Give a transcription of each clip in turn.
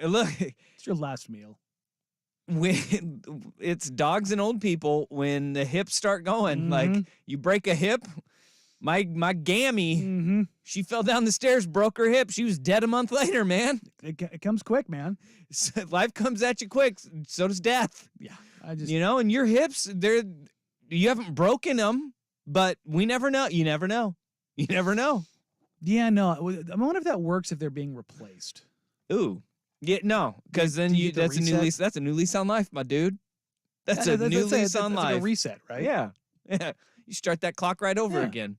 Look, It's your last meal. when it's dogs and old people, when the hips start going, like you break a hip. My gammy, she fell down the stairs, broke her hip. She was dead a month later, man. It comes quick, man. Life comes at you quick. So does death. Yeah, and your hips, you haven't broken them, but we never know. You never know. You never know. Yeah, no. I wonder if that works if they're being replaced. Ooh, yeah, no, because then that's a new lease on life, my dude. That's a new lease on life. Like a reset, right? Yeah. You start that clock right over again.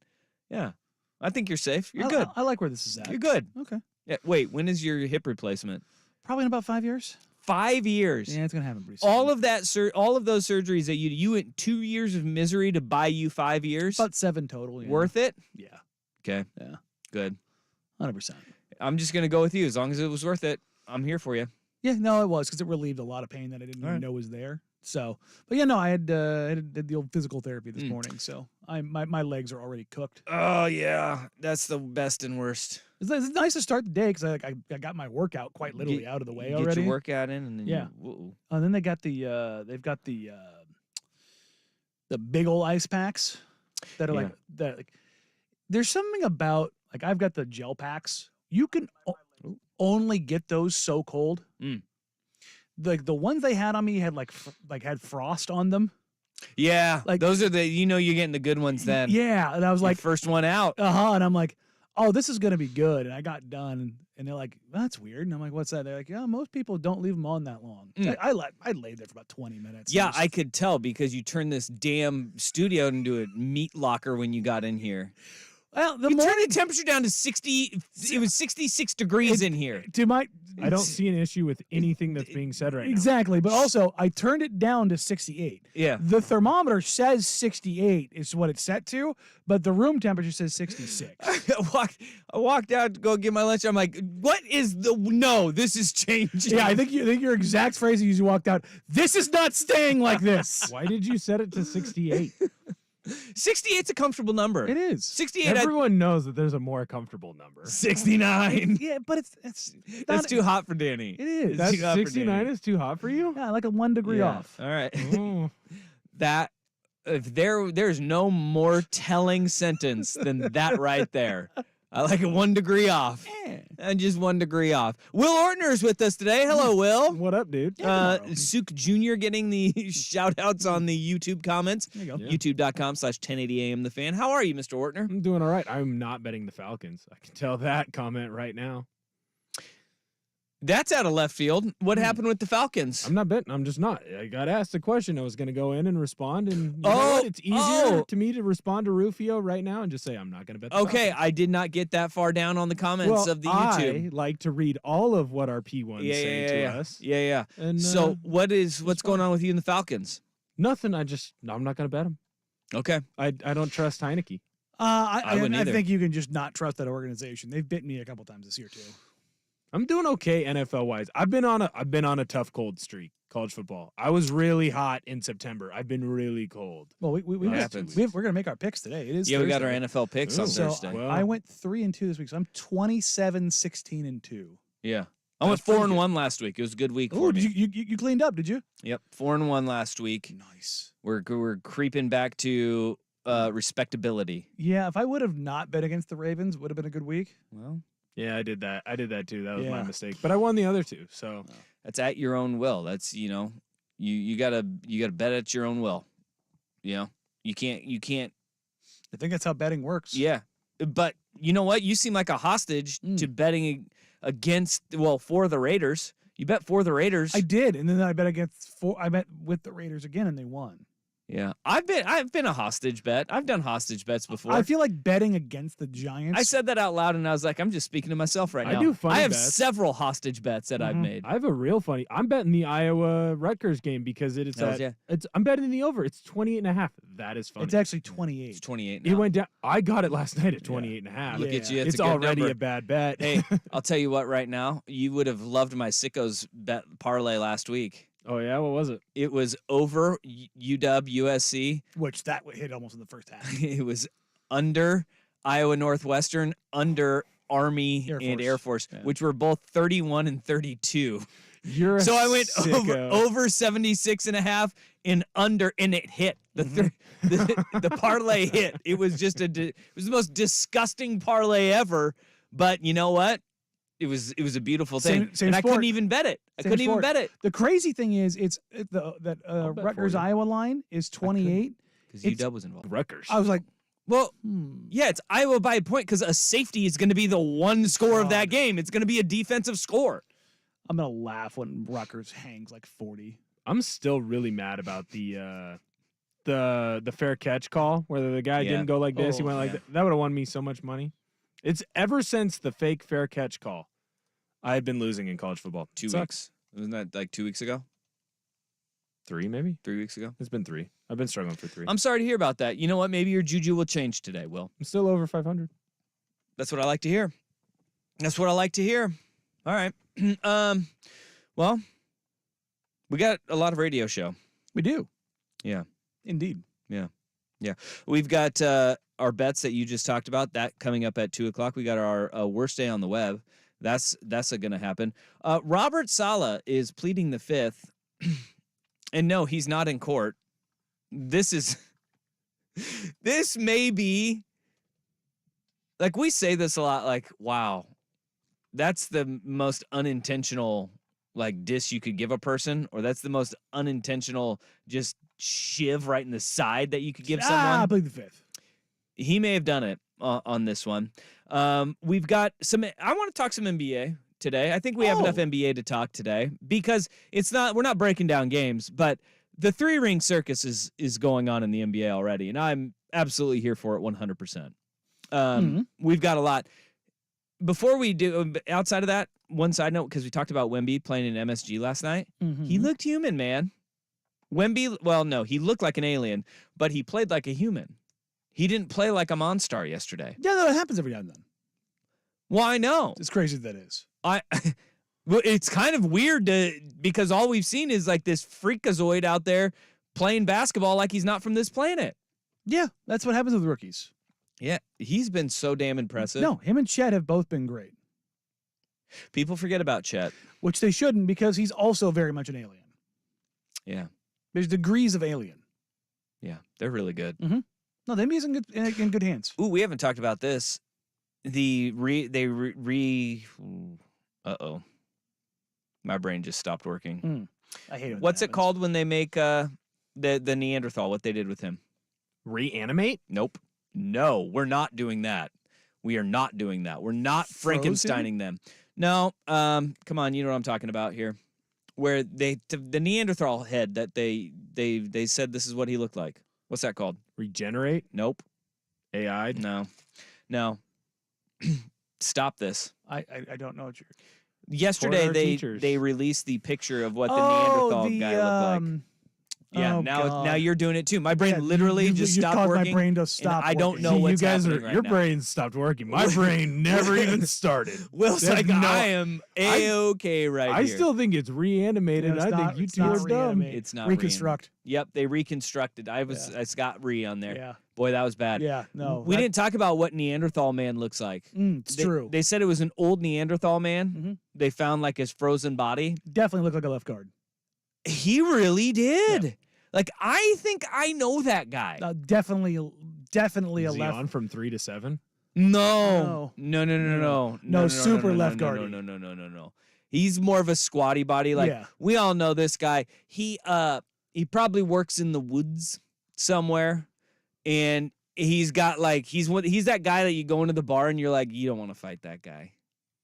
Yeah. I think you're safe. You're good. I like where this is at. You're good. Okay. Yeah. Wait, when is your hip replacement? Probably in about 5 years. 5 years. Yeah, it's gonna happen pretty soon. All of those surgeries that you went 2 years of misery to buy you 5 years. About 7 total. Yeah. Worth it? Yeah. Okay. Yeah. Good. 100%. I'm just gonna go with you. As long as it was worth it, I'm here for you. Yeah, no, it was because it relieved a lot of pain that I didn't even know was there. So, but yeah, no, I did the old physical therapy this morning, so my legs are already cooked. Oh yeah, that's the best and worst. It's nice to start the day because I got my workout quite literally out of the way already. Get your workout in, and then and then they've got the big old ice packs that are like there's something about like I've got the gel packs. You can only get those so cold. Like the ones they had on me had had frost on them. Yeah, like those are you're getting the good ones then. Yeah, and I was like, first one out. And I'm like, oh, this is gonna be good. And I got done, and they're like, that's weird. And I'm like, what's that? They're like, yeah, most people don't leave them on that long. I laid there for about 20 minutes. Yeah, I could tell because you turned this damn studio into a meat locker when you got in here. Well, you turned the temperature down to 60. It was 66 degrees in here. I don't see an issue with anything that's being said right now. Exactly, but also I turned it down to 68. Yeah. The thermometer says 68 is what it's set to, but the room temperature says 66. I walked out to go get my lunch. I'm like, what is this is changing. Yeah, I think your exact phrase you walked out, this is not staying like this. Why did you set it to 68? 68's a comfortable number. It is. 68. Everyone knows that there's a more comfortable number. 69. Yeah, but it's that's too hot for Danny. It is. That's 69 is too hot for you? Yeah, like a 1 degree off. All right. That if there's no more telling sentence than that right there. I like it 1 degree off. Yeah. And just 1 degree off. Will Ortner is with us today. Hello, Will. What up, dude? Suk Jr. getting the shout outs on the YouTube comments. There you go. Yeah. YouTube.com/1080am The Fan. How are you, Mr. Ortner? I'm doing all right. I'm not betting the Falcons. I can tell that comment right now. That's out of left field. What happened with the Falcons? I'm not betting. I'm just not. I got asked a question. I was going to go in and respond. And you know what? It's easier to me to respond to Rufio right now and just say I'm not going to bet the Falcons. I did not get that far down on the comments of the YouTube. I like to read all of what our P1s say to us. Yeah. And, so what's going on with you and the Falcons? Nothing. I'm not going to bet them. Okay. I don't trust Heineke. I wouldn't either. I think you can just not trust that organization. They've bitten me a couple times this year too. I'm doing okay NFL wise. I've been on a tough cold streak. College football. I was really hot in September. I've been really cold. Well, we're gonna make our picks today. It is Thursday. We got our NFL picks on Thursday. Well, I went 3-2 this week, so I'm 27-16-2. Yeah, I went 4-1 last week. It was a good week for me. You cleaned up, did you? Yep, 4-1 last week. Nice. We're creeping back to respectability. Yeah, if I would have not bet against the Ravens, it would have been a good week. Well. Yeah, I did that. I did that too. That was my mistake. But I won the other two. So that's at your own will. That's you gotta bet at your own will. You can't. I think that's how betting works. Yeah, but you know what? You seem like a hostage to betting for the Raiders. You bet for the Raiders. I did, and then I bet with the Raiders again, and they won. Yeah, I've been a hostage bet. I've done hostage bets before. I feel like betting against the Giants. I said that out loud, and I was like, I'm just speaking to myself right now. I do funny I have bets. several hostage bets that I've made. I have a real funny. I'm betting the Iowa Rutgers game because I'm betting the over. It's 28.5. That is funny. It's actually 28. It's 28 now. It went down. I got it last night at 28.5. Look at you. It's already a bad bet. Hey, I'll tell you what. Right now, you would have loved my sickos bet parlay last week. Oh, yeah? What was it? It was over UW-USC. Which that hit almost in the first half. It was under Iowa Northwestern, under Army and Air Force, which were both 31 and 32. So I went over 76.5 and under, and it hit. The parlay hit. It was just it was the most disgusting parlay ever. But you know what? It was a beautiful thing, same and sport. I couldn't even bet it. I couldn't even bet it. The crazy thing is, that Rutgers Iowa line is 28 because UW was involved. Rutgers. I was like, well, yeah, it's Iowa by a point because a safety is going to be the one score of that game. It's going to be a defensive score. I'm gonna laugh when Rutgers hangs like 40. I'm still really mad about the fair catch call where the guy didn't go like this. He went like that would have won me so much money. It's ever since the fake fair catch call, I've been losing in college football. 2 weeks. Wasn't that like 2 weeks ago? 3 maybe? 3 weeks ago? It's been 3. I've been struggling for 3. I'm sorry to hear about that. You know what? Maybe your juju will change today, Will. I'm still over 500. That's what I like to hear. That's what I like to hear. All right. Well, we got a lot of radio show. We do. Yeah. Indeed. Yeah. We've got our bets that you just talked about, that coming up at 2 o'clock. We got our worst day on the web. That's going to happen. Robert Saleh is pleading the fifth. And no, he's not in court. This may be, like, we say this a lot, like, wow, that's the most unintentional, like, diss you could give a person, or that's the most unintentional just shiv right in the side that you could give someone. I plead the fifth. He may have done it on this one. We've got I want to talk some NBA today. I think we have enough NBA to talk today because we're not breaking down games, but the 3-ring circus is going on in the NBA already, and I'm absolutely here for it 100%. We've got a lot. Before we do, outside of that, one side note, because we talked about Wemby playing in MSG last night. He looked human, man. Wemby, well, no, he looked like an alien, but he played like a human. He didn't play like a Monstar yesterday. Yeah, no, it happens every now and then. Well, I know. It's crazy that is. Well, it's kind of weird because all we've seen is like this freakazoid out there playing basketball like he's not from this planet. Yeah, that's what happens with rookies. Yeah, he's been so damn impressive. No, him and Chet have both been great. People forget about Chet. Which they shouldn't, because he's also very much an alien. Yeah. There's degrees of alien. Yeah, they're really good. No, the NBA's in good hands. Ooh, we haven't talked about this. Uh-oh. My brain just stopped working. I hate it. What's it called when they make the Neanderthal, what they did with him? Reanimate? Nope. No, we're not doing that. We are not doing that. We're not Frankensteining them. No, come on, you know what I'm talking about here. Where the Neanderthal head that they said this is what he looked like. What's that called? Regenerate? Nope. AI? No. Stop this. I don't know what you're... Yesterday they released the picture of what the Neanderthal guy looked like. Yeah, now you're doing it too. My brain literally just stopped working. My brain to stop. I don't know what's happening right your now. brain stopped working. My brain never even started. Will's like, I am A-okay right here. I still think it's reanimated. No, I think you two are dumb. It's not reconstruct. Yep, they reconstructed. I got re on there. Yeah. Boy, that was bad. Yeah, no. We didn't talk about what Neanderthal man looks like. It's true. They said it was an old Neanderthal man. They found like his frozen body. Definitely looked like a left guard. He really did. Yeah. Like, I think I know that guy. Definitely a Is he left. on from 3 to 7? No, super left guard. No. He's more of a squatty body. Like, we all know this guy. He probably works in the woods somewhere, and he's got like he's that guy that you go into the bar and you're like, you don't want to fight that guy.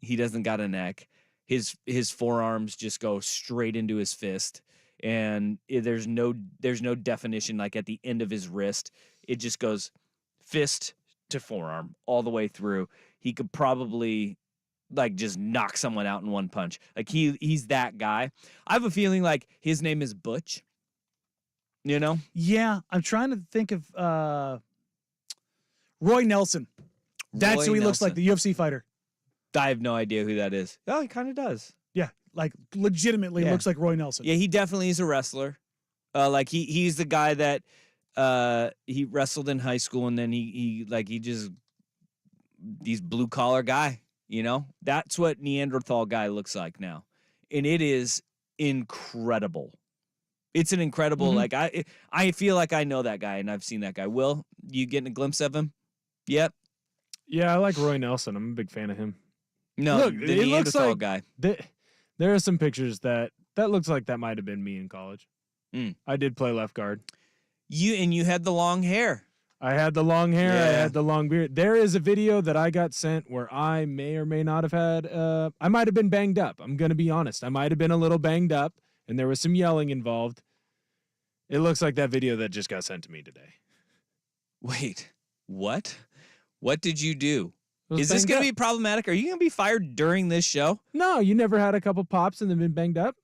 He doesn't got a neck. His forearms just go straight into his fist. And there's no definition like at the end of his wrist. It just goes fist to forearm all the way through. He could probably like just knock someone out in one punch. Like he's that guy. I have a feeling like his name is Butch. You know? Yeah, I'm trying to think of Roy Nelson. That's who he looks like, the UFC fighter. I have no idea who that is. Oh, he kind of does. Yeah, like legitimately looks like Roy Nelson. Yeah, he definitely is a wrestler. Like he's the guy that he wrestled in high school, and then he's blue collar guy. You know, that's what Neanderthal guy looks like now. And it is incredible. It's an incredible, like, I feel like I know that guy and I've seen that guy. Will, you getting a glimpse of him? Yep. Yeah, I like Roy Nelson. I'm a big fan of him. No, Look, the it looks Neanderthal like guy. There are some pictures that looks like that might have been me in college. I did play left guard. You had the long hair. I had the long hair. Yeah. I had the long beard. There is a video that I got sent where I may or may not have had, I might have been banged up. I'm going to be honest. I might have been a little banged up, and there was some yelling involved. It looks like that video that just got sent to me today. Wait, what? What did you do? I was Is this banged going to up. be problematic? Are you going to be fired during this show? No, you never had a couple pops and then been banged up?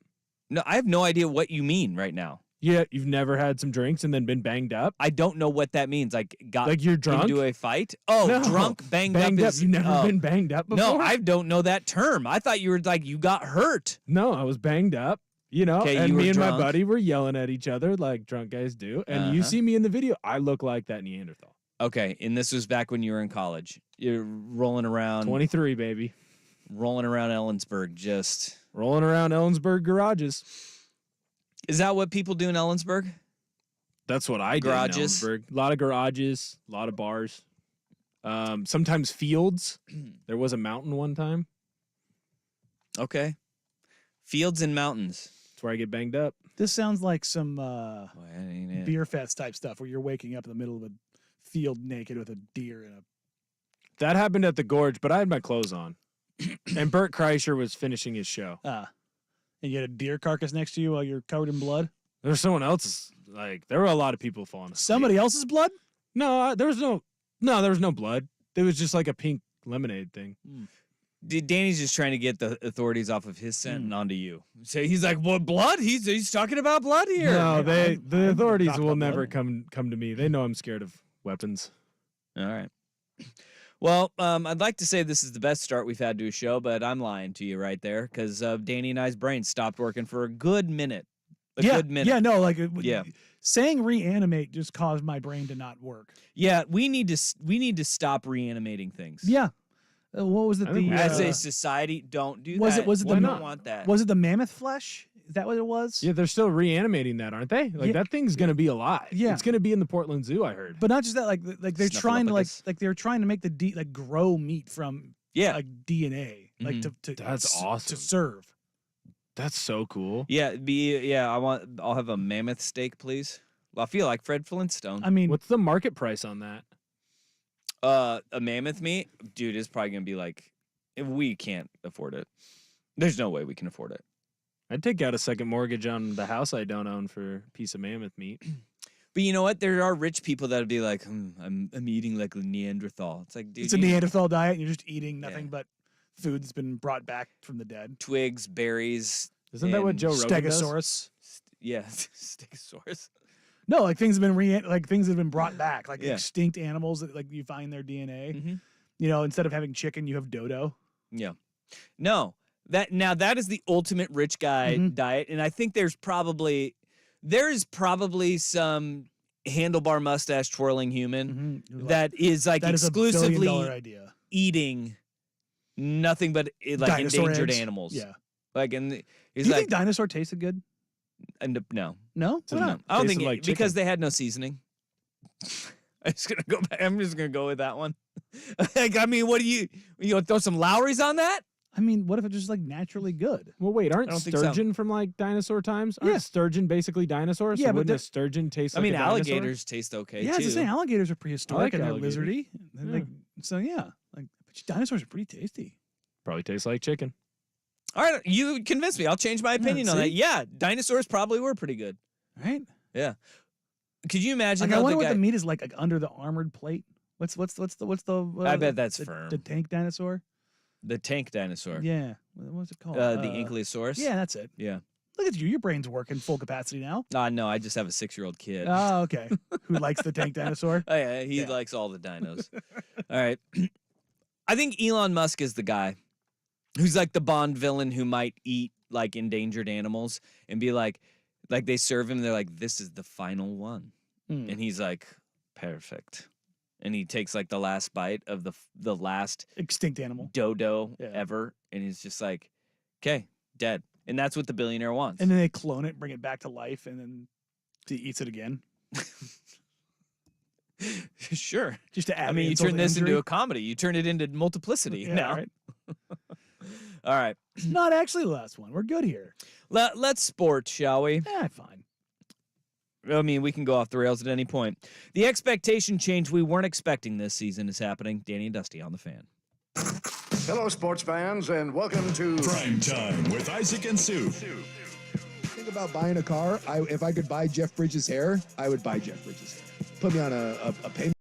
No, I have no idea what you mean right now. Yeah, you've never had some drinks and then been banged up? I don't know what that means. Like got Like you're drunk? into a fight? Oh, No. drunk, banged up. Is, You've never been banged up before? No, I don't know that term. I thought you were like you got hurt. No, I was banged up, you know, 'Kay, and you were me and drunk. my buddy were yelling at each other like drunk guys do. And you Uh-huh. see me in the video, I look like that Neanderthal. Okay, and this was back when you were in college. You're rolling around 23, baby. rolling around Ellensburg just. Rolling around Ellensburg garages. Is that what people do in Ellensburg? That's what I did Garages. in Ellensburg. A lot of garages, a lot of bars. Sometimes fields. There was a mountain one time. Okay. Fields and mountains. That's where I get banged up. This sounds like some Boy, that ain't it. beer fest type stuff where you're waking up in the middle of a field naked with a deer in a. That happened at the Gorge, but I had my clothes on. And Bert Kreischer was finishing his show. And you had a deer carcass next to you while you're covered in blood. There's someone else's. Like, there were a lot of people falling asleep. Somebody else's blood? No, there was no blood. It was just like a pink lemonade thing. Danny's just trying to get the authorities off of his scent and onto you. So he's like, "What blood? He's talking about blood here." No, the authorities talked will about never blood. come to me. They know I'm scared of weapons. All right. Well, I'd like to say this is the best start we've had to a show, but I'm lying to you right there because Danny and I's brain stopped working for a good minute. Good minute. Yeah, no, like Yeah. saying reanimate just caused my brain to not work. Yeah, we need to stop reanimating things. Yeah. What was it? I think The we As should. a society, don't do Was that. it- was it we the- don't want that. was it the mammoth flesh? Is that what it was? Yeah, they're still reanimating that, aren't they? Like Yeah. that thing's gonna be alive. Yeah. It's gonna be in the Portland Zoo. I heard. But not just that, like they're trying to Snuffleupagus. they're trying to make the like grow meat from Yeah. like DNA like Mhm. to That's s- awesome. to serve. That's so cool. I'll have a mammoth steak, please. Well, I feel like Fred Flintstone. I mean, What's the market price on that? A mammoth meat, dude, is probably gonna be like, we can't afford it. There's no way we can afford it. I'd take out a second mortgage on the house I don't own for a piece of mammoth meat. But you know what? There are rich people that'd be like, I'm eating like a Neanderthal. It's like, dude, it's a you- Neanderthal diet, and you're just eating nothing Yeah. but food that's been brought back from the dead. twigs, berries. Isn't that what and Joe Rogan does? Stegosaurus. Yeah, Stegosaurus. No, like things have been things that have been brought back, like Yeah. extinct animals that like you find their DNA. Mm-hmm. You know, instead of having chicken, you have dodo. Yeah. No, that is the ultimate rich guy Mhm. diet, and I think there's probably some handlebar mustache twirling human That that is like is a $1 exclusively billion idea. eating nothing but like Dinosaur endangered eggs. animals. Yeah. Like, and Do he's you like, think dinosaur tasted good? no, No. Why no. not? I don't Tasted think like because chicken. they had no seasoning. I'm just gonna go back. I'm just gonna go with that one. Like, I mean, what do you gonna throw some Lowry's on that? I mean, what if it's just like naturally good? Well, wait, aren't I don't think so. sturgeon from like dinosaur times? Aren't Yeah. sturgeon basically dinosaurs? Yeah, So but wouldn't they're- a sturgeon taste I like mean, a dinosaur? alligators taste okay Yeah, too. it's the same. Alligators are prehistoric like and they're alligators. lizardy. And Yeah. like, so yeah, like but dinosaurs are pretty tasty. Probably tastes like chicken. All right, you convinced me. I'll change my opinion on see? that. Yeah, dinosaurs probably were pretty good. Right? Could you imagine? Like, I though, wonder the what guy, the meat is like under the armored plate. What's the? I bet that's the, firm. The tank dinosaur. the tank dinosaur, Yeah. What's it called? the Ankylosaurus. Yeah, that's it. yeah. Look at you. Your brain's working full capacity now. No, I just have a 6-year-old kid. Oh, okay. Who likes the tank dinosaur? Oh, yeah, he Yeah. likes all the dinos. All right. I think Elon Musk is the guy who's like the Bond villain who might eat like endangered animals and be like they serve him. They're like, this is the final one. Hmm. And he's like, perfect. and he takes like the last bite of the last extinct animal dodo ever, and he's just like, okay, dead. And that's what the billionaire wants. And then they clone it, bring it back to life, and then he eats it again. Sure. Just to add. I mean, you turn this into a comedy. You turn it into multiplicity now. Right. All right. Not actually the last one. We're good here. Let's sports, shall we? Fine. I mean, we can go off the rails at any point. The expectation change we weren't expecting this season is happening. Danny and Dusty on the Fan. Hello, sports fans, and welcome to Prime Time with Isaac and Sue. Think about buying a car. If I could buy Jeff Bridges' hair, I would buy Jeff Bridges' hair. Put me on a payment.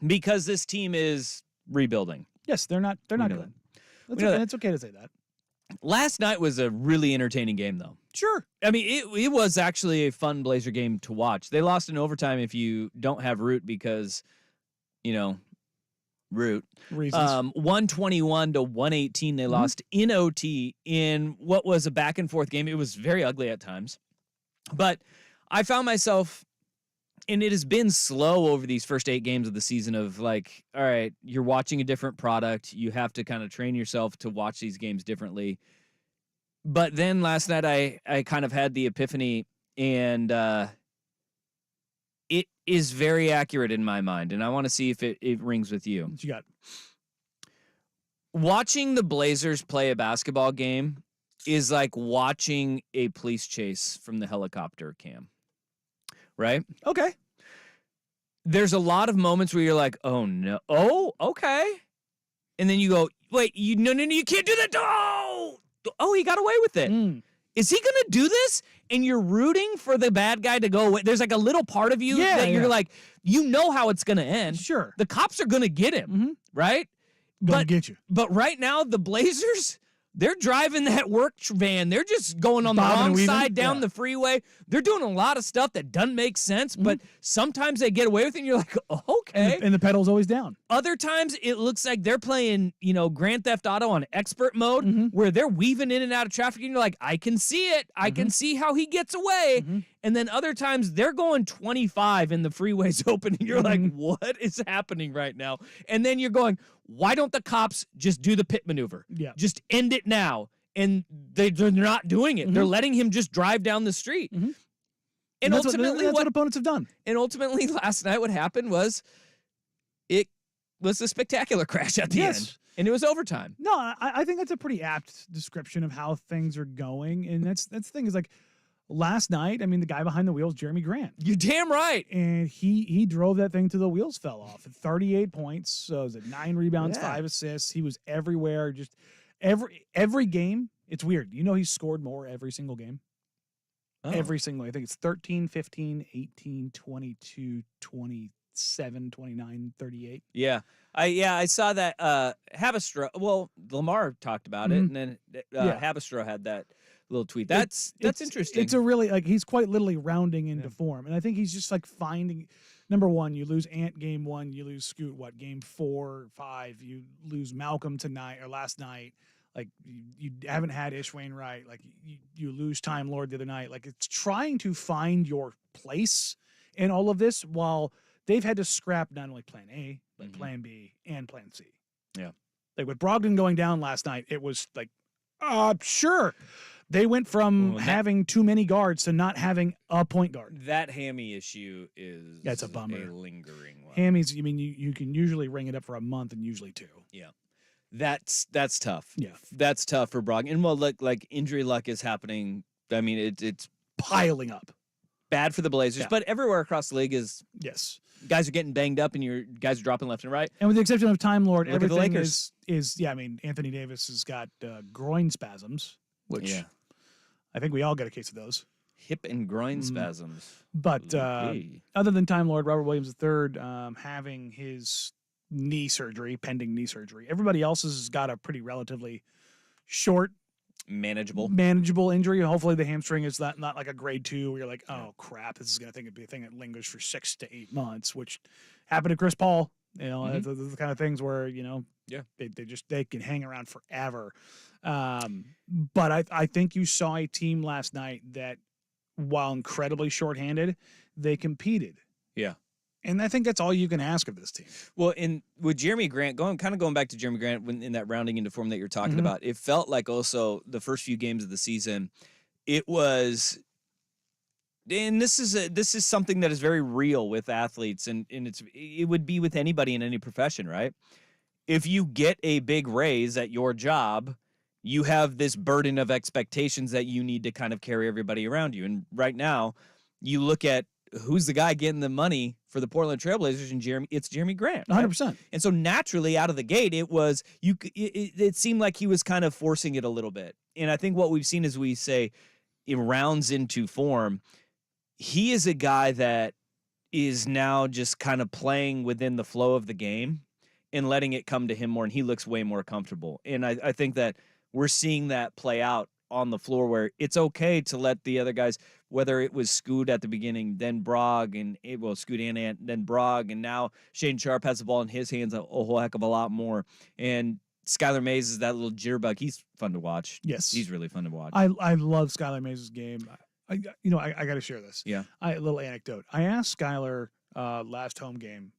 because this team is rebuilding. Yes, they're not know good. It's okay to say that. Last night was a really entertaining game, though. Sure. I mean, it was actually a fun Blazer game to watch. They lost in overtime if you don't have Root because, Root. Reasons. 121 to 118. They lost in OT in what was a back and forth game. It was very ugly at times. But I found myself, and it has been slow over these first 8 games of the season of like, all right, you're watching a different product. You have to kind of train yourself to watch these games differently. But then last night I kind of had the epiphany, and it is very accurate in my mind, and I want to see if it rings with you. What you got? Watching the Blazers play a basketball game is like watching a police chase from the helicopter cam, right? Okay. There's a lot of moments where you're like, oh, no. Oh, okay. And then you go, wait, no, you can't do that. Oh, he got away with it. Is he going to do this? And you're rooting for the bad guy to go away. There's like a little part of you that you're like, you know how it's going to end. Sure. The cops are going to get him, right? Gonna get you. But right now, the Blazers, they're driving that work van. They're just going on the wrong side down the freeway. They're doing a lot of stuff that doesn't make sense, but sometimes they get away with it, and you're like, oh, okay. And the pedal's always down. Other times, it looks like they're playing, Grand Theft Auto on expert mode, where they're weaving in and out of traffic, and you're like, I can see it. I can see how he gets away. And then other times, they're going 25 and the freeway's open, and you're like, what is happening right now? And then you're going, why don't the cops just do the pit maneuver? Yeah. Just end it now. And they're not doing it. They're letting him just drive down the street. And that's ultimately, that's what opponents have done. And ultimately, last night, what happened was it was a spectacular crash at the end. And it was overtime. No, I think that's a pretty apt description of how things are going. And that's the thing is like last night, I mean, the guy behind the wheels, Jeremy Grant. You're damn right. And he drove that thing till the wheels fell off. 38 points. So it was 9 rebounds, 5 assists. He was everywhere. Just every game. It's weird. You know he's scored more every single game. Oh. Every single. I think it's 13, 15, 18, 22, 27, 29, 38. Yeah. I saw that Habistra. Well, Lamar talked about it, and then Habistra had that little tweet. That's interesting. It's a really like he's quite literally rounding into form, and I think he's just like finding. Number one, you lose Ant game 1, you lose Scoot game 4, 5, you lose Malcolm tonight or last night. Like you haven't had Ish Wainwright. Like you lose Time Lord the other night. Like it's trying to find your place in all of this while they've had to scrap not only Plan A but Plan B and Plan C. Yeah, like with Brogdon going down last night, it was like, sure. They went from having too many guards to not having a point guard. That hammy issue is it's a bummer. A lingering one. Hammies, I mean, you can usually ring it up for a month and usually 2. Yeah. That's tough. Yeah. That's tough for Brogdon. And well, like injury luck is happening. I mean, it's piling up. Bad for the Blazers, but everywhere across the league is guys are getting banged up and your guys are dropping left and right. And with the exception of Time Lord, Look everything at the is I mean, Anthony Davis has got groin spasms, which I think we all got a case of those. Hip and groin spasms. But other than Time Lord, Robert Williams III having his pending knee surgery. Everybody else has got a pretty relatively short, manageable injury. Hopefully the hamstring is not like a grade 2 where you're like, oh crap, this is going to be a thing that lingers for 6 to 8 months, which happened to Chris Paul. You know, it's the kind of things where, they can hang around forever. But I think you saw a team last night that, while incredibly shorthanded, they competed. Yeah. And I think that's all you can ask of this team. Well, with Jeremy Grant, going back to Jeremy Grant in that rounding into form that you're talking about, it felt like also the first few games of the season, it was, and this is something that is very real with athletes, and it would be with anybody in any profession, right? If you get a big raise at your job, you have this burden of expectations that you need to kind of carry everybody around you. And right now, you look at who's the guy getting the money for the Portland Trailblazers, and it's Jeremy Grant. Right? 100%. And so naturally, out of the gate, it seemed like he was kind of forcing it a little bit. And I think what we've seen is we say, in rounds into form, he is a guy that is now just kind of playing within the flow of the game and letting it come to him more, and he looks way more comfortable. And I think that we're seeing that play out on the floor where it's okay to let the other guys, whether it was Scoot at the beginning, then Brog, Scoot and Ant, then Brog, and now Shane Sharp has the ball in his hands a whole heck of a lot more. And Skyler Mays is that little jitterbug. He's fun to watch. Yes. He's really fun to watch. I love Skyler Mays' game. I got to share this. Yeah. A little anecdote. I asked Skyler last home game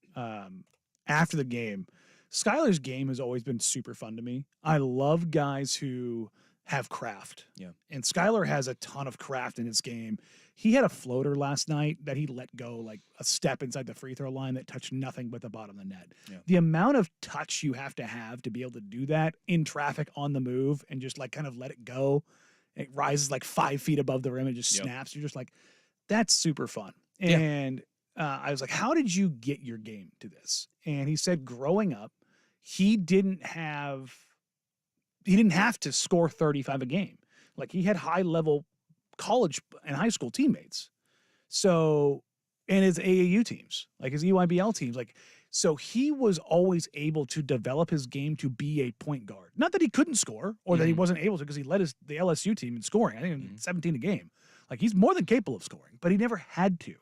after the game. Skyler's game has always been super fun to me. I love guys who have craft. Yeah. And Skyler has a ton of craft in his game. He had a floater last night that he let go like a step inside the free throw line that touched nothing but the bottom of the net. Yeah. The amount of touch you have to be able to do that in traffic on the move and just like kind of let it go. It rises like 5 feet above the rim and just snaps. You're just like, that's super fun. And I was like, how did you get your game to this? And he said growing up, he didn't have to score 35 a game. Like he had high level college and high school teammates. So, and his AAU teams, like his EYBL teams, so he was always able to develop his game to be a point guard. Not that he couldn't score or that he wasn't able to, because he led the LSU team in scoring. I think 17 a game. Like he's more than capable of scoring, but he never had to.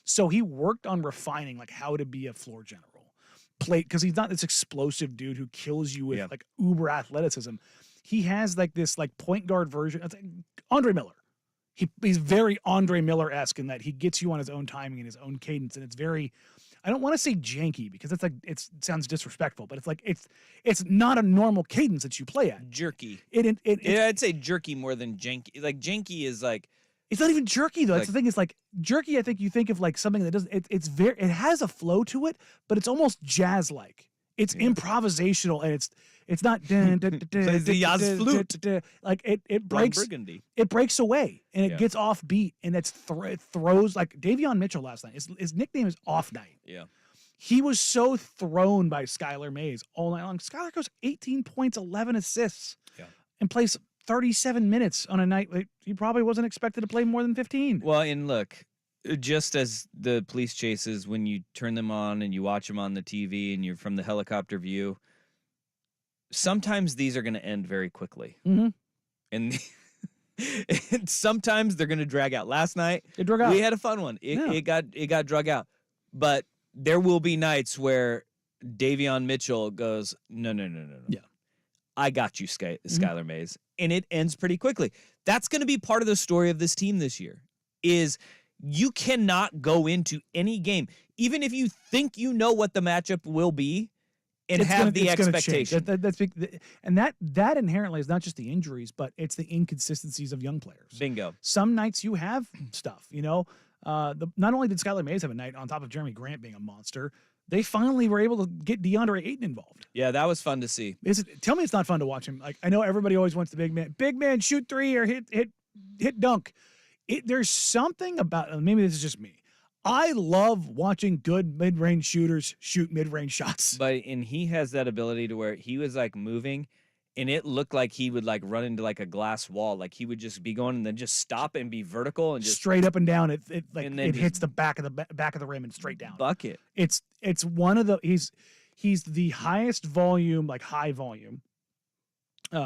So he worked on refining like how to be a floor general. Because he's not this explosive dude who kills you with like uber athleticism. He has like this like point guard version. It's like Andre Miller. He's very Andre Miller-esque in that he gets you on his own timing and his own cadence, and it's very, I don't want to say janky because it's like it sounds disrespectful, but it's like it's not a normal cadence that you play at. Jerky. I'd say jerky more than janky. Like janky is like, it's not even jerky though. That's the thing. It's like jerky. I think you think of like something that doesn't. It has a flow to it, but it's almost jazz like. It's improvisational and it's not. Plays the jazz flute. Like it breaks. Burgundy. It breaks away and it gets off beat and it throws like Davion Mitchell last night. His nickname is Off Night. Yeah. He was so thrown by Skyler Mays all night long. Skyler goes 18 points, 11 assists, and plays 37 minutes on a night he probably wasn't expected to play more than 15. Well, and look, just as the police chases, when you turn them on and you watch them on the TV and you're from the helicopter view, sometimes these are going to end very quickly. Mm-hmm. And sometimes they're going to drag out. Last night, it drug out. We had a fun one. It got drug out. But there will be nights where Davion Mitchell goes, no. Yeah. I got you, Skyler Mays. And it ends pretty quickly. That's going to be part of the story of this team this year, is you cannot go into any game, even if you think you know what the matchup will be, and have the expectation. That's big, and that inherently is not just the injuries, but it's the inconsistencies of young players. Bingo. Some nights you have stuff, not only did Skyler Mays have a night on top of Jeremy Grant being a monster, they finally were able to get DeAndre Ayton involved. Yeah, that was fun to see. Tell me it's not fun to watch him. Like I know everybody always wants the big man shoot three or hit dunk. There's something about, maybe this is just me, I love watching good mid-range shooters shoot mid-range shots. And he has that ability to where he was like moving, and it looked like he would like run into like a glass wall. Like he would just be going and then just stop and be vertical and just straight up and down. It hits the back of the rim and straight down. Bucket. It's one of the he's the highest volume, like high volume,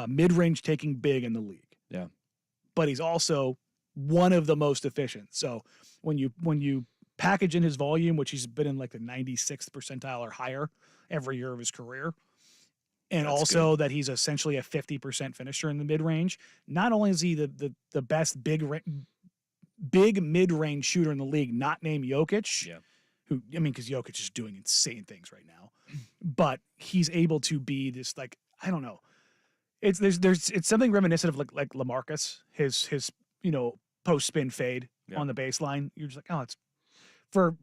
mid-range taking big in the league. Yeah, but he's also one of the most efficient. So when you package in his volume, which he's been in like the 96th percentile or higher every year of his career, and that's also good. That he's essentially a 50% finisher in the mid-range, not only is he the best big mid-range shooter in the league, not named Jokic, because Jokic is doing insane things right now, but he's able to be this, like, I don't know, it's something reminiscent of like LaMarcus, his post spin fade on the baseline. You're just like, oh, it's, for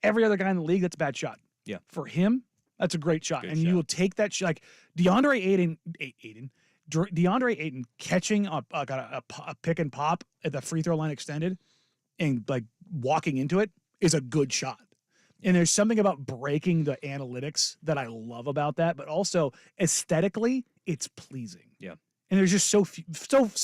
every other guy in the league, that's a bad shot. Yeah. For him, that's a great shot. You will take that shot. Like DeAndre Ayton catching a pick and pop at the free throw line extended and like walking into it is a good shot. And there's something about breaking the analytics that I love about that, but also aesthetically, it's pleasing. Yeah. And there's just so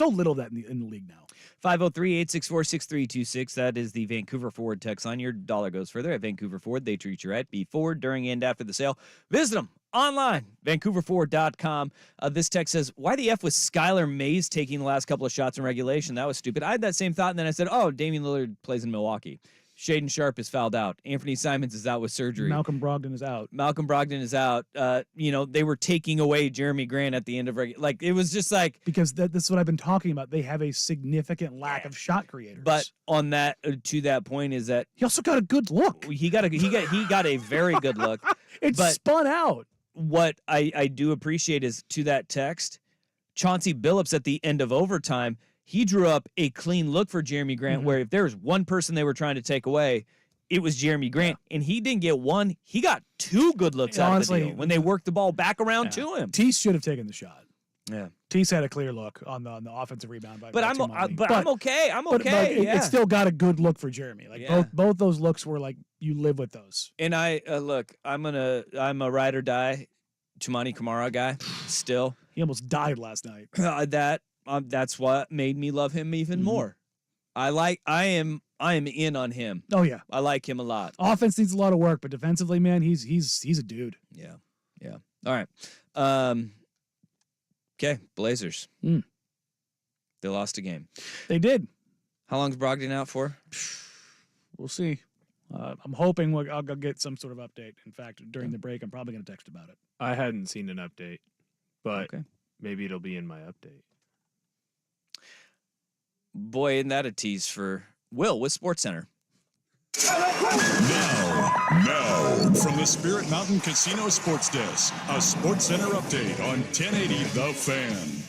little of that in the league now. 503-864-6326. That is the Vancouver Ford text line. Your dollar goes further at Vancouver Ford. They treat you right before, during, and after the sale. Visit them online, vancouverford.com. This text says, why the F was Skyler Mays taking the last couple of shots in regulation? That was stupid. I had that same thought, and then I said, oh, Damian Lillard plays in Milwaukee. Shaden Sharp is fouled out. Anthony Simons is out with surgery. Malcolm Brogdon is out. They were taking away Jeremy Grant at the end of like it was just like because that's what I've been talking about. They have a significant lack of shot creators. But on that to that point is that he also got a good look. He got a very good look. It's spun out. What I do appreciate is to that text, Chauncey Billups at the end of overtime. He drew up a clean look for Jeremy Grant, where if there was one person they were trying to take away, it was Jeremy Grant. And he didn't get one. He got two good looks out of the deal when they worked the ball back around to him. Tease should have taken the shot. Yeah. Tease had a clear look on the offensive rebound. But I'm okay. I'm okay. It still got a good look for Jeremy. Both those looks were like, you live with those. And I look, I'm a ride or die Tumani Kamara guy still. He almost died last night. That's what made me love him even more. I am in on him. Oh yeah, I like him a lot. Offense needs a lot of work, but defensively, man, he's a dude. Yeah. All right. Okay, Blazers. They lost a game. They did. How long's Brogdon out for? We'll see. I'm hoping I'll get some sort of update. In fact, during the break, I'm probably going to text about it. I hadn't seen an update, but maybe it'll be in my update. Boy, isn't that a tease for Will with SportsCenter. Now, from the Spirit Mountain Casino Sports Desk, a SportsCenter update on 1080 The Fan.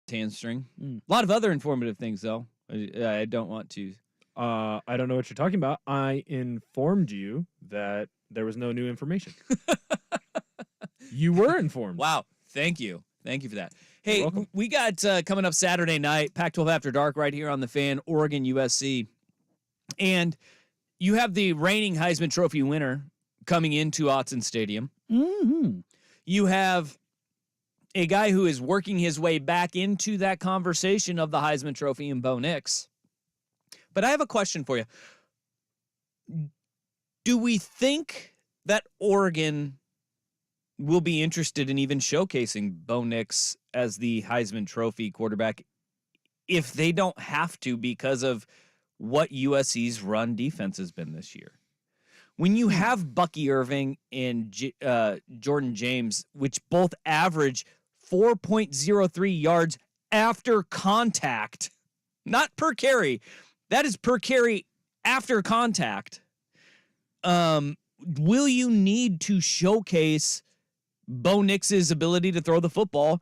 hamstring. A lot of other informative things, though. I don't want to. I don't know what you're talking about. I informed you that there was no new information. You were informed. Wow. Thank you. Thank you for that. Hey, we got coming up Saturday night, Pac-12 After Dark right here on the Fan, Oregon, USC. And you have the reigning Heisman Trophy winner coming into Autzen Stadium. Mm-hmm. You have a guy who is working his way back into that conversation of the Heisman Trophy in Bo Nix. But I have a question for you. Do we think that Oregon will be interested in even showcasing Bo Nix as the Heisman Trophy quarterback if they don't have to because of what USC's run defense has been this year? When you have Bucky Irving and Jordan James, which both average 4.03 yards after contact, not per carry, that is per carry after contact, will you need to showcase Bo Nix's ability to throw the football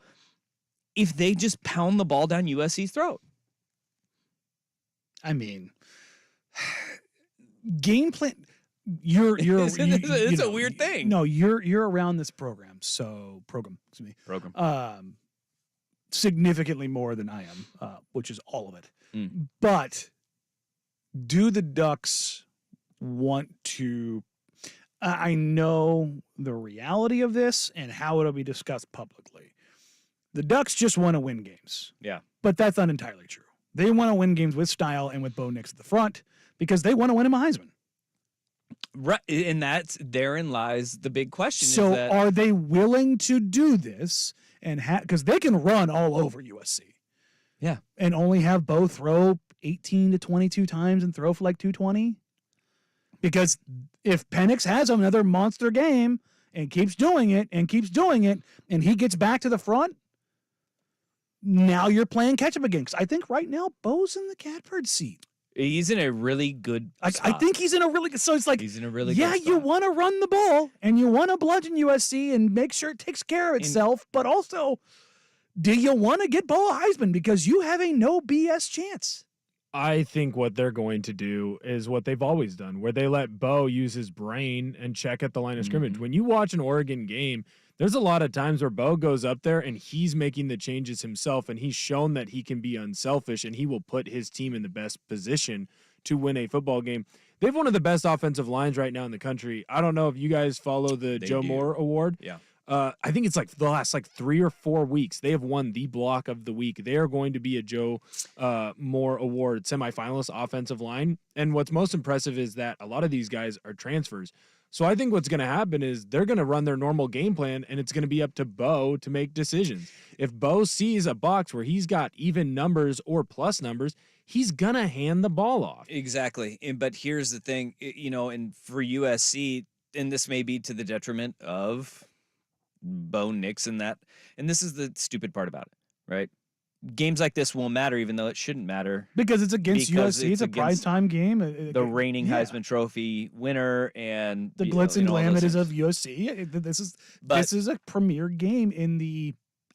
if they just pound the ball down USC's throat? I mean, game plan. It's a weird thing. No, you're around this program, significantly more than I am, which is all of it. But do the Ducks want to? I know the reality of this and how it'll be discussed publicly. The Ducks just want to win games. Yeah, but that's not entirely true. They want to win games with style and with Bo Nix at the front because they want to win him a Heisman. Right, and therein lies the big question. So is that, are they willing to do this and because they can run all over USC? Yeah, and only have Bo throw 18 to 22 times and throw for like 220? Because if Penix has another monster game and keeps doing it, and he gets back to the front, now you're playing catch up again. Because I think right now Bo's in the catbird seat. he's in a really good spot. I think he's in a really good. So it's like he's in a really good spot. You want to run the ball and you want to bludgeon USC and make sure it takes care of itself, but also, do you want to get Bo a Heisman because you have a no BS chance? I think what they're going to do is what they've always done, where they let Bo use his brain and check at the line of scrimmage. When you watch an Oregon game, there's a lot of times where Bo goes up there and he's making the changes himself, and he's shown that he can be unselfish and he will put his team in the best position to win a football game. They have one of the best offensive lines right now in the country. I don't know if you guys follow the Joe Moore Award. Yeah. I think it's like the last 3 or 4 weeks, they have won the block of the week. They are going to be a Joe Moore Award semifinalist offensive line. And what's most impressive is that a lot of these guys are transfers. So I think what's going to happen is they're going to run their normal game plan, and it's going to be up to Bo to make decisions. If Bo sees a box where he's got even numbers or plus numbers, he's going to hand the ball off. Exactly. But here's the thing, and for USC, and this may be to the detriment of Bo Nix and that. And this is the stupid part about it, right? Games like this won't matter, even though it shouldn't matter. Because it's against USC. It's a primetime game. The reigning Heisman Trophy winner and the glitz and glam it is of USC. This is a premier game in the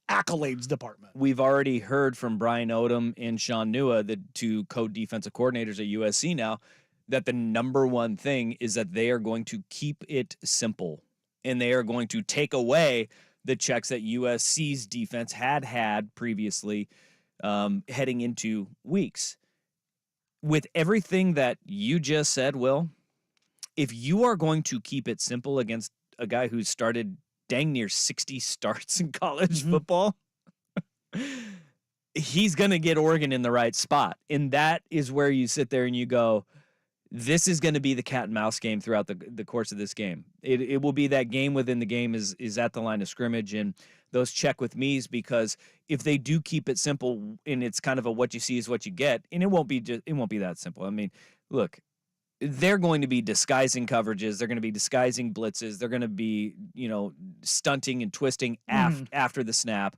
accolades department. We've already heard from Brian Odom and Sean Nua, the two co-defensive coordinators at USC now, that the number one thing is that they are going to keep it simple. And they are going to take away the checks that USC's defense had previously heading into weeks. With everything that you just said, Will, if you are going to keep it simple against a guy who's started dang near 60 starts in college football, he's going to get Oregon in the right spot. And that is where you sit there and you go, this is going to be the cat and mouse game throughout the course of this game. It will be that game within the game is at the line of scrimmage and those check with me's, because if they do keep it simple and it's kind of a what you see is what you get, and it won't be that simple. I mean, look, they're going to be disguising coverages. They're going to be disguising blitzes. They're going to be, stunting and twisting after the snap.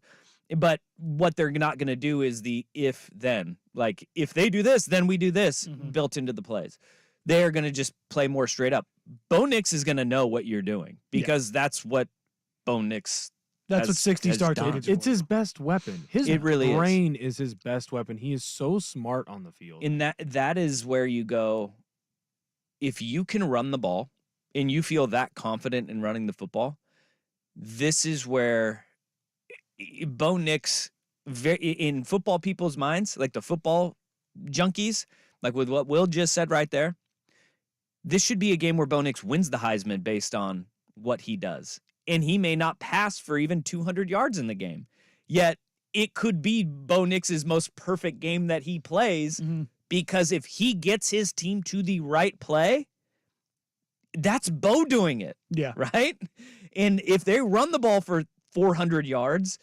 But what they're not going to do is the if then. Like, if they do this, then we do this built into the plays. They're going to just play more straight up. Bo Nix is going to know what you're doing because that's what Bo Nix That's what 60 has starts done. agents It's his best weapon. His It really brain is his best weapon. He is so smart on the field. And that is where you go, if you can run the ball and you feel that confident in running the football, this is where Bo Nix, in football people's minds, like the football junkies, like with what Will just said right there, this should be a game where Bo Nix wins the Heisman based on what he does. And he may not pass for even 200 yards in the game. Yet it could be Bo Nix's most perfect game that he plays, because if he gets his team to the right play, that's Bo doing it. Yeah. Right? And if they run the ball for 400 yards,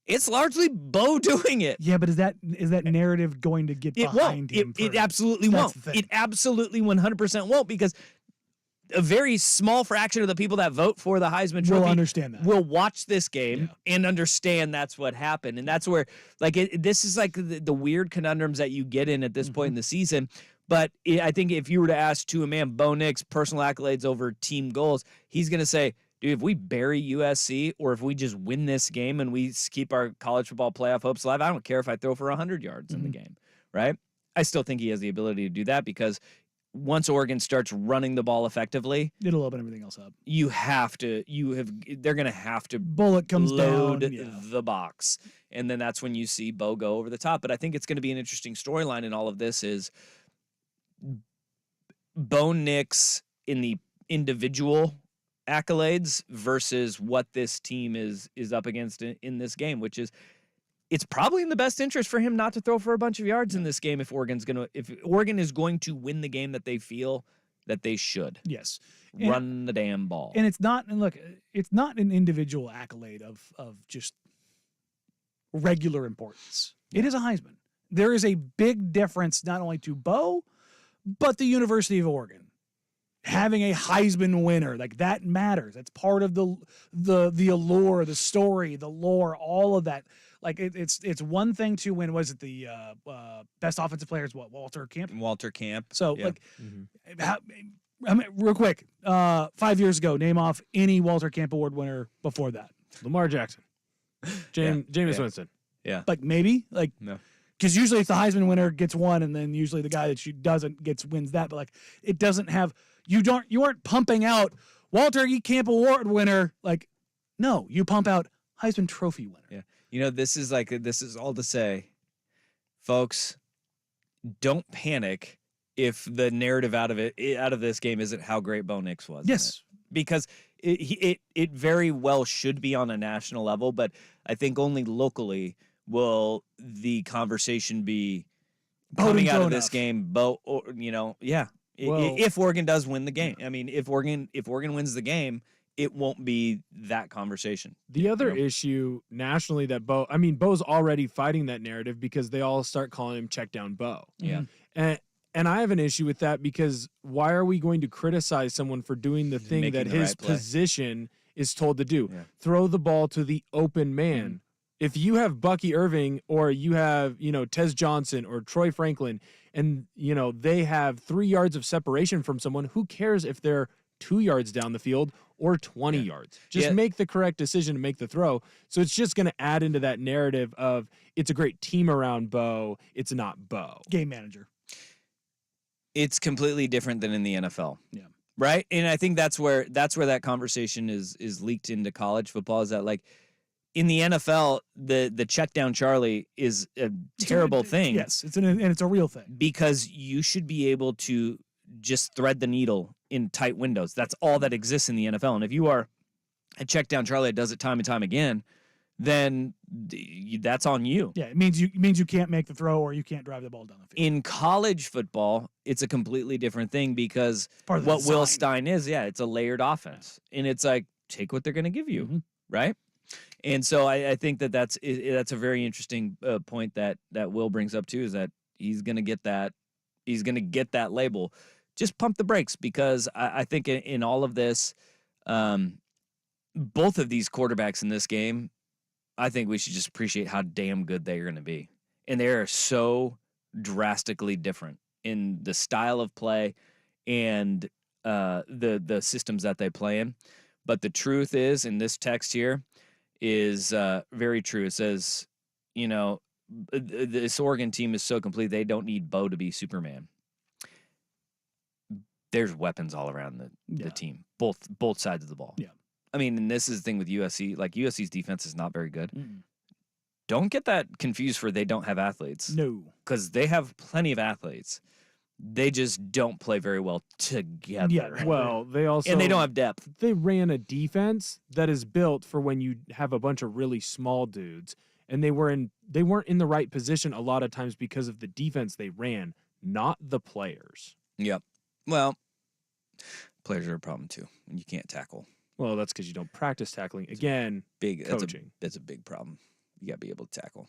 it's largely Bo doing it. Yeah, but is that narrative going to get It behind won't. him? It absolutely That's won't. the thing. It absolutely 100% won't, because a very small fraction of the people that vote for the Heisman Trophy Will understand that. will watch this game and understand that's what happened. And that's where, like, this is like the weird conundrums that you get in at this point in the season. But I think if you were to ask to a man, Bo Nix, personal accolades over team goals, he's going to say, dude, if we bury USC or if we just win this game and we keep our college football playoff hopes alive, I don't care if I throw for 100 yards in the game, right? I still think he has the ability to do that, because once Oregon starts running the ball effectively, It'll open everything else up. they're going to have to Bullet comes load down. Yeah. the box. And then that's when you see Bo go over the top. But I think it's going to be an interesting storyline in all of this is Bo Nix in the individual accolades versus what this team is up against in this game, which is, it's probably in the best interest for him not to throw for a bunch of yards in this game if Oregon is going to win the game that they feel that they should. Yes. Run the damn ball. And it's not an individual accolade of just regular importance. It is a Heisman. There is a big difference not only to Bo, but the University of Oregon. Having a Heisman winner, like, that matters. That's part of the allure, the story, the lore, all of that. Like, it's one thing to win. Was it the best offensive players? What, Walter Camp? Walter Camp. So, Yeah. like, I mean, real quick, 5 years ago, name off any Walter Camp Award winner before that. Lamar Jackson. Jameis Winston. Yeah. Like, maybe, like, No. because usually it's the Heisman winner gets one, and then usually the guy that doesn't wins that. But, like, it doesn't have, you aren't pumping out Walter E. Camp Award winner. Like, no, you pump out Heisman Trophy winner. Yeah. You know, this is all to say, folks, don't panic if the narrative out of this game isn't how great Bo Nix was. Yes. Because it very well should be on a national level, but I think only locally will the conversation be coming out of this game. If Oregon does win the game, I mean, if Oregon wins the game, it won't be that conversation. The other issue nationally that Bo's already fighting that narrative because they all start calling him check down Bo. Yeah. And I have an issue with that, because why are we going to criticize someone for doing the thing that his position is told to do? Yeah. Throw the ball to the open man. If you have Bucky Irving or you have, Tez Johnson or Troy Franklin, and, they have 3 yards of separation from someone, who cares if they're 2 yards down the field or 20 yards? Just make the correct decision to make the throw. So it's just going to add into that narrative of it's a great team around Bo. It's not Bo. Game manager. It's completely different than in the NFL. Yeah. Right? And I think that's where that conversation is leaked into college football, is that, like, in the NFL, the check down Charlie is a terrible thing. Yes, it's a real thing. Because you should be able to just thread the needle in tight windows. That's all that exists in the NFL. And if you are a check down Charlie that does it time and time again, then that's on you. Yeah, it means you can't make the throw or you can't drive the ball down the field. In college football, it's a completely different thing, because what Will Stein is, it's a layered offense. And it's like, take what they're going to give you, right? And so I think that's a very interesting point that Will brings up too, is that he's going to get that label. Just pump the brakes, because I think in all of this, both of these quarterbacks in this game, I think we should just appreciate how damn good they're going to be. And they are so drastically different in the style of play and the systems that they play in. But the truth is, in this text here, is very true. It says, this Oregon team is so complete they don't need Bo to be Superman. There's weapons all around the team, both sides of the ball. Yeah. I mean, and this is the thing with USC. Like, USC's defense is not very good. Mm. Don't get that confused for they don't have athletes. No. Because they have plenty of athletes. They just don't play very well together. Yeah. Well, they also and they don't have depth. They ran a defense that is built for when you have a bunch of really small dudes, and they weren't in the right position a lot of times because of the defense they ran, not the players. Yep. Well, players are a problem too when you can't tackle. Well, that's because you don't practice tackling. Again, coaching. That's a big problem. You got to be able to tackle.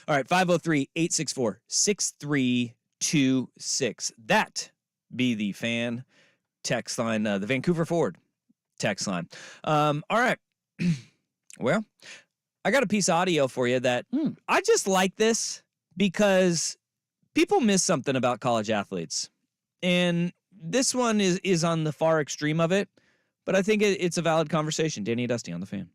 All right, 503-864-6326. That be the fan text line, the Vancouver Ford text line. All right. Well, I got a piece of audio for you that I just like this because people miss something about college athletes. And this one is on the far extreme of it, but I think it's a valid conversation. Danny and Dusty on the Fan.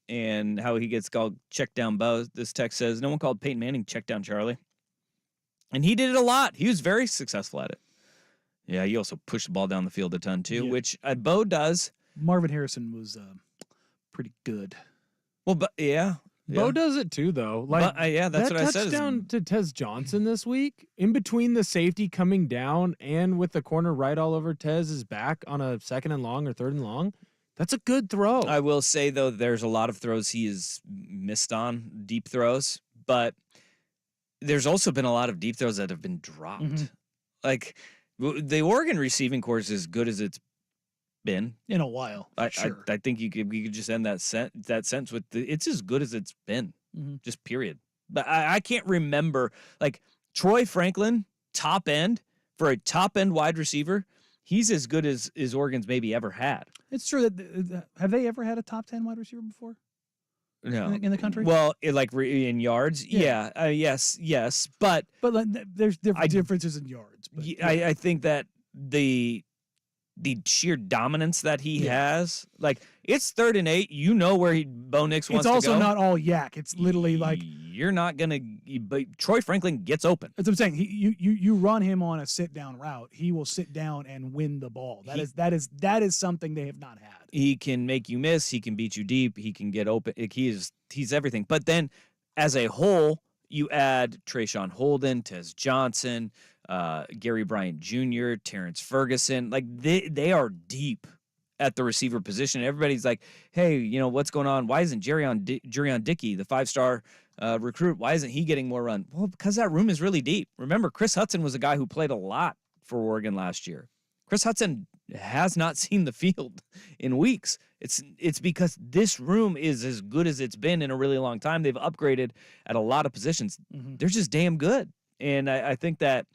and how he gets called check down Bo. This text says, no one called Peyton Manning check down Charlie. And he did it a lot. He was very successful at it. Yeah, he also pushed the ball down the field a ton too, which Bo does. Marvin Harrison was pretty good. Well, but yeah. Bo does it too, though. Like, that's what I said. Touchdown to Tez Johnson this week, in between the safety coming down and with the corner right all over Tez's back on a 2nd and long or 3rd and long. That's a good throw. I will say, though, there's a lot of throws he has missed on, deep throws, but there's also been a lot of deep throws that have been dropped. Mm-hmm. Like, the Oregon receiving corps is as good as it's been in a while. Sure. I think you could just end that sentence with it's as good as it's been. Mm-hmm. Just period. But I can't remember, like, Troy Franklin, top end, for a top end wide receiver, he's as good as Oregon's maybe ever had. It's true that have they ever had a top 10 wide receiver before? No, in the country. Well, in yards, yes, but like, there's differences in yards. But, I think that the sheer dominance that he has, like, it's 3rd and 8. You know where Bo Nix wants to go. It's also not all yak. It's literally like you're not gonna. But Troy Franklin gets open. That's what I'm saying. You run him on a sit down route, he will sit down and win the ball. That is something they have not had. He can make you miss. He can beat you deep. He can get open. He's everything. But then, as a whole, you add Trayshawn Holden, Tez Johnson, Gary Bryant Jr., Terrence Ferguson. Like, they are deep at the receiver position. Everybody's like, hey, what's going on? Why isn't Jurion Dickey, the 5-star recruit, why isn't he getting more run? Well, because that room is really deep. Remember, Chris Hudson was a guy who played a lot for Oregon last year. Chris Hudson has not seen the field in weeks. It's because this room is as good as it's been in a really long time. They've upgraded at a lot of positions. Mm-hmm. They're just damn good. And I think that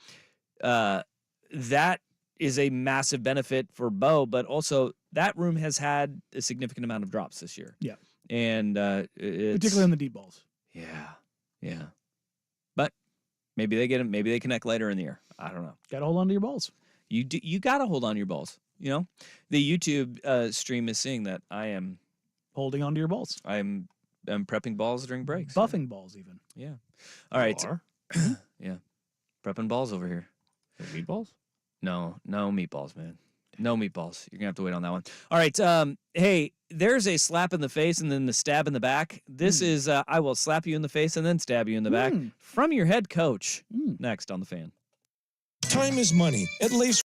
that is a massive benefit for Bo, but also that room has had a significant amount of drops this year. Yeah. And particularly on the deep balls. Yeah. But maybe they get them. Maybe they connect later in the year. I don't know. Got to hold on to your balls. You got to hold on to your balls. The YouTube stream is seeing that I am holding on to your balls. I'm prepping balls during breaks. Buffing balls even. Yeah. All right. Yeah. Prepping balls over here. Meatballs? No meatballs, man. No meatballs. You're going to have to wait on that one. All right. Hey, there's a slap in the face and then the stab in the back. This is I will slap you in the face and then stab you in the back from your head coach. Next on The Fan. Time is money. At least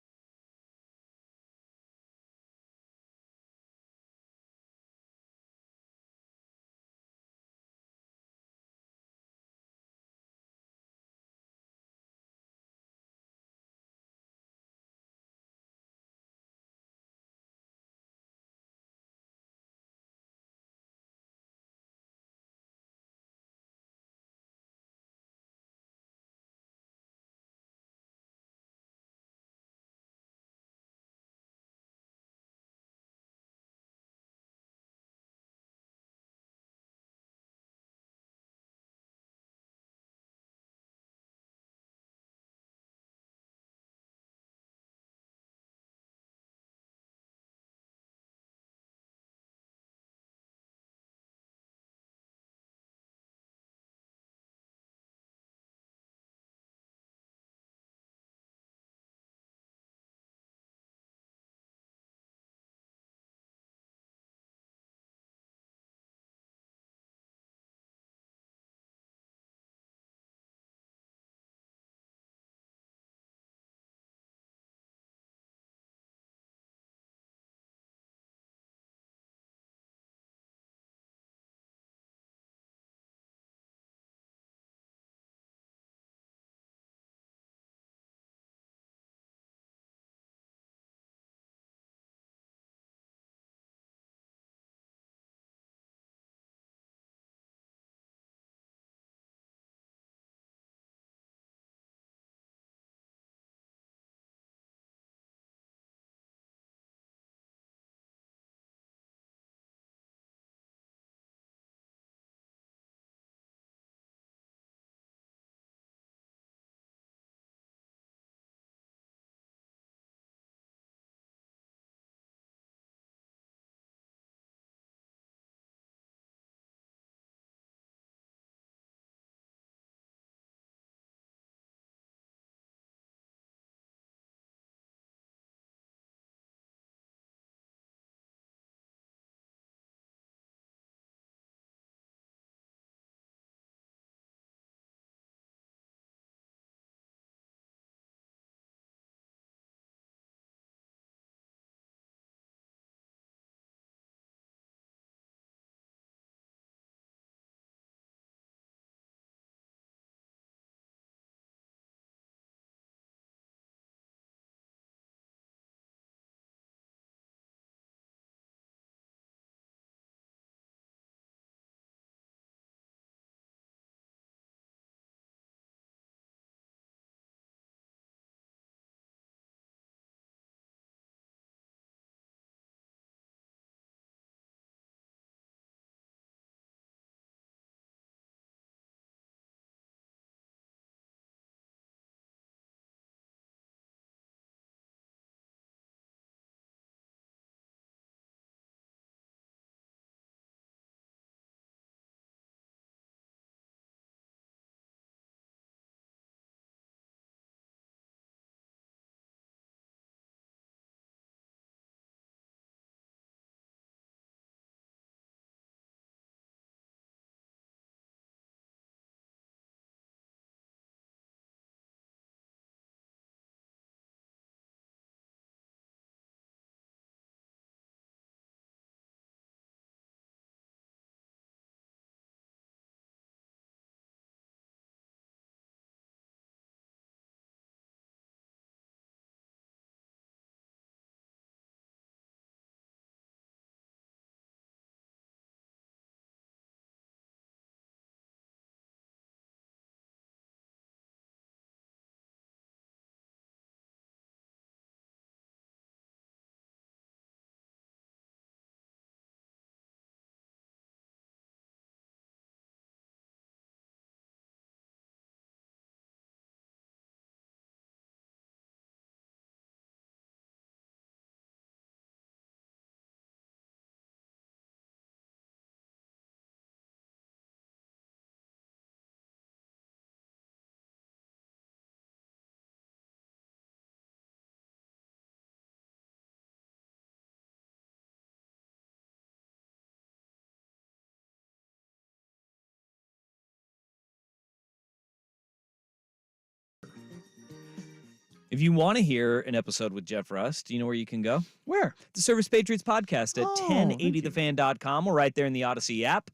If you want to hear an episode with Jeff Rust, you know where you can go? Where? The Service Patriots podcast at 1080thefan.com or right there in the Odyssey app.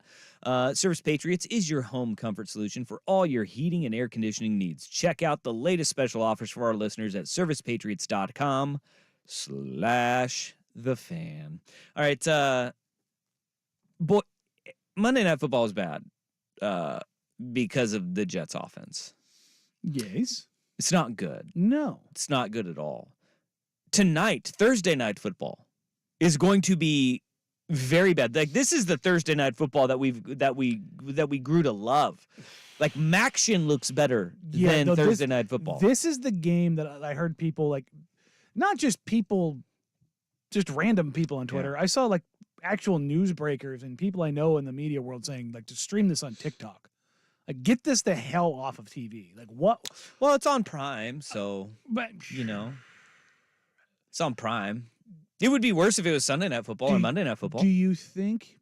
Service Patriots is your home comfort solution for all your heating and air conditioning needs. Check out the latest special offers for our listeners at servicepatriots.com/thefan. All right, boy, Monday Night Football is bad because of the Jets offense. Yes. It's not good. No. It's not good at all. Tonight, Thursday Night Football is going to be very bad. Like, this is the Thursday Night Football that we grew to love. Like, Maction looks better than Thursday Night Football. This is the game that I heard people, like, not just people, just random people on Twitter. I saw, like, actual newsbreakers and people I know in the media world saying, like, to stream this on TikTok. Like, get this the hell off of TV. Like, what? Well, it's on Prime, so, but you know, it's on Prime. It would be worse if it was Sunday Night Football or Monday Night Football. Do you think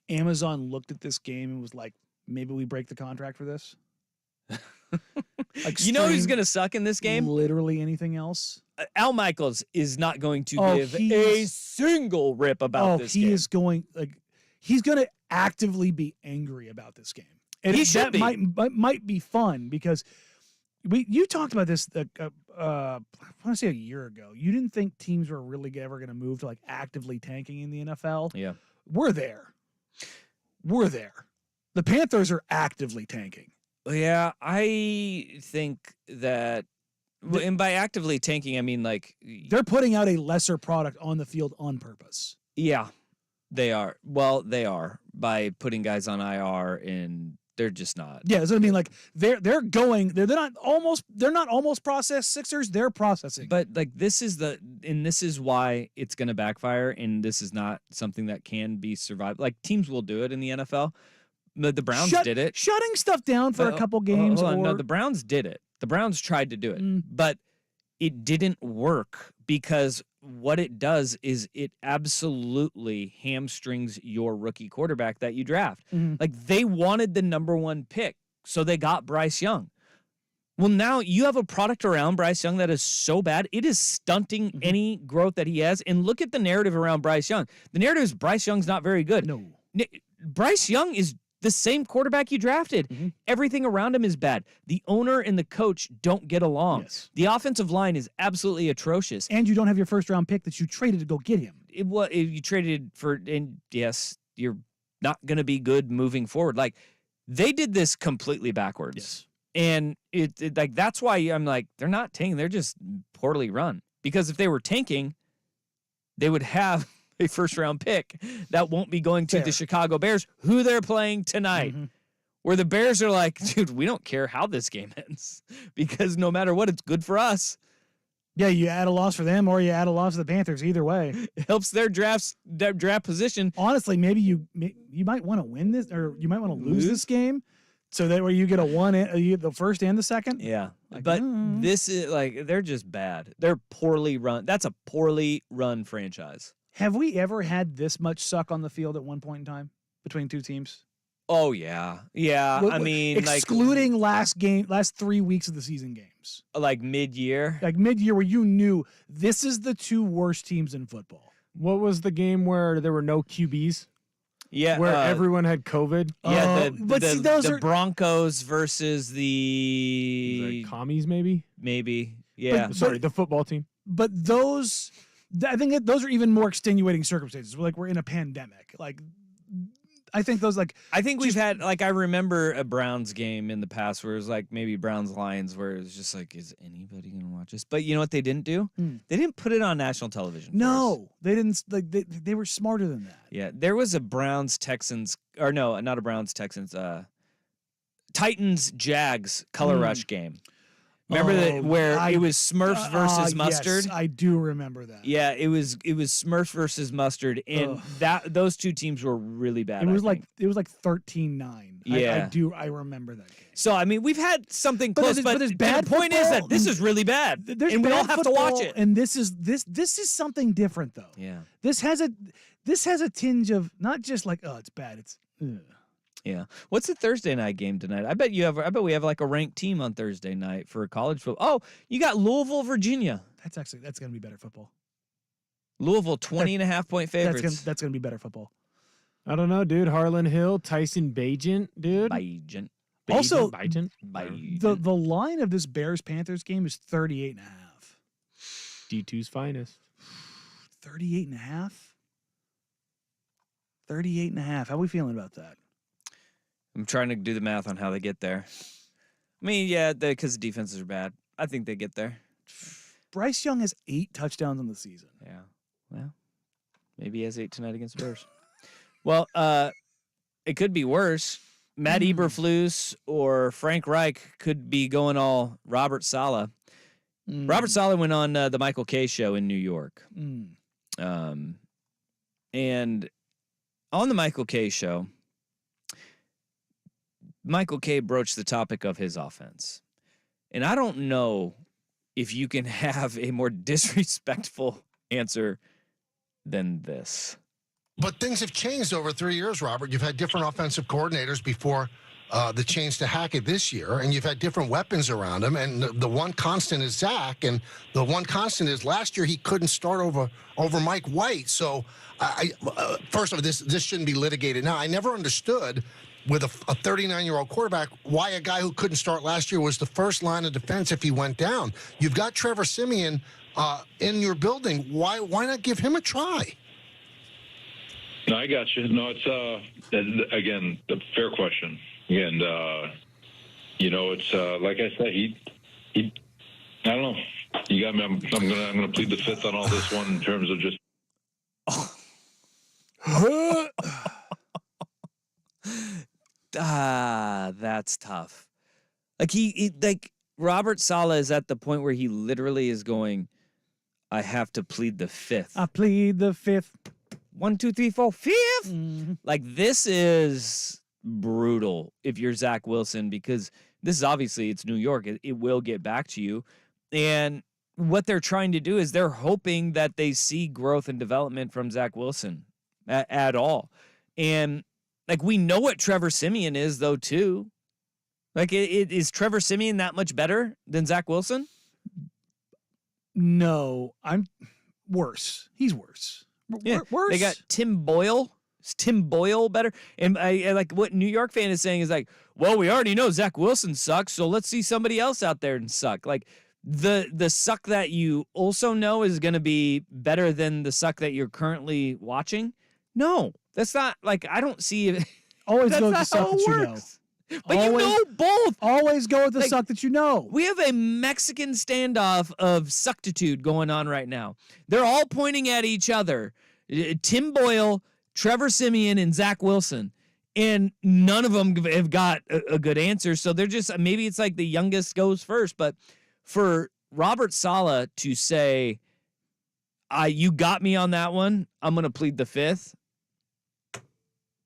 Amazon looked at this game and was like, maybe we break the contract for this? Like, you know who's going to suck in this game? Literally anything else? Al Michaels is not going to give a single rip about this game. He's going to actively be angry about this game. And he should be. Might be fun because you talked about this. I want to say a year ago. You didn't think teams were really ever going to move to like actively tanking in the NFL. Yeah, we're there. The Panthers are actively tanking. Yeah, I think that, and by actively tanking, I mean like they're putting out a lesser product on the field on purpose. Yeah, they are. Well, they are by putting guys on IR and. They're just not. Yeah, that's what I mean. Like they're not almost processed Sixers. They're processing. But like this is why it's going to backfire, and this is not something that can be survived. Like teams will do it in the NFL. The Browns did it, shutting stuff down for a couple games. No, the Browns did it. The Browns tried to do it, but it didn't work because what it does is it absolutely hamstrings your rookie quarterback that you draft. Like they wanted the number 1 pick, so they got Bryce Young. Well, now you have a product around Bryce Young that is so bad, it is stunting any growth that he has. And look at the narrative around Bryce Young. The narrative is Bryce Young's not very good. No. Bryce Young is the same quarterback you drafted. Everything around him is bad. The owner and the coach don't get along. Yes. The offensive line is absolutely atrocious. And you don't have your first-round pick that you traded to go get him. You traded for, and yes, you're not going to be good moving forward. Like, they did this completely backwards. Yes. And it like that's why I'm like, they're not tanking. They're just poorly run. Because if they were tanking, they would have a first-round pick that won't be going to the Chicago Bears, who they're playing tonight. Where the Bears are like, dude, we don't care how this game ends because no matter what, it's good for us. Yeah, you add a loss for them or you add a loss to the Panthers. Either way, it helps their draft position. Honestly, maybe you might want to win this, or you might want to lose this game, so that way you get the first and the second. Yeah, but this is like they're just bad. They're poorly run. That's a poorly run franchise. Have we ever had this much suck on the field at one point in time between two teams? Oh yeah. I mean, excluding last 3 weeks of the season games, like mid-year, where you knew this is the two worst teams in football. What was the game where there were no QBs? Yeah, where everyone had COVID. Yeah, the Broncos versus the Commies, maybe. Yeah, the football team. But those. I think that those are even more extenuating circumstances. We're in a pandemic. I think we've had, I remember a Browns game in the past where it was like maybe Browns-Lions where it was just like, is anybody going to watch this? But you know what they didn't do? They didn't put it on national television. No, they didn't. They were smarter than that. Yeah, there was a Browns-Texans, or no, not a Browns-Texans, Titans-Jags color rush game. Remember it was Smurfs versus Mustard? Yes, I do remember that. Yeah, it was Smurfs versus Mustard, and those two teams were really bad. It was like 13-9. Yeah, I remember that game. So I mean, we've had something close, but there's bad. The point is that this is really bad, and we all have to watch it. And this is something different, though. Yeah, this has a tinge of not just like, oh, it's bad. It's Yeah. What's the Thursday night game tonight? I bet we have like a ranked team on Thursday night for college football. Oh, you got Louisville, Virginia. That's going to be better football. Louisville 20.5-point favorites. That's going to be better football. I don't know, dude. Harlan Hill, Tyson Bagent, dude. Bagent. Also, Bagent. the line of this Bears-Panthers game is 38.5. D2's finest. 38.5? 38.5. How are we feeling about that? I'm trying to do the math on how they get there. I mean, yeah, because the defenses are bad. I think they get there. Bryce Young has 8 touchdowns on the season. Yeah. Well, maybe he has 8 tonight against the Bears. Well, it could be worse. Matt Eberflus or Frank Reich could be going all Robert Saleh. Robert Saleh went on the Michael Kay show in New York. And on the Michael Kay show, Michael Kay broached the topic of his offense. And I don't know if you can have a more disrespectful answer than this. But things have changed over 3 years, Robert. You've had different offensive coordinators before the change to Hackett this year, and you've had different weapons around him. And the one constant is Zach, and the one constant is last year he couldn't start over Mike White. So, first of all, this shouldn't be litigated now. I never understood with a 39-year-old quarterback why a guy who couldn't start last year was the first line of defense if he went down. You've got Trevor Siemian in your building. Why not give him a try? No, I got you. No, it's again a fair question, and it's like I said, he. I don't know. You got me. I'm gonna plead the fifth on all this one in terms of just. That's tough. Like Robert Saleh is at the point where he literally is going, I have to plead the fifth. I plead the fifth. 1, 2, 3, 4, fifth. Mm-hmm. Like, this is brutal if you're Zach Wilson, because this is obviously, it's New York. It will get back to you. And what they're trying to do is they're hoping that they see growth and development from Zach Wilson at all. And like, we know what Trevor Siemian is, though, too. Like, is Trevor Siemian that much better than Zach Wilson? No, I'm worse. He's worse. Yeah, worse. They got Tim Boyle. Is Tim Boyle better? And I like what New York fan is saying is like, well, we already know Zach Wilson sucks, so let's see somebody else out there and suck. Like, the suck that you also know is going to be better than the suck that you're currently watching. No, that's not, like, I don't see it. Always go with the suck that you know. But you know both. Always go with the suck that you know. We have a Mexican standoff of suctitude going on right now. They're all pointing at each other. Tim Boyle, Trevor Siemian, and Zach Wilson. And none of them have got a good answer. So they're just, maybe it's like the youngest goes first. But for Robert Saleh to say, you got me on that one, I'm going to plead the fifth.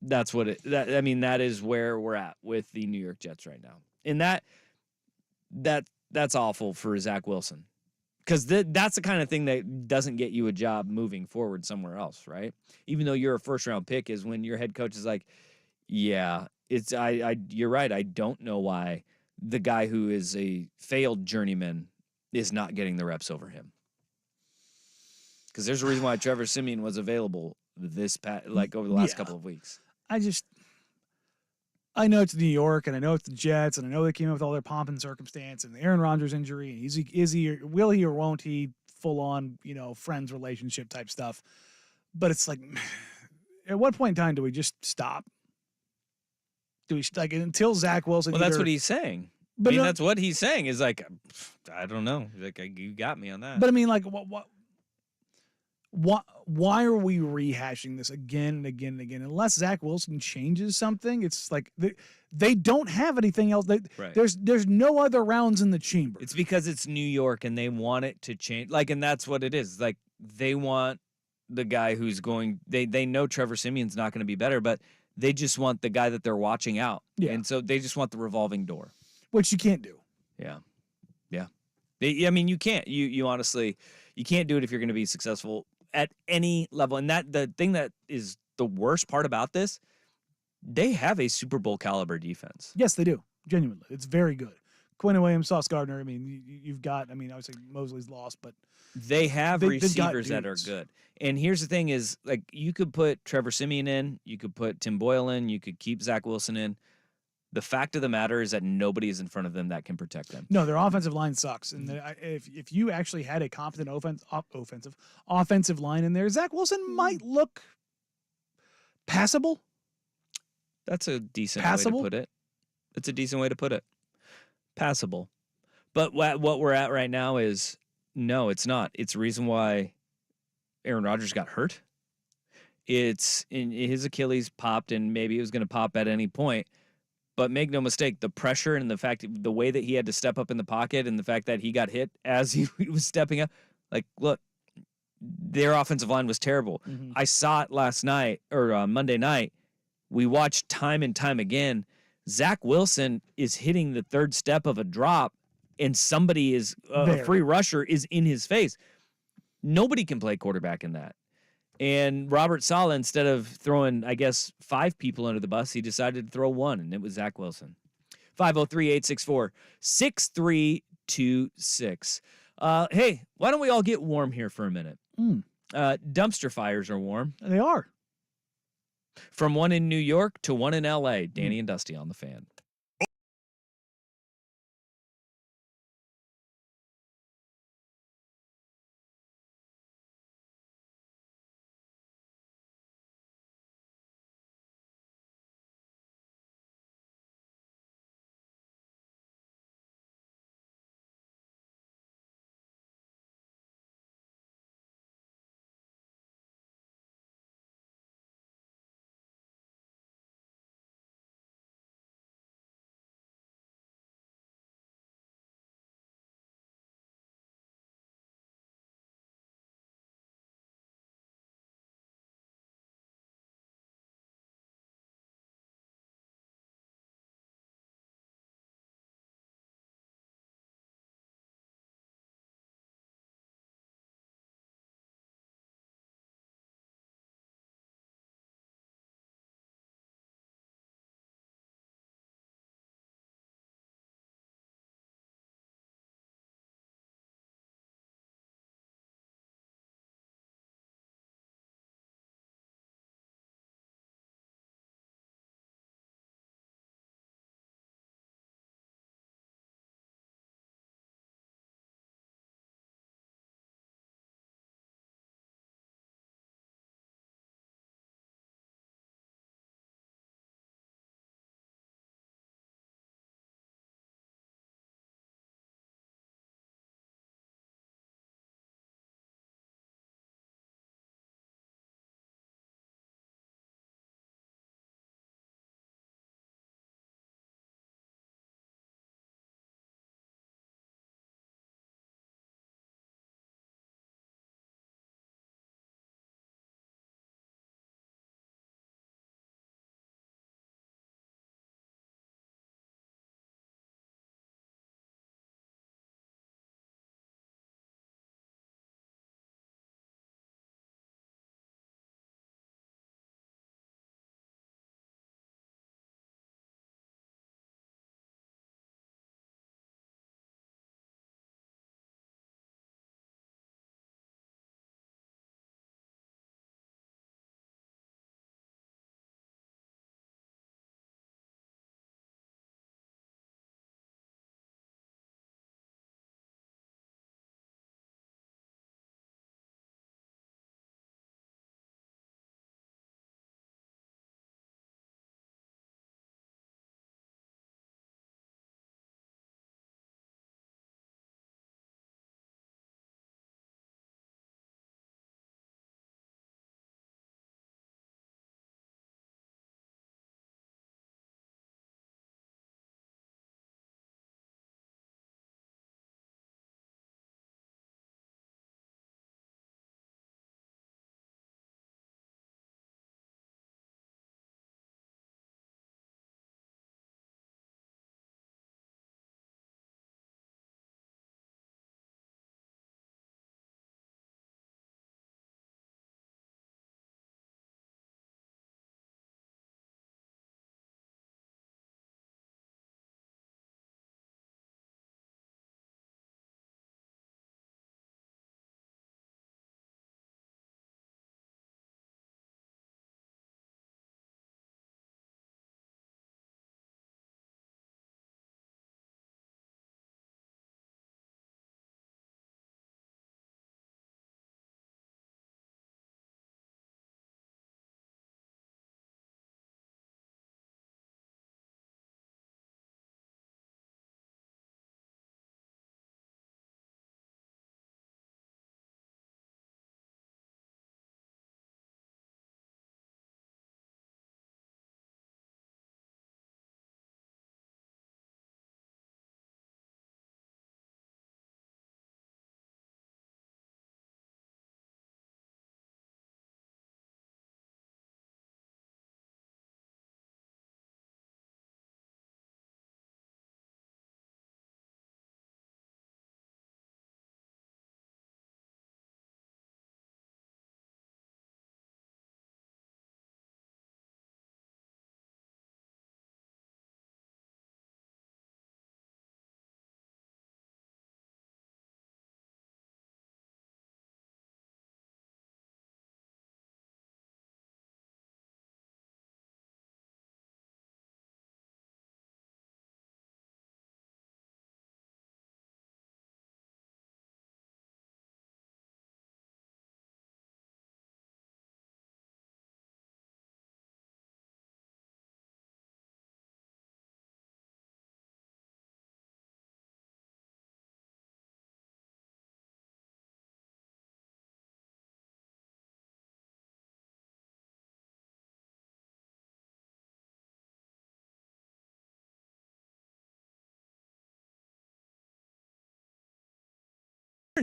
That's what that is where we're at with the New York Jets right now. And that's awful for Zach Wilson. Because that's the kind of thing that doesn't get you a job moving forward somewhere else, right? Even though you're a first-round pick, is when your head coach is like, yeah, you're right. I don't know why the guy who is a failed journeyman is not getting the reps over him. Because there's a reason why Trevor Siemian was available over the last couple of weeks. I know it's New York, and I know it's the Jets, and I know they came up with all their pomp and circumstance, and the Aaron Rodgers injury, and will he or won't he, full on, friends relationship type stuff. But it's like, at what point in time do we just stop? Do we until Zach Wilson? Well, that's what he's saying. But that's what he's saying is like, I don't know. Like, you got me on that. But I mean, like, why are we rehashing this again and again and again? Unless Zach Wilson changes something, it's like they don't have anything else. Right. There's no other rounds in the chamber. It's because it's New York and they want it to change. Like, and that's what it is. Like, they want the guy who's going. They know Trevor Siemian's not going to be better, but they just want the guy that they're watching out. Yeah. And so they just want the revolving door, which you can't do. Yeah. I mean, you can't. You honestly, you can't do it if you're going to be successful at any level. And that the thing that is the worst part about this they have a Super Bowl caliber defense. Yes, they do. Genuinely. It's very good. Quinn Williams, Sauce Gardner. I mean, you've got, obviously Mosley's lost, but they have receivers that are dudes. good. And here's the thing is, like, you could put Trevor Siemian in, you could put Tim Boyle in, you could keep Zach Wilson in. The fact of the matter is that nobody is in front of them that can protect them. No, their offensive line sucks. And if you actually had a competent offensive line in there, Zach Wilson might look passable. That's a decent way to put it. It's a decent way to put it. Passable. But what we're at right now is, no, it's not. It's the reason why Aaron Rodgers got hurt. It's in his Achilles popped, and maybe it was going to pop at any point. But make no mistake, the pressure and the way that he had to step up in the pocket and the fact that he got hit as he was stepping up, like, look, their offensive line was terrible. Mm-hmm. I saw it last night or Monday night. We watched time and time again. Zach Wilson is hitting the third step of a drop, and somebody is a free rusher is in his face. Nobody can play quarterback in that. And Robert Saleh, instead of throwing, I guess, 5 people under the bus, he decided to throw 1, and it was Zach Wilson. 503-864-6326. Hey, why don't we all get warm here for a minute? Dumpster fires are warm. They are. From one in New York to one in L.A., Danny and Dusty on the Fan.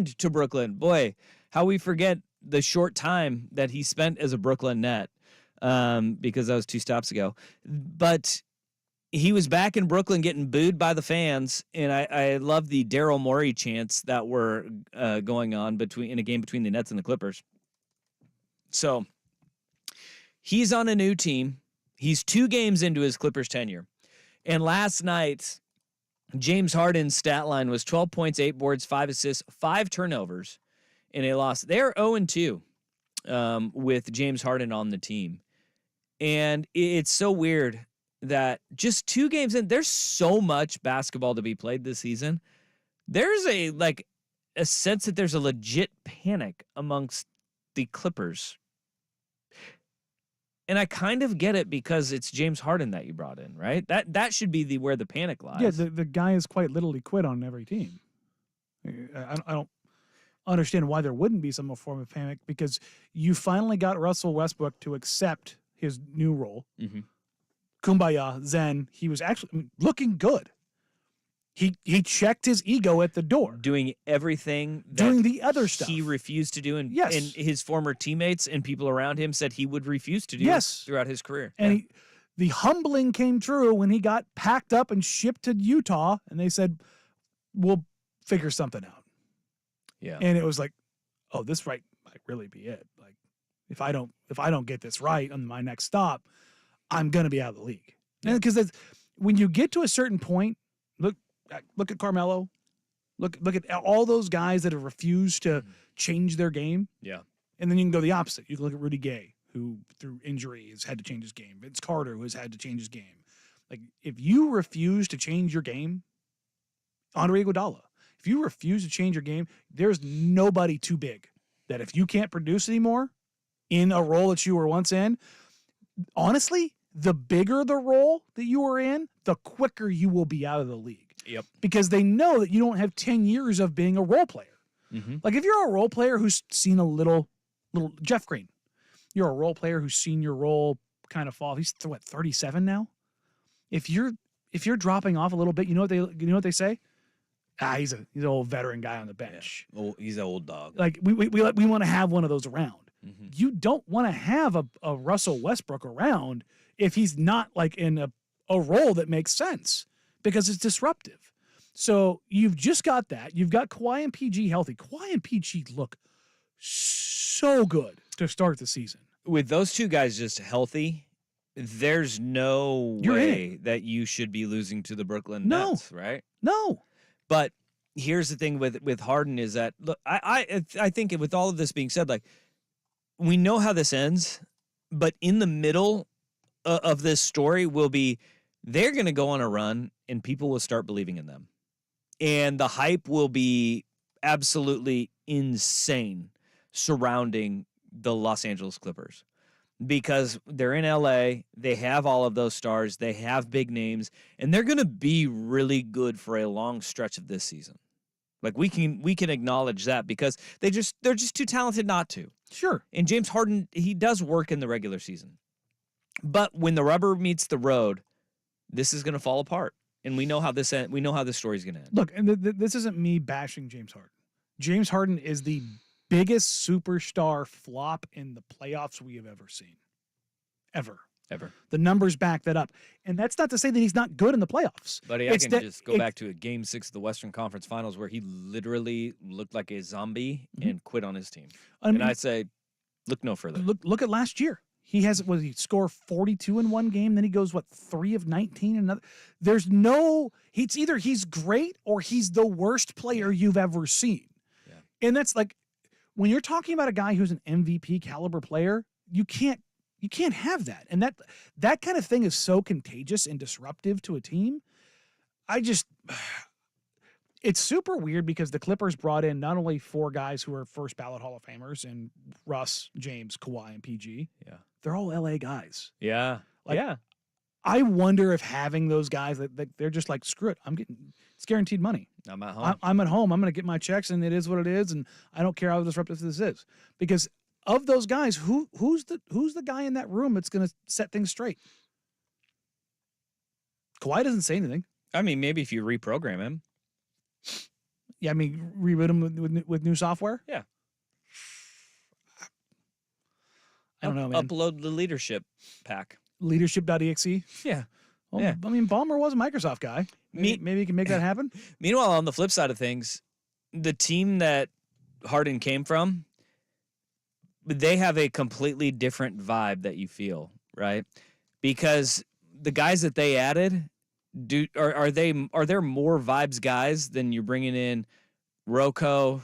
to Brooklyn. Boy, how we forget the short time that he spent as a Brooklyn Net, because that was 2 stops ago. But he was back in Brooklyn getting booed by the fans, and I love the Daryl Morey chants that were going on in a game between the Nets and the Clippers. So he's on a new team. He's 2 games into his Clippers tenure. And last night, James Harden's stat line was 12 points, 8 boards, 5 assists, 5 turnovers in a loss. They're 0-2 with James Harden on the team. And it's so weird that just 2 games in, there's so much basketball to be played this season. There's a sense that there's a legit panic amongst the Clippers. And I kind of get it because it's James Harden that you brought in, right? That should be where the panic lies. Yeah, the guy is quite literally quit on every team. I don't understand why there wouldn't be some form of panic, because you finally got Russell Westbrook to accept his new role. Mm-hmm. Kumbaya, Zen. He was actually looking good. He checked his ego at the door. Doing everything that doing the other stuff he refused to do, and Yes. his former teammates and people around him said he would refuse to do Yes. throughout his career. And the humbling came true when he got packed up and shipped to Utah, and they said, we'll figure something out. Yeah. And it was like, oh, this might really be it. Like, if I don't get this right on my next stop, I'm going to be out of the league. And because when you get to a certain point, look at Carmelo, look at all those guys that have refused to change their game. Yeah. And then you can go the opposite. You can look at Rudy Gay, who through injury has had to change his game. Vince Carter, who has had to change his game. Like, if you refuse to change your game, Andre Iguodala, if you refuse to change your game, there's nobody too big that if you can't produce anymore in a role that you were once in, honestly, the bigger the role that you were in, the quicker you will be out of the league. Yep. Because they know that you don't have 10 years of being a role player. Mm-hmm. Like, if you're a role player who's seen a little Jeff Green, you're a role player who's seen your role kind of fall. He's 37 now. If you're dropping off a little bit, you know what they say? He's an old veteran guy on the bench. Yeah. He's an old dog. Like, we want to have one of those around. Mm-hmm. You don't want to have a Russell Westbrook around if he's not like in a role that makes sense, because it's disruptive. So you've just got that. You've got Kawhi and PG healthy. Kawhi and PG look so good to start the season. With those 2 guys just healthy, there's no way that you should be losing to the Brooklyn Nets, right? No. But here's the thing with Harden is that, look, I think with all of this being said, like, we know how this ends, but in the middle of this story will be they're going to go on a run and people will start believing in them. And the hype will be absolutely insane surrounding the Los Angeles Clippers because they're in LA. They have all of those stars. They have big names, and they're going to be really good for a long stretch of this season. Like, we can acknowledge that because they're just too talented not to. Sure. And James Harden, he does work in the regular season. But when the rubber meets the road, this is going to fall apart. And we know how this story is going to end. Look, and this isn't me bashing James Harden. James Harden is the biggest superstar flop in the playoffs we have ever seen. Ever. The numbers back that up. And that's not to say that he's not good in the playoffs. But I can just go back to a Game 6 of the Western Conference Finals where he literally looked like a zombie and quit on his team. And I say, look no further. Look at last year. He score 42 in one game, then he goes 3 of 19 in another. There's no, it's either he's great or he's the worst player you've ever seen. Yeah. And that's like, when you're talking about a guy who's an MVP caliber player, you can't have that. And that kind of thing is so contagious and disruptive to a team. It's super weird because the Clippers brought in not only 4 guys who are first ballot Hall of Famers and Russ, James, Kawhi, and PG. Yeah. They're all LA guys. Yeah. I wonder if having those guys that they're just like, screw it. It's guaranteed money. I'm at home. I'm at home. I'm going to get my checks and it is what it is. And I don't care how disruptive this is, because of those guys, who's the guy in that room that's going to set things straight? Kawhi doesn't say anything. I mean, maybe if you reprogram him. Yeah, I mean, reboot them with new software. Yeah. I don't know, man. Upload the leadership pack. Leadership.exe. Yeah. Well, Yeah. I mean, Ballmer was a Microsoft guy. Maybe he can make that happen. Meanwhile, on the flip side of things, the team that Harden came from, they have a completely different vibe that you feel, right? Because the guys that they added, are there more vibes guys than you're bringing in Rocco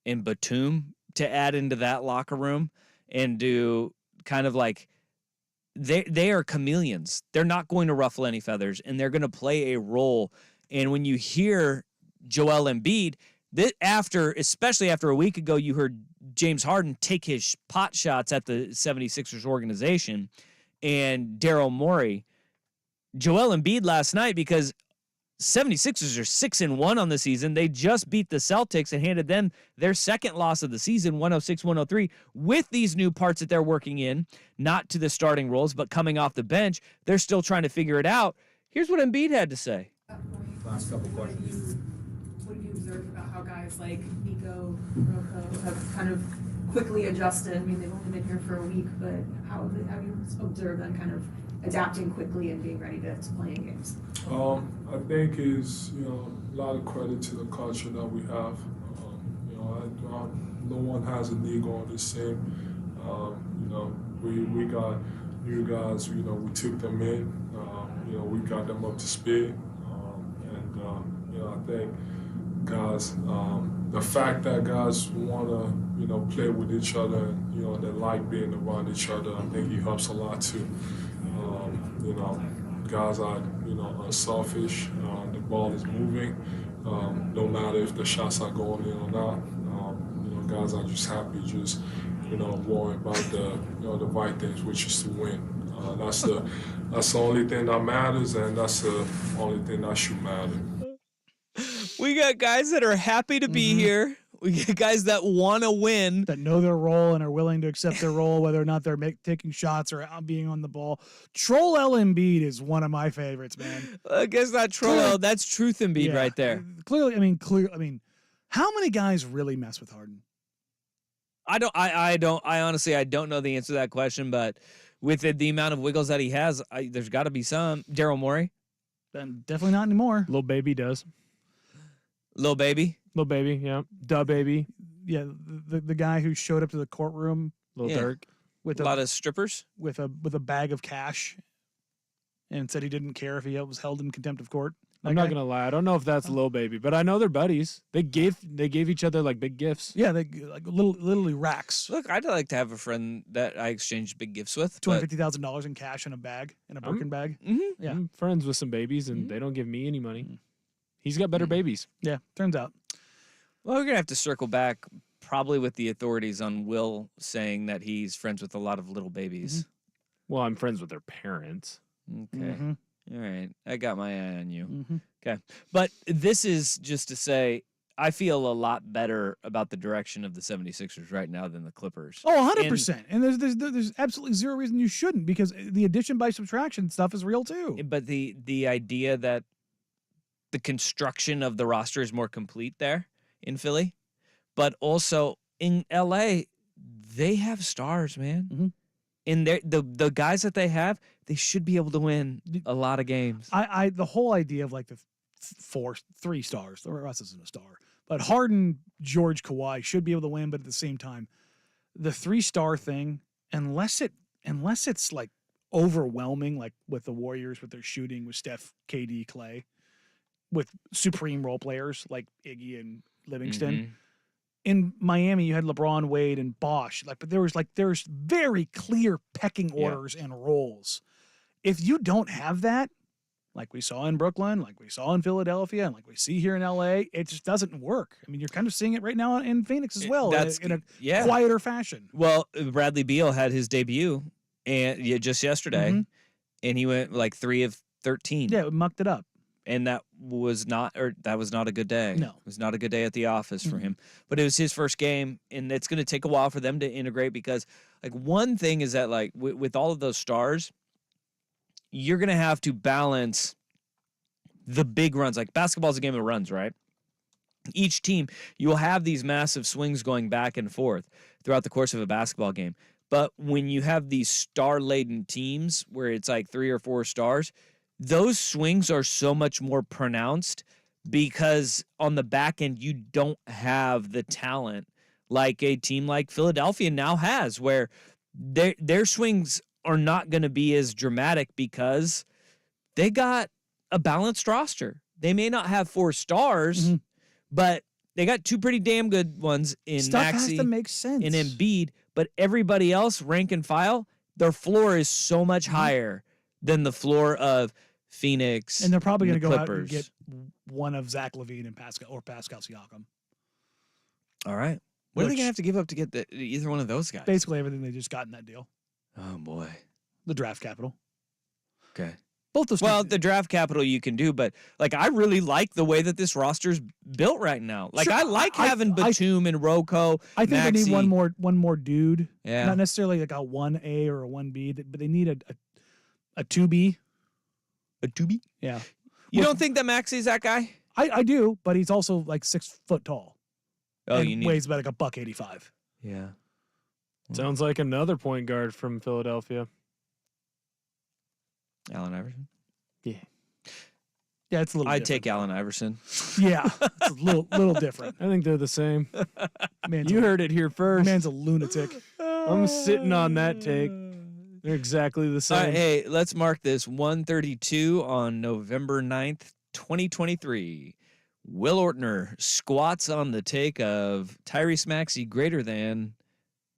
and Batum to add into that locker room and do kind of like they are chameleons. They're not going to ruffle any feathers, and they're going to play a role. And when you hear Joel Embiid, especially after a week ago, you heard James Harden take his pot shots at the 76ers organization and Daryl Morey. Joel Embiid last night, because 76ers are 6-1 on the season. They just beat the Celtics and handed them their second loss of the season, 106-103, with these new parts that they're working in, not to the starting roles, but coming off the bench. They're still trying to figure it out. Here's what Embiid had to say. Last couple questions. What have you observed about how guys like Nico, Rocco have kind of quickly adjusted? I mean, they've only been here for a week, but how have you observed them kind of adapting quickly and being ready to play in games? I think is a lot of credit to the culture that we have. No one has a ego on this team. We got new guys. We took them in. We got them up to speed, I think guys. The fact that guys want to play with each other, they like being around each other. I think it helps a lot too. Guys are unselfish. The ball is moving. No matter if the shots are going in or not. Guys are just happy, just worrying about the right things, which is to win. That's the only thing that matters, and that's the only thing that should matter. We got guys that are happy to be here. We got guys that want to win. That know their role and are willing to accept their role, whether or not they're taking shots or being on the ball. Troll L Embiid is one of my favorites, man. I guess not Troll L. That's Truth Embiid right there. Clearly, I mean, how many guys really mess with Harden? I honestly don't know the answer to that question, but with the amount of wiggles that he has, there's got to be some. Daryl Morey? Then definitely not anymore. Lil Baby does. Lil Baby? Lil Baby, yeah. Duh Baby. Yeah, the guy who showed up to the courtroom. Lil Durk. With a lot of strippers? With a bag of cash and said he didn't care if he was held in contempt of court. I'm not gonna lie. I don't know if that's Lil Baby, but I know they're buddies. They gave each other like big gifts. Yeah, they like literally racks. Look, I'd like to have a friend that I exchanged big gifts with. $250,000 in cash in a bag, in a Birkin bag. Mm-hmm. Yeah, I'm friends with some babies, and they don't give me any money. He's got better babies. Yeah, turns out. Well, we're gonna have to circle back, probably with the authorities on Will saying that he's friends with a lot of little babies. Well, I'm friends with their parents. Okay. All right. I got my eye on you. Okay. But this is just to say, I feel a lot better about the direction of the 76ers right now than the Clippers. Oh, 100%. And there's absolutely zero reason you shouldn't, because the addition by subtraction stuff is real too. But the idea that the construction of the roster is more complete there in Philly, but also in LA, they have stars, man. And the guys that they have, they should be able to win a lot of games. The whole idea of like the three stars, the Russ isn't a star, but Harden, George, Kawhi should be able to win. But at the same time, the 3-star thing, unless it's like overwhelming, like with the Warriors with their shooting with Steph, KD, Clay, with supreme role players like Iggy and Livingston. In Miami, you had LeBron, Wade, and Bosh. But there's very clear pecking orders and roles. If you don't have that, like we saw in Brooklyn, like we saw in Philadelphia, and like we see here in LA, it just doesn't work. I mean, you're kind of seeing it right now in Phoenix as well, in a quieter fashion. Well, Bradley Beal had his debut just yesterday, and he went like 3 of 13. Yeah, mucked it up. And that was not a good day. No. It was not a good day at the office for him. But it was his first game, and it's going to take a while for them to integrate, because like one thing is that like with all of those stars, you're going to have to balance the big runs. Like basketball's a game of runs, right? each team, you'll have these massive swings going back and forth throughout the course of a basketball game. But when you have these star-laden teams where it's like 3 or 4 stars, those swings are so much more pronounced because on the back end, you don't have the talent like a team like Philadelphia now has, where their swings are not going to be as dramatic because they got a balanced roster. They may not have 4 stars, but they got 2 pretty damn good ones in Stuff Maxey has to make sense. and Embiid, but everybody else, rank and file, their floor is so much higher than the floor of Phoenix. And they're probably going to go out and Clippers. get one of Zach LaVine and Pascal Siakam. All right. What are they going to have to give up to get either one of those guys? Basically everything they just got in that deal. Oh, boy. The draft capital. Okay. Both those Well, teams. the draft capital you can do, but like I really like the way that this roster's built right now. Like Sure, I like having Batum and Rocco. I think they Maxey. need one more dude. Yeah. Not necessarily like a 1A or a 1B, but they need a 2B. A 2B? Yeah. You don't think that Maxey's that guy? I do, but he's also like 6 foot tall. Oh, and you need. weighs about like $185. Yeah. Sounds like another point guard from Philadelphia. Allen Iverson. Yeah, it's a little. I'd different. take Allen Iverson. Yeah, it's a little different. I think they're the same. Man's You a, heard it here first. man's a lunatic. I'm sitting on that take. They're exactly the All same. right, hey, let's mark this 132 on November 9th, 2023. Will Ortner squats on the take of Tyrese Maxey greater than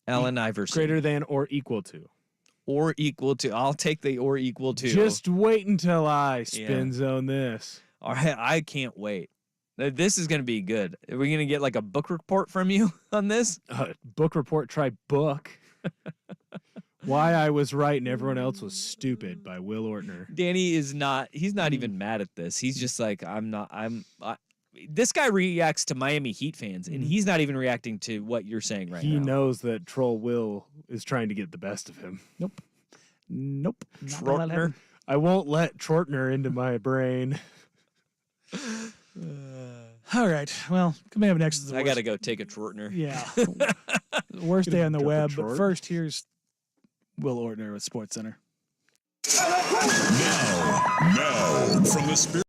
Allen Iverson. Greater than or equal to. Or equal to. I'll take the or equal to. Just wait until I spin zone this. All right, I can't wait. This is going to be good. Are we going to get like a book report from you on this? Book report, try book. Why I was right and everyone else was stupid by Will Ortner. Danny is not, he's not even mad at this. He's just like, this guy reacts to Miami Heat fans, and he's not even reacting to what you're saying right now. He knows that Troll Will is trying to get the best of him. Nope. Not gonna let Trotner. happen. I won't let Trotner into my brain. All right. Well, coming up next is the I worst. got to go take a Trotner. Yeah. Worst day on the Go for web. But Trort. first, here's Will Ortner with SportsCenter. Now, from the Spirit.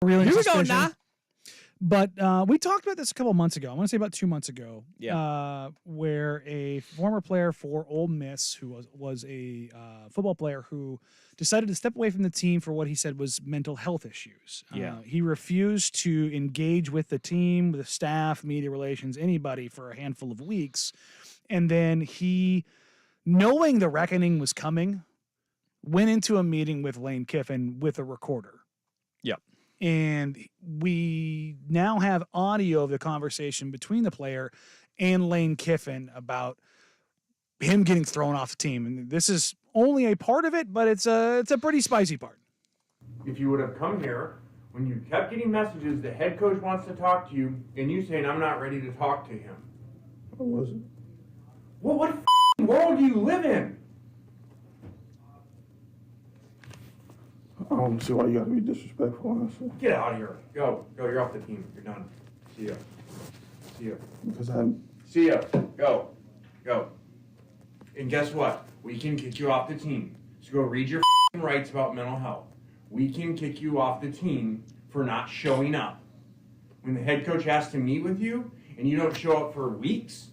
Prevailing Here we go, suspicion. nah. But we talked about this a couple months ago. I want to say about 2 months ago. Yeah. Where a former player for Ole Miss, who was a football player, who decided to step away from the team for what he said was mental health issues. Yeah. He refused to engage with the team, the staff, media relations, anybody for a handful of weeks. And then he, knowing the reckoning was coming, went into a meeting with Lane Kiffin with a recorder. Yep. And we now have audio of the conversation between the player and Lane Kiffin about him getting thrown off the team. And this is only a part of it, but it's a pretty spicy part. If you would have come here when you kept getting messages, the head coach wants to talk to you, and you saying, I'm not ready to talk to him. I wasn't. Well, what world do you live in? I don't see why you gotta be disrespectful, honestly. Get out of here. Go. You're off the team. You're done. See ya. Because I'm. See ya. Go. And guess what? We can kick you off the team. So go read your rights about mental health. We can kick you off the team for not showing up. When the head coach has to meet with you and you don't show up for weeks,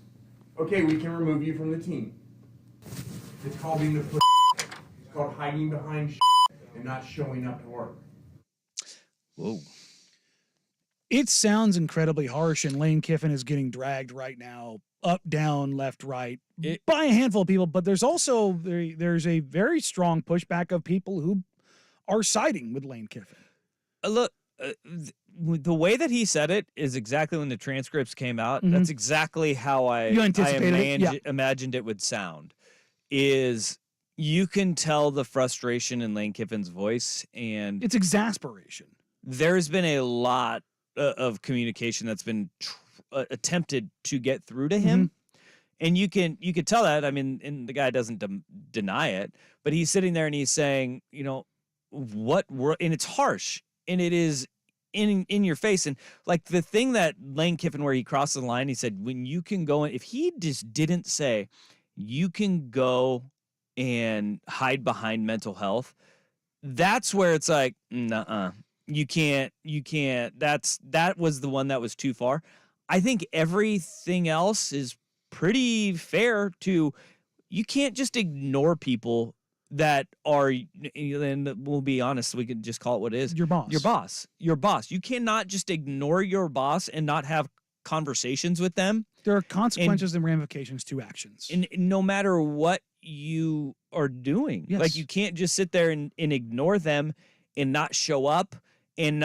okay, we can remove you from the team. It's called being the It's called hiding behind and not showing up to work. Whoa. It sounds incredibly harsh, and Lane Kiffin is getting dragged right now, up, down, left, right, by a handful of people. But there's also there's a very strong pushback of people who are siding with Lane Kiffin. Look, the way that he said it is exactly when the transcripts came out. Mm-hmm. That's exactly how I imagined it would sound. Is you can tell the frustration in Lane Kiffin's voice, and it's exasperation. There's been a lot of communication that's been attempted to get through to him, and you could tell that. I mean, and the guy doesn't deny it, but he's sitting there and he's saying, and it's harsh, and it is in your face, and like the thing that Lane Kiffin, where he crossed the line, he said, when you can go in, if he just didn't say, you can go and hide behind mental health, that's where it's like, nuh-uh. You can't, that was the one that was too far. I think everything else is pretty fair to, you can't just ignore people that are, and we'll be honest, we could just call it what it is. Your boss. You cannot just ignore your boss and not have conversations with them. There are consequences and ramifications to actions. And no matter what you are doing, like you can't just sit there and ignore them and not show up and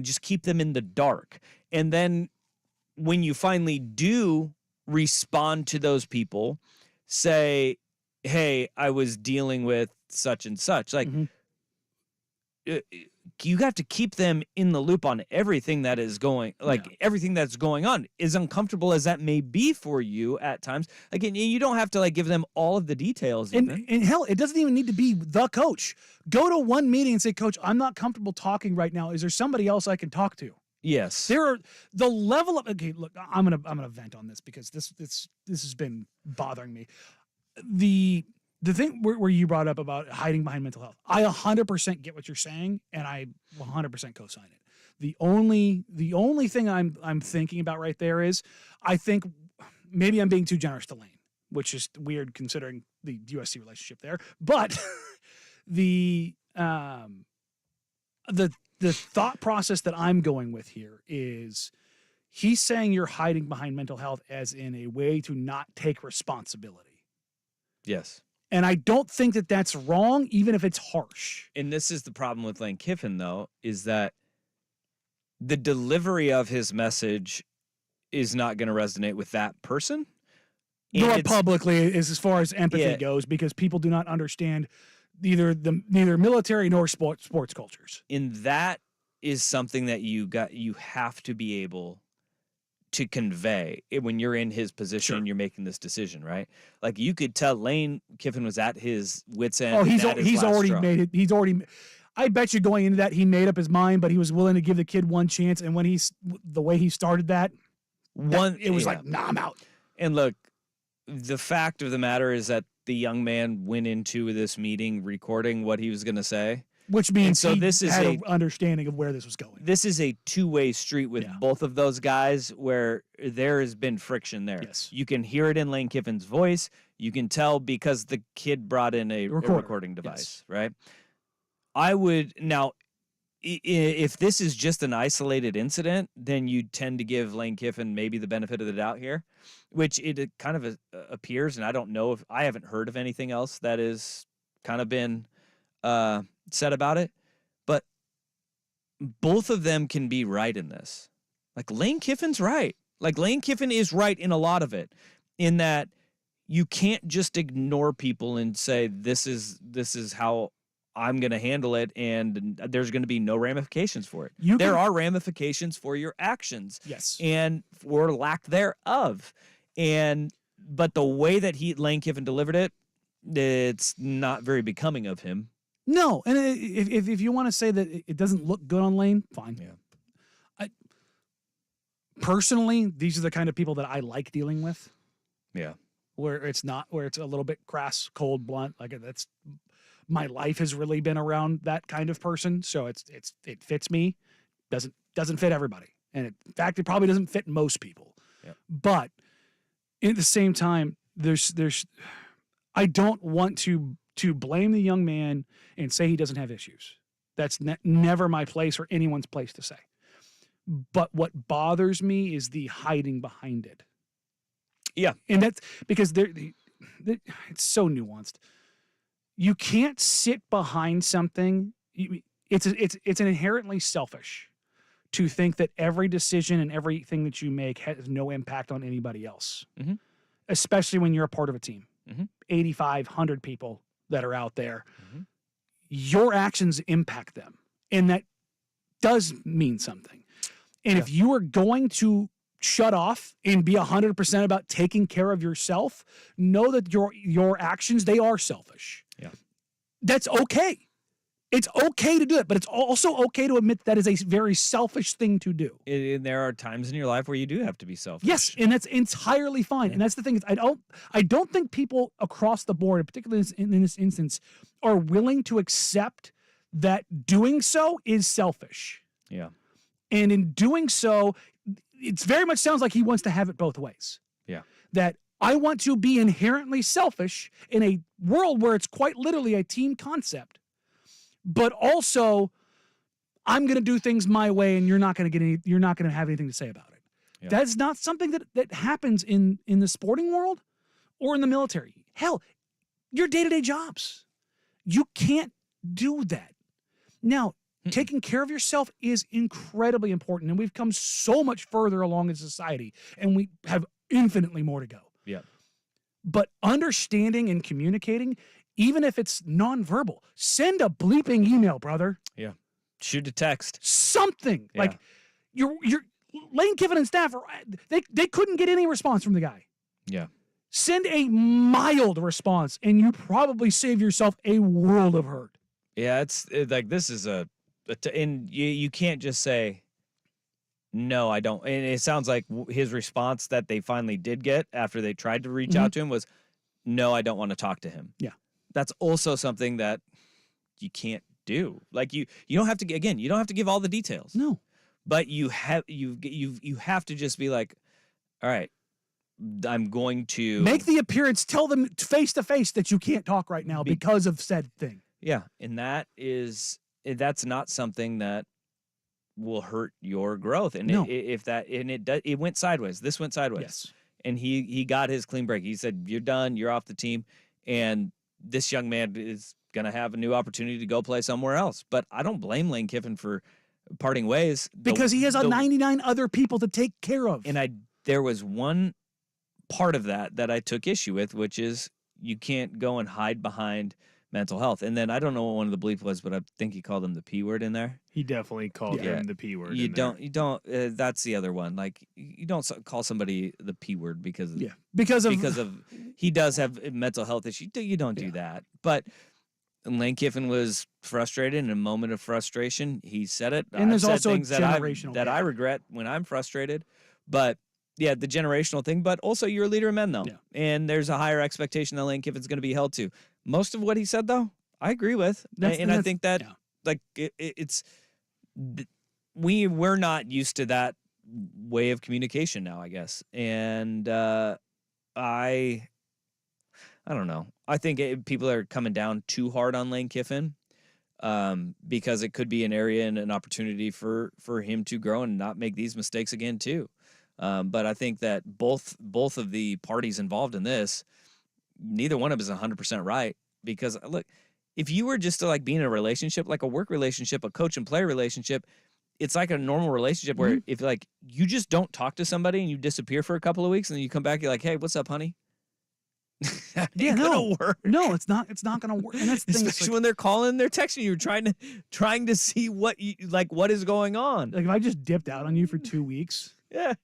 just keep them in the dark. And then when you finally do respond to those people, say, hey, I was dealing with such and such. Like, you got to keep them in the loop on everything that is going, everything that's going on, as uncomfortable as that may be for you at times. Again, you don't have to like give them all of the details. And hell, it doesn't even need to be the coach. Go to one meeting and say, Coach, I'm not comfortable talking right now. Is there somebody else I can talk to? Yes. There are the level of, okay, look, I'm gonna vent on this because this has been bothering me. The thing where you brought up about hiding behind mental health, I 100% get what you're saying, and I 100% co-sign it. The only thing I'm thinking about right there is, I think maybe I'm being too generous to Lane, which is weird considering the USC relationship there. But the thought process that I'm going with here is, he's saying you're hiding behind mental health as in a way to not take responsibility. Yes. And I don't think that that's wrong, even if it's harsh. And this is the problem with Lane Kiffin, though, is that the delivery of his message is not going to resonate with that person. Nor publicly, as far as empathy goes, because people do not understand neither military nor sports cultures. And that is something that you have to be able to convey when you're in his position and you're making this decision, right? Like, you could tell Lane Kiffin was at his wit's end. Oh, he's already made it. I bet you going into that, he made up his mind, but he was willing to give the kid one chance. And when the way he started it was like, nah, I'm out. And look, the fact of the matter is that the young man went into this meeting recording what he was going to say. Which means so he this is had a an understanding of where this was going. This is a two-way street with both of those guys where there has been friction there. Yes. You can hear it in Lane Kiffin's voice. You can tell because the kid brought in a recording device, right? I would now, if this is just an isolated incident, then you tend to give Lane Kiffin maybe the benefit of the doubt here, which it kind of appears, and I don't know if I haven't heard of anything else that is kind of been said about it, but both of them can be right in this. Like Lane Kiffin's right. Like Lane Kiffin is right in a lot of it, in that you can't just ignore people and say this is how I'm going to handle it, and there's going to be no ramifications for it. There are ramifications for your actions, yes, and for lack thereof. But the way that Lane Kiffin delivered it, it's not very becoming of him. No, and if you want to say that it doesn't look good on Lane, fine. Yeah. Personally, these are the kind of people that I like dealing with. Yeah. Where it's a little bit crass, cold, blunt. Like that's my life has really been around that kind of person, so it fits me. Doesn't fit everybody, and in fact, it probably doesn't fit most people. Yep. But at the same time, I don't want to blame the young man and say he doesn't have issues. That's never my place or anyone's place to say. But what bothers me is the hiding behind it. Yeah, and that's because it's so nuanced. You can't sit behind something. It's inherently selfish to think that every decision and everything that you make has no impact on anybody else, especially when you're a part of a team. 8,500 people that are out there. Your actions impact them, and that does mean something. And if you are going to shut off and be 100% about taking care of yourself, know that your actions, they are selfish. Yeah. That's okay. It's okay to do it, but it's also okay to admit that is a very selfish thing to do. And there are times in your life where you do have to be selfish. Yes, and that's entirely fine. Yeah. And that's the thing is I don't think people across the board, particularly in this instance, are willing to accept that doing so is selfish. Yeah. And in doing so, it very much sounds like he wants to have it both ways. Yeah. That I want to be inherently selfish in a world where it's quite literally a team concept, but also I'm going to do things my way and you're not going to have anything to say about it. Yeah. That's not something that happens in the sporting world or in the military. Hell, your day-to-day jobs. You can't do that. Now, taking care of yourself is incredibly important, and we've come so much further along in society, and we have infinitely more to go. Yeah. But understanding and communicating, even if it's nonverbal, send a bleeping email, brother. Yeah. Shoot a text. Something. Yeah. Like your Lane Kiffin and staff, they couldn't get any response from the guy. Yeah. Send a mild response, and you probably save yourself a world of hurt. Yeah, it's like this is and you can't just say, no, I don't. And it sounds like his response that they finally did get after they tried to reach out to him was, no, I don't want to talk to him. Yeah. That's also something that you can't do. Like you don't have to, again, you don't have to give all the details. No. But you have to just be like, all right, I'm going to make the appearance, tell them face to face that you can't talk right now because of said thing. Yeah. And that's not something that will hurt your growth. And no. It went sideways. This went sideways. Yes. And he got his clean break. He said, you're done. You're off the team. And this young man is going to have a new opportunity to go play somewhere else. But I don't blame Lane Kiffin for parting ways. Because he has 99 other people to take care of. And there was one part of that I took issue with, which is you can't go and hide behind mental health. And then I don't know what one of the bleep was, but I think he called him the P word in there. He definitely called him the P word. You don't, that's the other one. Like you don't call somebody the P word because of he does have mental health issues. You don't do that. But Lane Kiffin was frustrated in a moment of frustration. He said it. And there's also things that I regret when I'm frustrated, but yeah, the generational thing, but also you're a leader of men, though. Yeah. And there's a higher expectation that Lane Kiffin's going to be held to. Most of what he said, though, I agree with. I think that like it's we're not used to that way of communication now, I guess. And I don't know. I think people are coming down too hard on Lane Kiffin because it could be an area and an opportunity for him to grow and not make these mistakes again too. But I think that both of the parties involved in this, neither one of them is 100% right. Because look, if you were just to like be in a relationship, like a work relationship, a coach and player relationship, it's like a normal relationship where if like you just don't talk to somebody and you disappear for a couple of weeks and then you come back, you're like, hey, what's up, honey? Yeah, no, work. No, it's not gonna work. And that's the thing, especially when they're calling, they're texting you, trying to see what is going on. Like if I just dipped out on you for 2 weeks, yeah,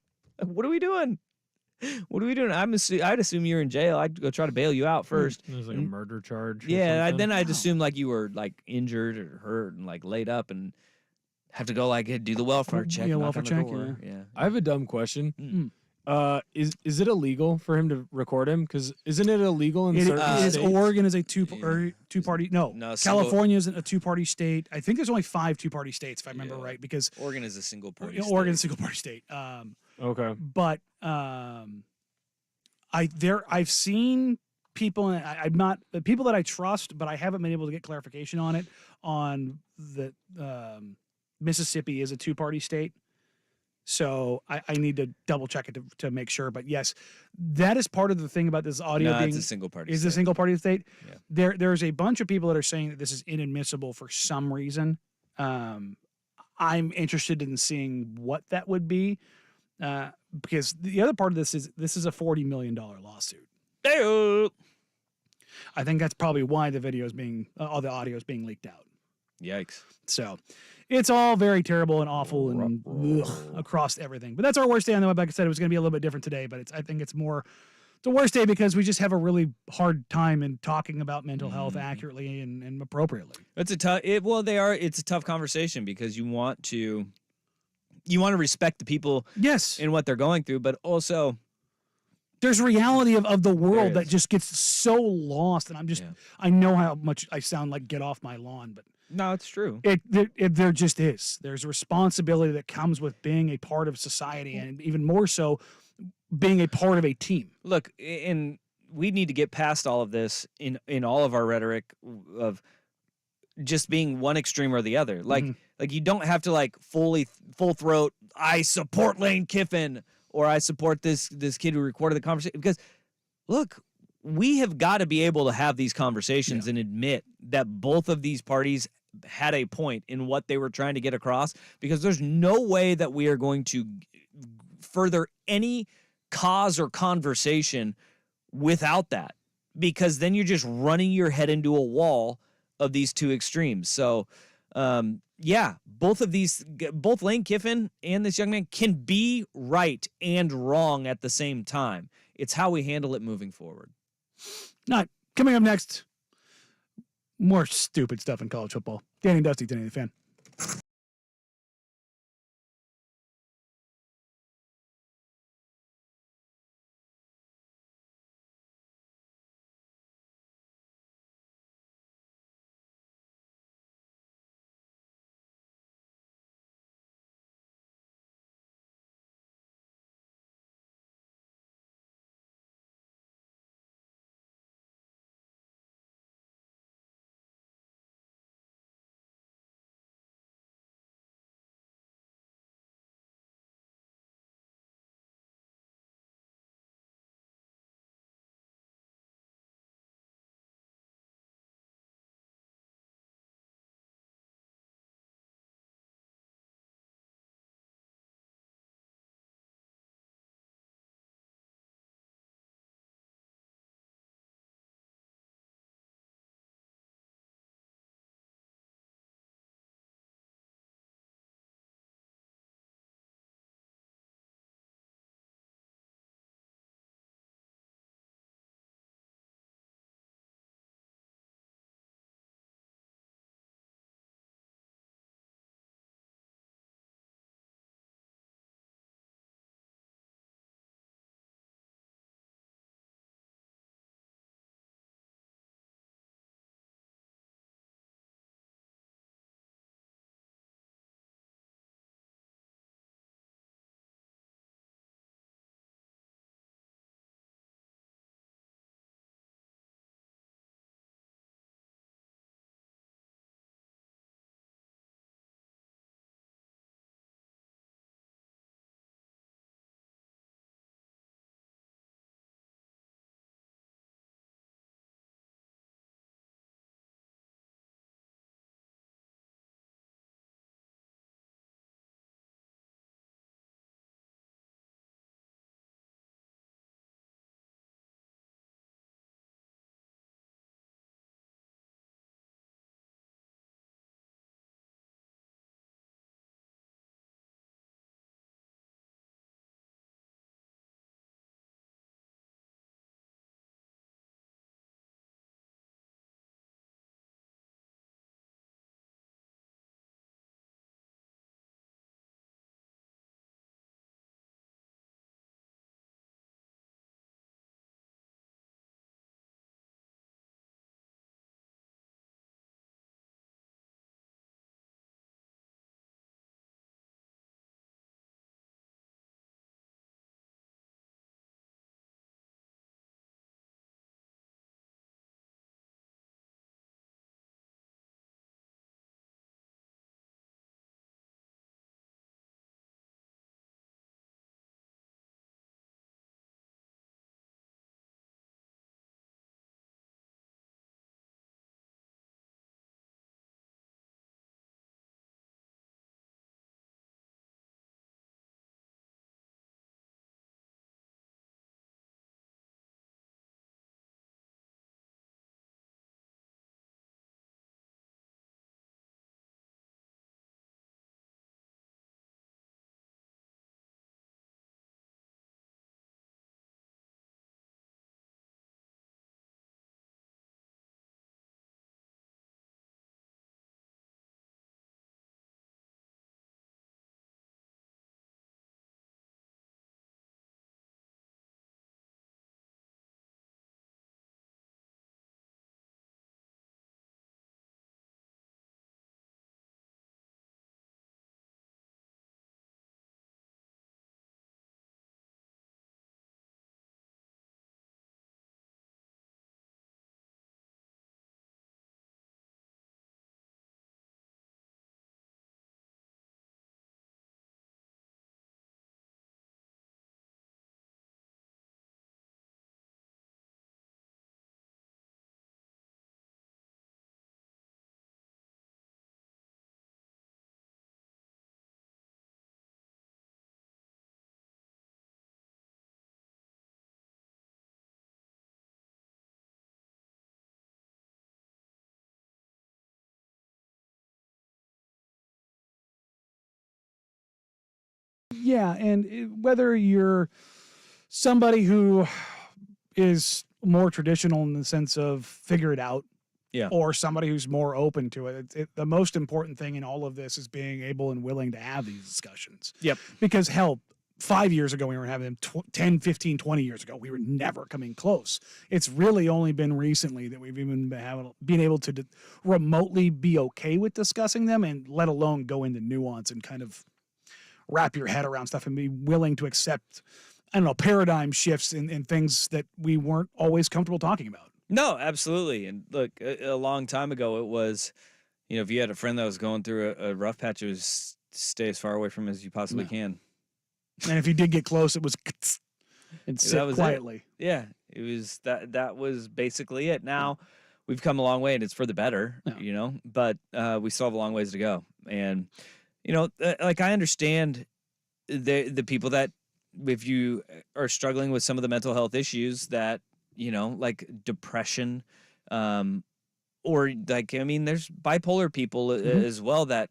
what are we doing? What are we doing? I'd assume you're in jail. I'd go try to bail you out first. It was like a murder charge. Yeah, then I'd assume like you were like injured or hurt and like laid up and have to go like do the welfare check. Yeah, knock welfare on the check. door. Yeah. I have a dumb question. Is it illegal for him to record him? Because isn't it illegal in certain states? Oregon is a two-party. No, California isn't a two-party state. I think there's only 5 two-party states, if I remember right, because Oregon is a single-party. Oregon is a single-party state. Okay, but I've seen people, and I'm not the people that I trust, but I haven't been able to get clarification on it. On the Mississippi is a two-party state. So I need to double check it to make sure. But yes, that is part of the thing about this audio being it's a single party. Is a single party state. Yeah. There's a bunch of people that are saying that this is inadmissible for some reason. I'm interested in seeing what that would be. Because the other part of this is a $40 million lawsuit. Hey-o. I think that's probably why the video is all the audio is being leaked out. Yikes. So it's all very terrible and awful and across everything. But that's our worst day on the web. Like I said, it was going to be a little bit different today, but I think it's the worst day because we just have a really hard time in talking about mental health accurately and appropriately. It's a tough. It's a tough conversation because you want to respect the people, yes, in what they're going through, but also there's reality of the world that just gets so lost. And I know how much I sound like get off my lawn, but no, it's true. There just is. There's a responsibility that comes with being a part of society, and even more so, being a part of a team. Look, and we need to get past all of this in all of our rhetoric of just being one extreme or the other. Like you don't have to like full throat. I support Lane Kiffin or I support this kid who recorded the conversation, because look, we have got to be able to have these conversations and admit that both of these parties had a point in what they were trying to get across, because there's no way that we are going to further any cause or conversation without that, because then you're just running your head into a wall of these two extremes. So, both Lane Kiffin and this young man can be right and wrong at the same time. It's how we handle it moving forward. Not coming up next, more stupid stuff in college football. Danny Dusty, Danny the Fan. Yeah, and whether you're somebody who is more traditional in the sense of figure it out, or somebody who's more open to it, the most important thing in all of this is being able and willing to have these discussions. Yep. Because, hell, 5 years ago, we were having them 10, 15, 20 years ago. We were never coming close. It's really only been recently that we've even been able to remotely be okay with discussing them, and let alone go into nuance and kind of wrap your head around stuff and be willing to accept, I don't know, paradigm shifts in things that we weren't always comfortable talking about. No, absolutely. And look, a long time ago, it was, if you had a friend that was going through a rough patch, it was stay as far away from him as you possibly can. And if you did get close, it was and sit quietly. Yeah, it was that was basically it. Now we've come a long way, and it's for the better, but we still have a long ways to go. And like, I understand the people that, if you are struggling with some of the mental health issues that, like depression, or like, there's bipolar people as well that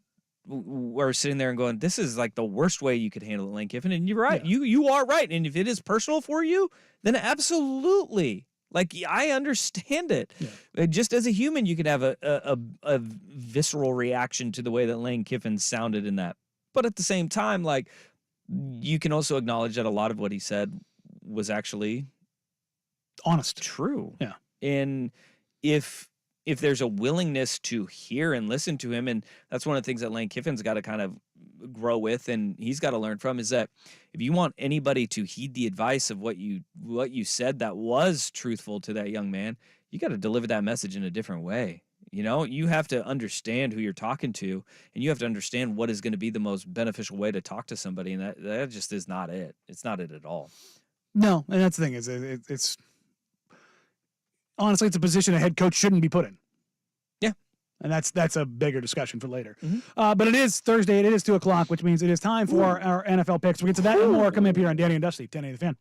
are sitting there and going, this is like the worst way you could handle it, Lane Kiffin. And you're right. Yeah. You are right. And if it is personal for you, then absolutely. Like, I understand it. Yeah. Just as a human, you could have a visceral reaction to the way that Lane Kiffin sounded in that. But at the same time, like, you can also acknowledge that a lot of what he said was actually honest, true. Yeah. And if there's a willingness to hear and listen to him, and that's one of the things that Lane Kiffin's got to kind of grow with, and he's got to learn from, is that if you want anybody to heed the advice of what you said that was truthful to that young man, you got to deliver that message in a different way. You have to understand who you're talking to, and you have to understand what is going to be the most beneficial way to talk to somebody, and that just is not it. It's not it at all. No, and that's the thing, is it's honestly, it's a position a head coach shouldn't be put in. Yeah. And that's a bigger discussion for later. Mm-hmm. But it is Thursday, and it is 2:00, which means it is time for our NFL picks. We'll get to that and more coming up here on Danny and Dusty, 1080 The Fan.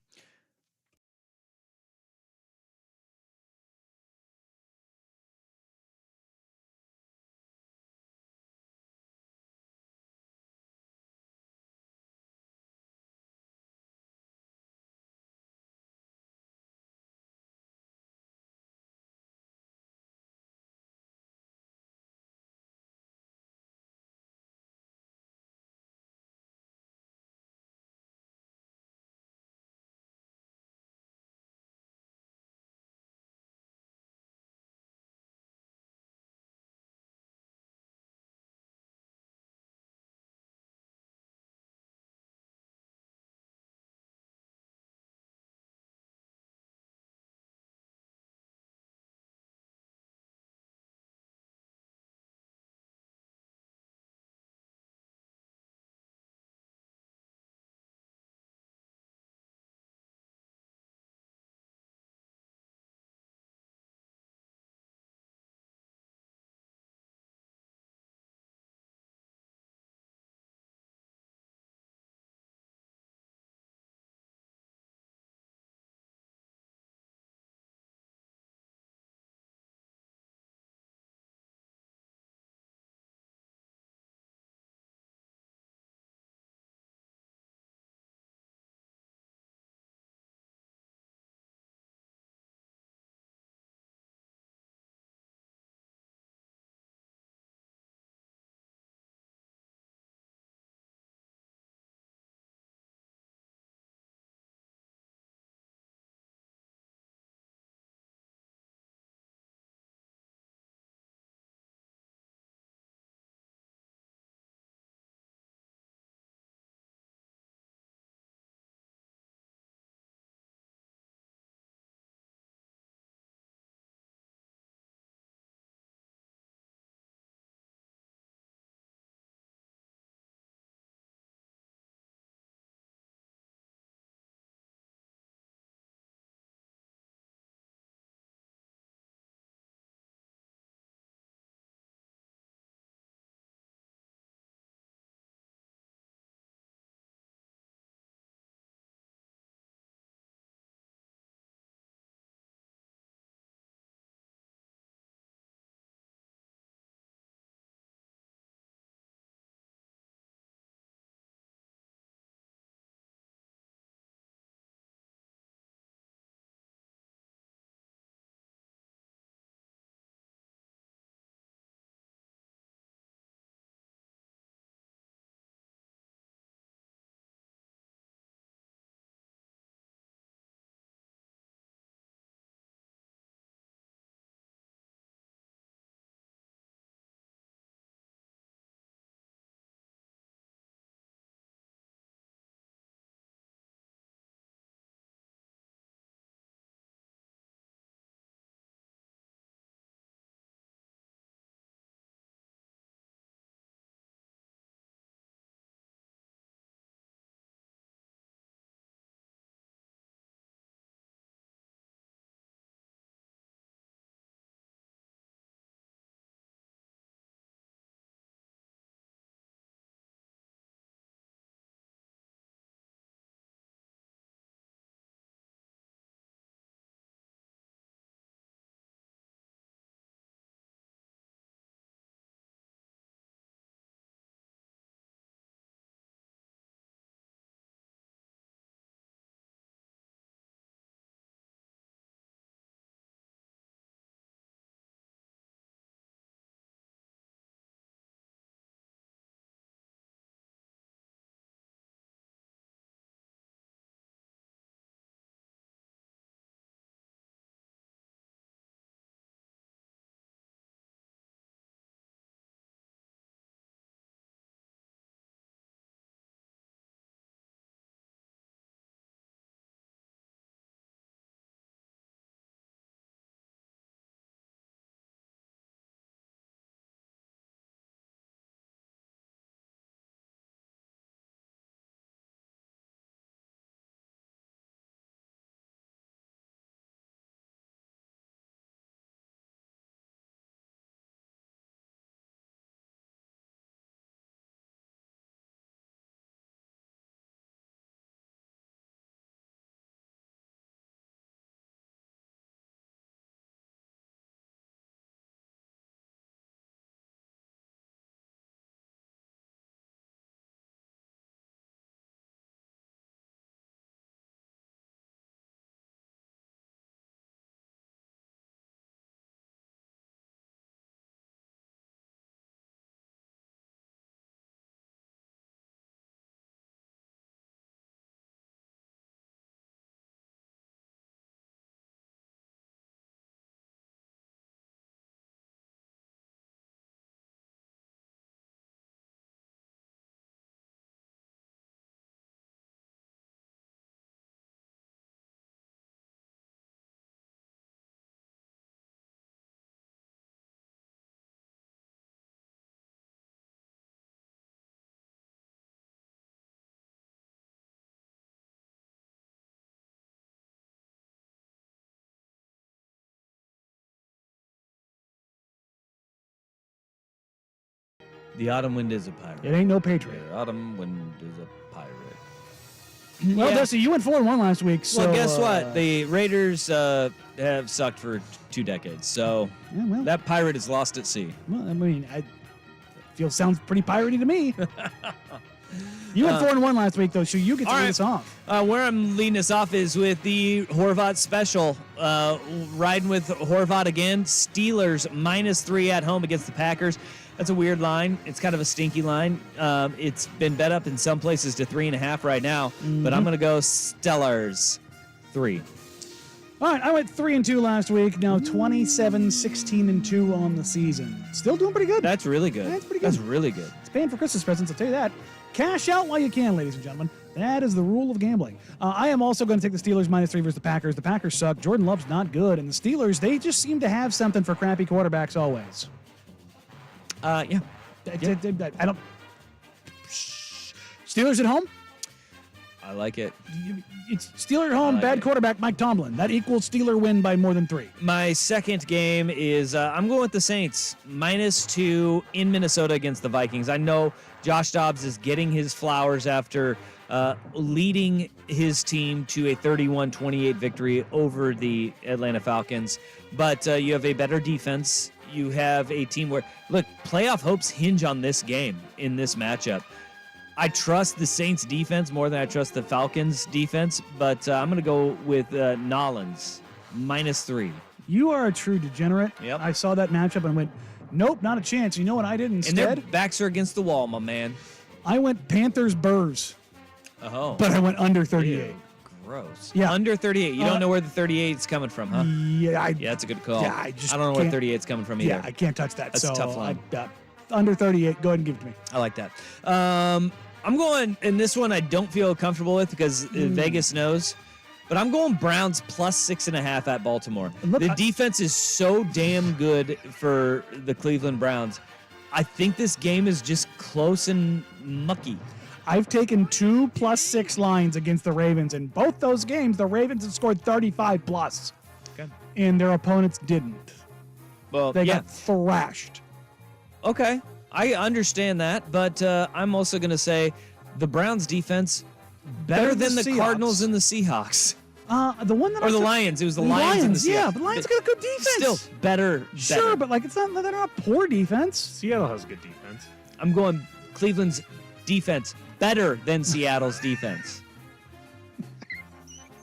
The autumn wind is a pirate. It ain't no Patriot. The autumn wind is a pirate. Well, Dusty, you went 4-1 last week. So, well, guess what? The Raiders have sucked for 2 decades. So that pirate is lost at sea. Well, I mean, sounds pretty piratey to me. You went 4-1 last week, though, so you get to lead us off. Where I'm leading us off is with the Horvat special. Riding with Horvat again. Steelers -3 at home against the Packers. That's a weird line. It's kind of a stinky line. It's been bet up in some places to 3.5 right now, but I'm going to go Steelers 3. All right, I went 3-2 last week. Now 27-16-2 on the season. Still doing pretty good. That's really good. That's pretty good. That's really good. It's paying for Christmas presents, I'll tell you that. Cash out while you can, ladies and gentlemen. That is the rule of gambling. I am also going to take the Steelers -3 versus the Packers. The Packers suck. Jordan Love's not good. And the Steelers, they just seem to have something for crappy quarterbacks always. Yeah. I don't. Steelers at home? I like it. It's Steelers at home, bad quarterback, Mike Tomlin. That equals Steeler win by more than 3. My second game is I'm going with the Saints, -2 in Minnesota against the Vikings. I know Josh Dobbs is getting his flowers after leading his team to a 31-28 victory over the Atlanta Falcons. But you have a better defense. You have a team where, look, playoff hopes hinge on this game in this matchup. I trust the Saints defense more than I trust the Falcons defense, but I'm going to go with Nolans, -3. You are a true degenerate. Yep. I saw that matchup and went, nope, not a chance. You know what I did instead? And their backs are against the wall, my man. I went Panthers-Burrs. Oh. But I went under 38. Ew, gross. Yeah. Under 38. You don't know where the 38 is coming from, huh? Yeah, that's a good call. Yeah, I don't know where 38 is coming from either. Yeah, I can't touch that. That's so a tough line. Under 38, go ahead and give it to me. I like that. I'm going, in this one I don't feel comfortable with because Vegas knows, but I'm going Browns +6.5 at Baltimore. Look, the defense is so damn good for the Cleveland Browns. I think this game is just close and mucky. I've taken 2 +6 lines against the Ravens. In both those games, the Ravens have scored 35+. Okay. And their opponents didn't. Well, They got thrashed. Okay. I understand that, but I'm also going to say the Browns defense better than the Seahawks. Cardinals and the Seahawks. The one that Or the Lions. It was the Lions and the Seahawks. Yeah, the Lions got a good defense. Still better. Sure, but like they're not a poor defense. Seattle has good defense. I'm going Cleveland's defense better than Seattle's defense.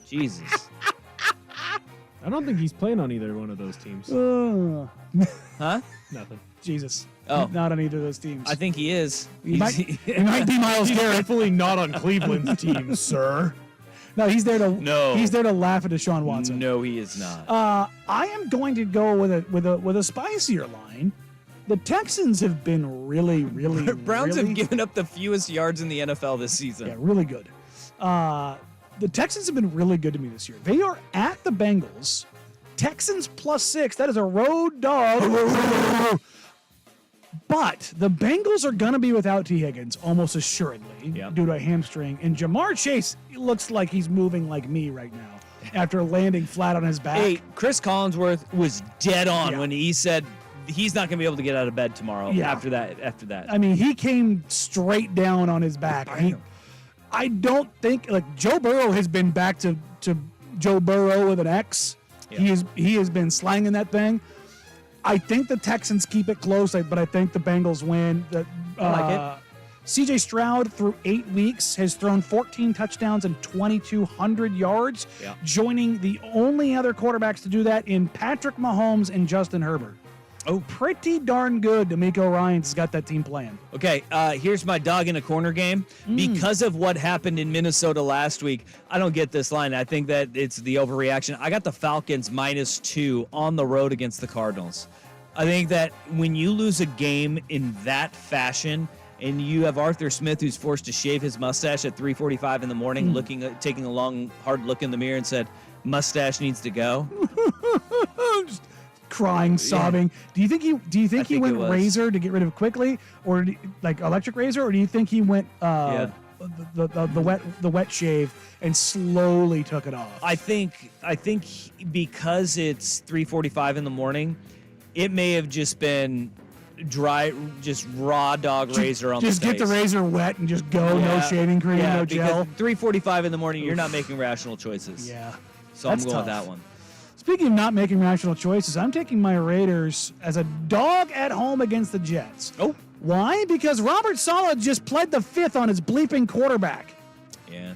Jesus. I don't think he's playing on either one of those teams. Huh? Nothing. Jesus. Oh. Not on either of those teams. I think he is. He might be Myles He's Garrett. definitely not on Cleveland's team, sir. No, he's there to No. He's there to laugh at Deshaun Watson. No, he is not. I am going to go with a spicier line. The Texans have been really Browns have given up the fewest yards in the NFL this season. Yeah, really good. The Texans have been really good to me this year. They are at the Bengals. Texans +6. That is a road dog. But the Bengals are going to be without T. Higgins almost assuredly due to a hamstring. And Jamar Chase looks like he's moving like me right now after landing flat on his back. Hey, Chris Collinsworth was dead on when he said he's not going to be able to get out of bed tomorrow after that. I mean, he came straight down on his back. I don't think, like, Joe Burrow has been back to Joe Burrow with an X. Yeah. He has been slanging that thing. I think the Texans keep it close, but I think the Bengals win. I like it. C.J. Stroud, through 8 weeks, has thrown 14 touchdowns and 2,200 yards, joining the only other quarterbacks to do that in Patrick Mahomes and Justin Herbert. Oh, pretty darn good. D'Amico Ryans got that team playing. Okay, here's my dog in a corner game. Because of what happened in Minnesota last week, I don't get this line. I think that it's the overreaction. I got the Falcons -2 on the road against the Cardinals. I think that when you lose a game in that fashion, and you have Arthur Smith who's forced to shave his mustache at 3:45 in the morning, taking a long, hard look in the mirror and said, "Mustache needs to go." Just crying, sobbing. Do you think he went razor to get rid of it quickly, or like electric razor, or do you think he went the wet shave and slowly took it off? I think because it's 3:45 in the morning, it may have just been just raw dog razor on just the face. get the razor wet and just go. No shaving cream, no gel. 3:45 in the morning, you're not making rational choices. Yeah. So I'm going with that one. Speaking of not making rational choices, I'm taking my Raiders as a dog at home against the Jets. Oh. Why? Because Robert Saleh just pled the fifth on his bleeping quarterback. Yeah.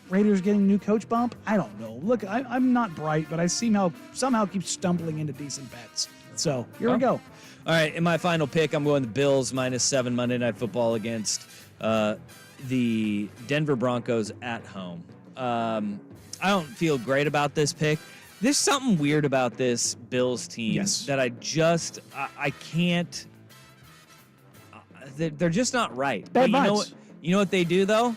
Raiders getting new coach bump? I don't know. Look, I'm not bright, but I somehow keep stumbling into decent bets. So here we go. All right, in my final pick, I'm going the Bills -7 Monday Night Football against the Denver Broncos at home. I don't feel great about this pick. There's something weird about this Bills team that I can't. They're just not right. Bad But you know what they do though?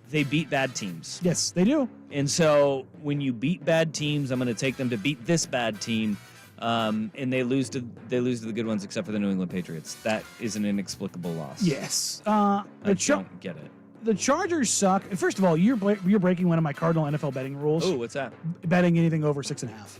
They beat bad teams. Yes, they do. And so when you beat bad teams, I'm going to take them to beat this bad team. And they lose to the good ones, except for the New England Patriots. That is an inexplicable loss. Yes. I don't get it. The Chargers suck. First of all, you're breaking one of my cardinal NFL betting rules. Oh, what's that? Betting anything over 6.5.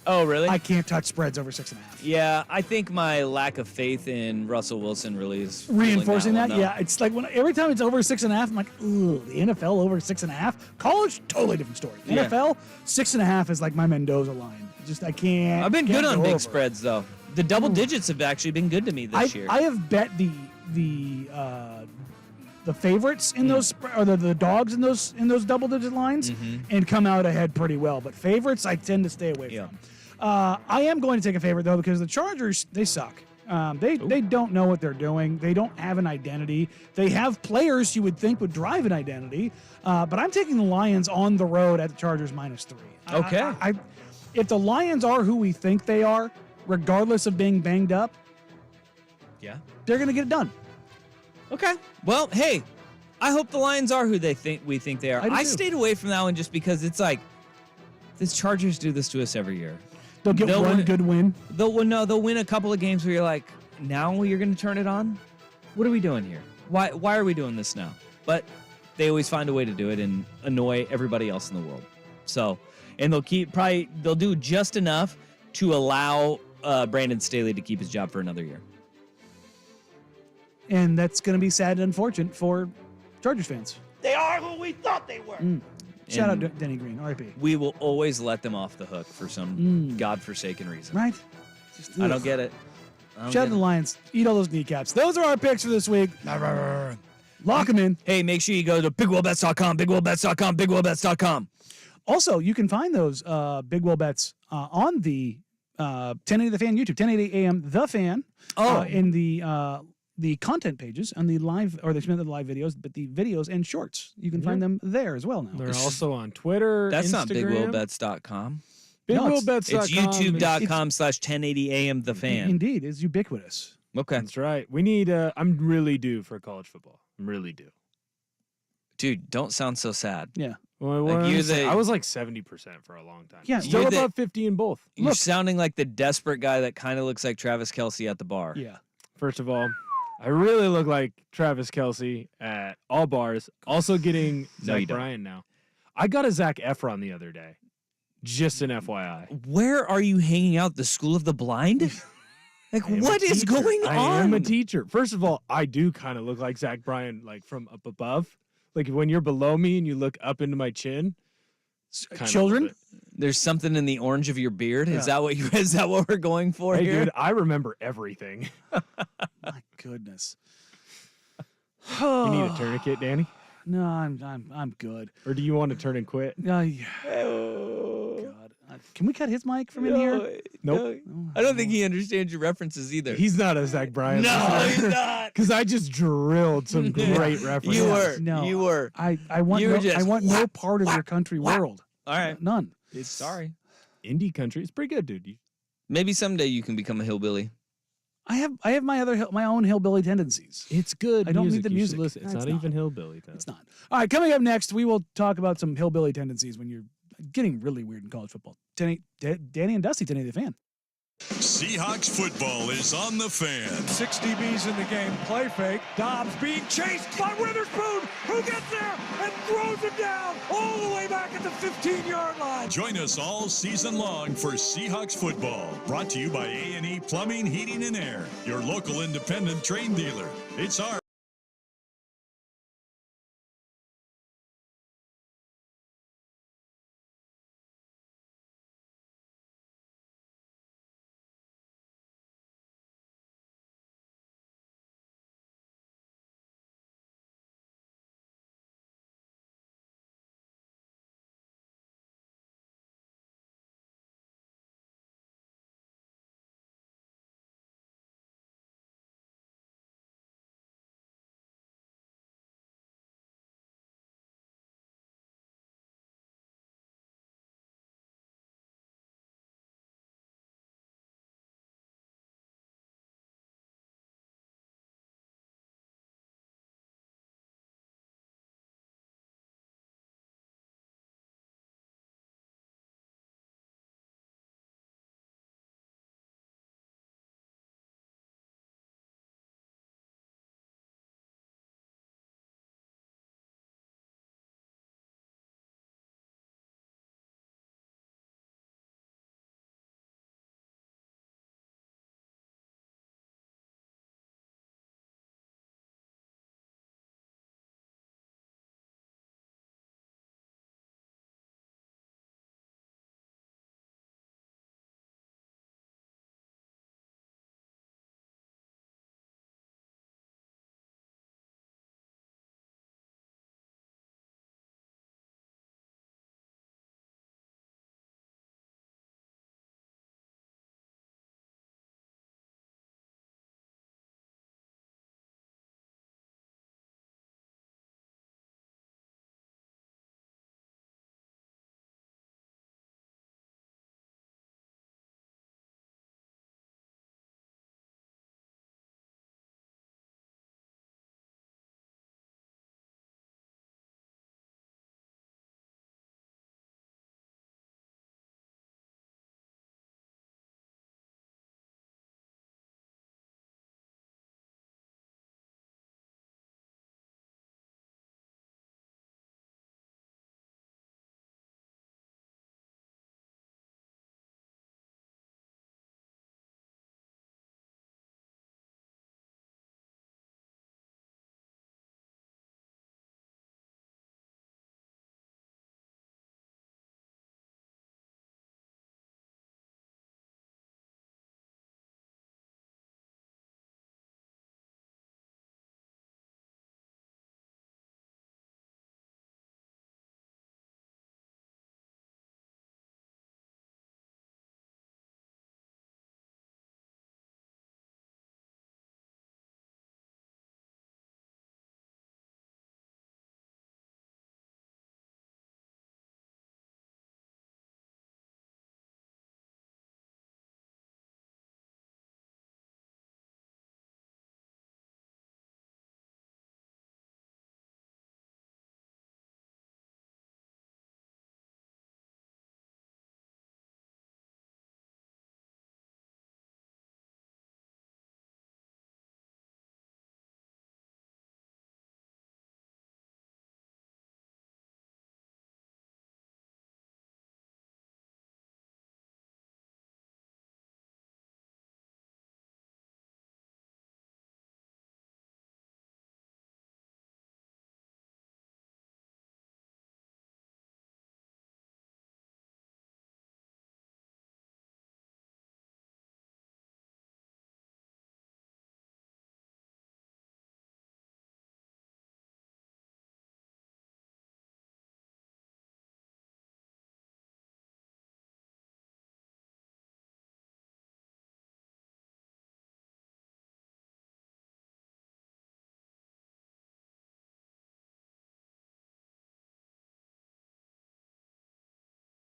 Oh, really? I can't touch spreads over 6.5. Yeah, I think my lack of faith in Russell Wilson really is Reinforcing that. one, Yeah, it's like every time it's over 6.5, I'm like, ooh, the NFL over 6.5. College, totally different story. Yeah. NFL 6.5 is like my Mendoza line. Just I can't. I've been good on go big over. spreads though. The double digits have actually been good to me this year. I have bet the favorites in those or the dogs in those double digit lines and come out ahead pretty well. But favorites I tend to stay away from. I am going to take a favorite though because the Chargers, they suck. They don't know what they're doing. They don't have an identity. They have players you would think would drive an identity. But I'm taking the Lions on the road at the Chargers -3. Okay. If the Lions are who we think they are, regardless of being banged up, they're going to get it done. Okay. Well, hey, I hope the Lions are who we think they are. I do. stayed away from that one just because it's like this Chargers do this to us every year. They'll get one good win. They'll win a couple of games where you're like, now you're going to turn it on? What are we doing here? Why are we doing this now? But they always find a way to do it and annoy everybody else in the world. So, and they'll do just enough to allow Brandon Staley to keep his job for another year. And that's going to be sad and unfortunate for Chargers fans. They are who we thought they were. Shout out to Denny Green, R.I.P. We will always let them off the hook for some godforsaken reason. Right? I don't get it. Shout out to the Lions. Eat all those kneecaps. Those are our picks for this week. Lock them in. Hey, make sure you go to bigwellbets.com, bigwellbets.com, bigwellbets.com. Also, you can find those Big Well Bets on the 1080 The Fan YouTube, 1080 AM The Fan. In the content pages and the live, or the live videos, but the videos and shorts. You can find them there as well now. They're also on Twitter, That's Instagram. not bigwellbets.com. Bigwellbets.com. It's youtube.com/1080am The Fan. Indeed, it's ubiquitous. Okay. That's right. We need, I'm really due for college football. I'm really due. Dude, don't sound so sad. Yeah. Well, I was like 70% for a long time. Yeah. Still above 50 in both. You're sounding like the desperate guy that kind of looks like Travis Kelce at the bar. Yeah. First of all, I really look like Travis Kelce at all bars. Also getting Zach Bryan now. I got a Zach Efron the other day. Just an FYI. Where are you hanging out? The School of the Blind? Like, what is going on? I am a teacher. First of all, I do kind of look like Zach Bryan, like from up above. Like when you're below me and you look up into my chin. Children? There's something in the orange of your beard. Yeah. Is that what we're going for hey, here? Dude, I remember everything. My goodness. You need a tourniquet, Danny? No, I'm good. Or do you want to turn and quit? God. Can we cut his mic from in here? Nope. I don't think he understands your references either. He's not a Zach Bryan. No, he's not. Because I just drilled some great references. You were. No, you were. I want no part of your country world. All right. None. Sorry. Indie country. It's pretty good, dude. Maybe someday you can become a hillbilly. I have my own hillbilly tendencies. It's good. I don't need the music. It's not even hillbilly. Though. It's not. All right, coming up next, we will talk about some hillbilly tendencies when you're getting really weird in college football. Danny and Dusty, 1080 The Fan. Seahawks football is on the Fan. 6 DBs in the game. Play fake. Dobbs being chased by Witherspoon, who gets there and throws him down all the way back at the 15-yard line. Join us all season long for Seahawks football. Brought to you by A&E Plumbing, Heating, and Air, your local independent train dealer. It's our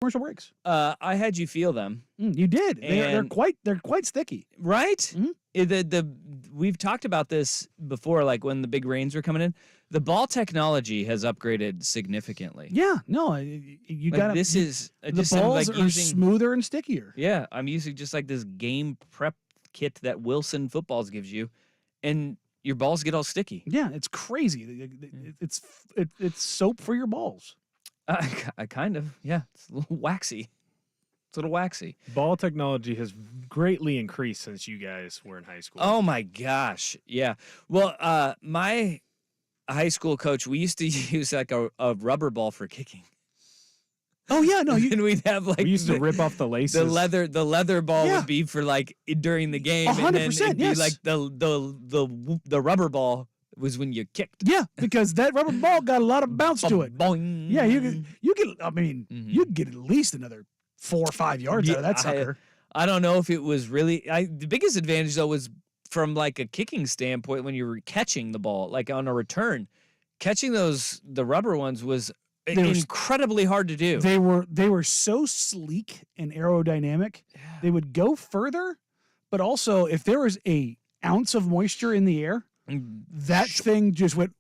Commercial breaks. I had you feel them. You did. They're And- quite sticky. Right? Mm-hmm. We've talked about this before, like when the big rains were coming in. The ball technology has upgraded significantly. Yeah, no, you Like, got this is the just balls like are smoother and stickier. Yeah, I'm using just like this game prep kit that Wilson Footballs gives you, and your balls get all sticky. Yeah, it's crazy. It's soap for your balls. I kind of, yeah, it's a little waxy. It's a little waxy. Ball technology has greatly increased since you guys were in high school. Oh my gosh, yeah. Well, my high school coach, we used to use like a rubber ball for kicking. Oh yeah, no, and we'd have like we used to rip off the laces. The leather ball would be for like during the game, 100%, and then it'd be yes. like the rubber ball was when you kicked. Yeah, because that rubber ball got a lot of bounce to it. Boing. Yeah, you get. I mean, you get at least another 4 or 5 yards out of that sucker. I don't know if it was really. The biggest advantage though was from like a kicking standpoint when you were catching the ball, like on a return, catching the rubber ones was incredibly hard to do. They were so sleek and aerodynamic. Yeah. They would go further, but also if there was a ounce of moisture in the air, that thing just went.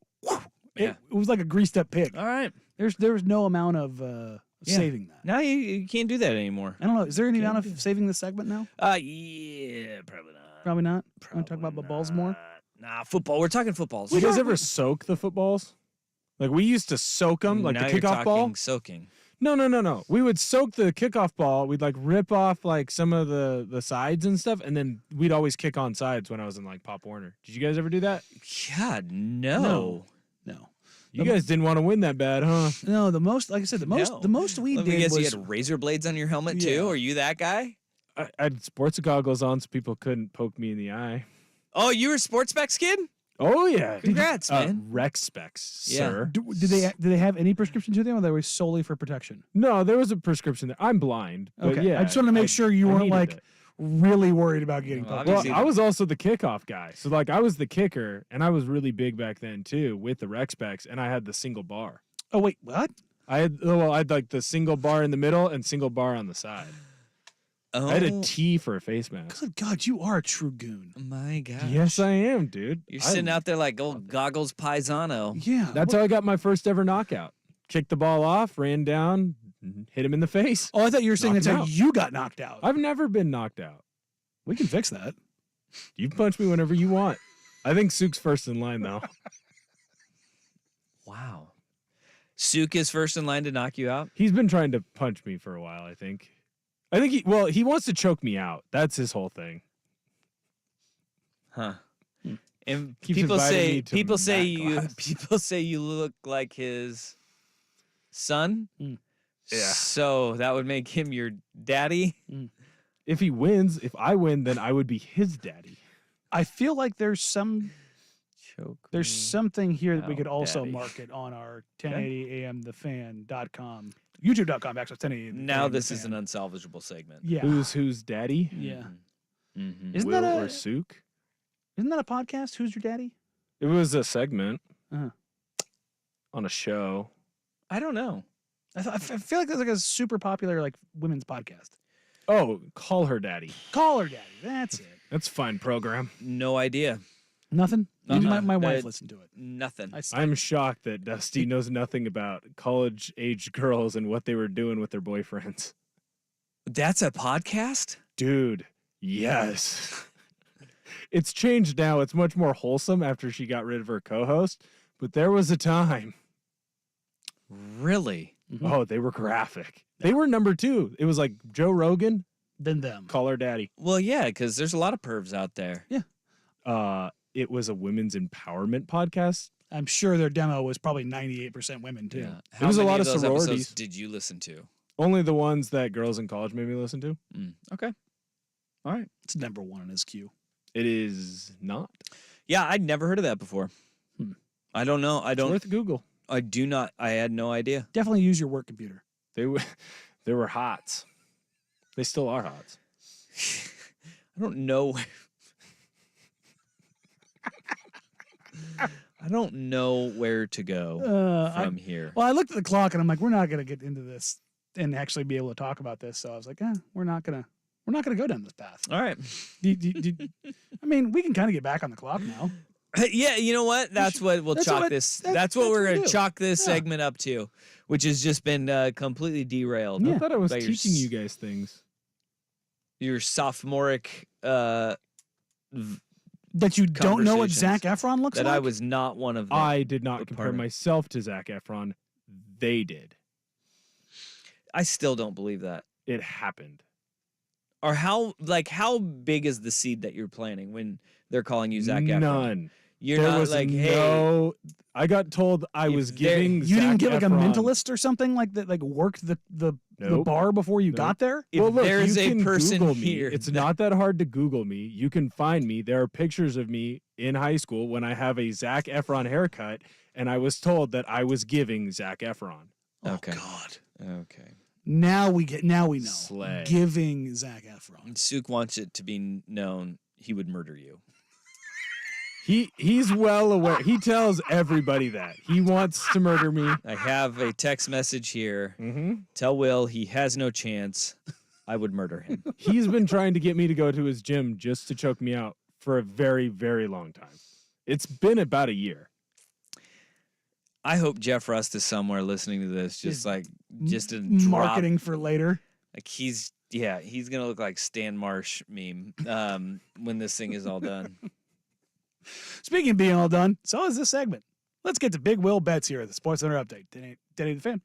It was like a greased up pig. All right. There was no amount of saving that. Now you can't do that anymore. I don't know. Is there any amount of saving this segment now? Yeah, probably not. Probably not. Want to talk about balls more? Nah, football. We're talking footballs. You guys ever soak the footballs? Like we used to soak them, like now the kickoff ball. Soaking. No. We would soak the kickoff ball. We'd like rip off like some of the sides and stuff, and then we'd always kick on sides when I was in like Pop Warner. Did you guys ever do that? God, no. You guys didn't want to win that bad, huh? No, the most, like I said, the most we Let me did guess, was you had razor blades on your helmet too. Are you that guy? I had sports goggles on so people couldn't poke me in the eye. Oh, you were a sports specs kid? Oh yeah, congrats, man. Rec specs, Yeah. sir. Did they have any prescription to them, or they were solely for protection? No, there was a prescription there. I'm blind. But Okay, yeah, I just wanted to make sure you weren't needed like it. really worried about getting poked. Well, I was also the kickoff guy. So like I was the kicker, and I was really big back then too with the rec specs, and I had the single bar. Oh wait, what? I had like the single bar in the middle and single bar on the side. Oh. I had a T for a face mask. Good God, you are a true goon. My God. Yes, I am, dude. You're sitting out there like old Goggles Paisano. Yeah. That's how I got my first ever knockout. Kicked the ball off, ran down, hit him in the face. Oh, I thought you were saying Knocked that's him how out. you got knocked out. I've never been knocked out. We can fix that. You can punch me whenever you want. I think Sook's first in line, though. Wow. Sook is first in line to knock you out? He's been trying to punch me for a while, I think. He wants to choke me out. That's his whole thing. Huh. And Keeps people inviting me say to people say you look like his son. Yeah. So that would make him your daddy. If I win, then I would be his daddy. I feel like there's something here that we could also daddy. market on our 1080amthefan.com. YouTube.com/1080. Now this is an unsalvageable segment. Yeah. Who's daddy? Yeah. Mm-hmm. Isn't Will that or Sook? Isn't that a podcast? Who's your daddy? It was a segment Uh-huh. on a show. I don't know. I feel like there's like a super popular like women's podcast. Oh, Call Her Daddy. Call Her Daddy. That's it. That's a fine program. No idea. Nothing? Uh-uh. My wife That- listened to it. Nothing. I'm shocked that Dusty knows nothing about college-age girls and what they were doing with their boyfriends. That's a podcast? Dude, yes. It's changed now. It's much more wholesome after she got rid of her co-host, but there was a time. Really? Oh, they were graphic. They were number 2. It was like Joe Rogan, then them. Call Her Daddy. Well, yeah, because there's a lot of pervs out there. Yeah. It was a women's empowerment podcast. I'm sure their demo was probably 98% women too. Yeah. It was a many lot of those episodes sororities. did you listen to? Only the ones that girls in college made me listen to. Okay. All right. It's number 1 in his queue. It is not. Yeah, I'd never heard of that before. I don't know. It's worth Google. I do not. I had no idea. Definitely use your work computer. They were hots. They still are hots. I don't know. I don't know where to go from here. Well, I looked at the clock and I'm like, we're not going to get into this and actually be able to talk about this. So I was like, we're not going to. We're not going to go down this path. All right. I mean, we can kind of get back on the clock now. Yeah, you know what? That's what we'll chalk this. That's what we're going to chalk this segment up to, which has just been completely derailed. I thought I was teaching you guys things. Your sophomoric that you don't know what Zac Efron looks like? That I was not one of them. I did not compare myself to Zac Efron. They did. I still don't believe that. It happened. Or how big is the seed that you're planting when they're calling you Zac Efron? None. You're not like, hey. I got told I was giving You didn't get Zac like a Efron. mentalist or something like that, like worked the bar before you got there? If there's a person Google here, me. It's not that hard to Google me. You can find me. There are pictures of me in high school when I have a Zac Efron haircut, and I was told that I was giving Zac Efron. Okay. Oh, God. Okay. Now we know. Slay. Giving Zac Efron. Suk wants it to be known he would murder you. He's well aware. He tells everybody that. He wants to murder me. I have a text message here. Mm-hmm. Tell Will he has no chance. I would murder him. He's been trying to get me to go to his gym just to choke me out for a very, very long time. It's been about a year. I hope Jeff Rust is somewhere listening to this, just a marketing for later. Like he's gonna look like Stan Marsh meme when this thing is all done. Speaking of being all done, so is this segment. Let's get to Big Will Bets here at the Sports Center Update. Denny the Fan.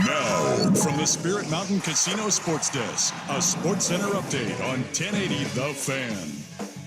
Now, from the Spirit Mountain Casino Sports Desk, a Sports Center update on 1080 The Fan.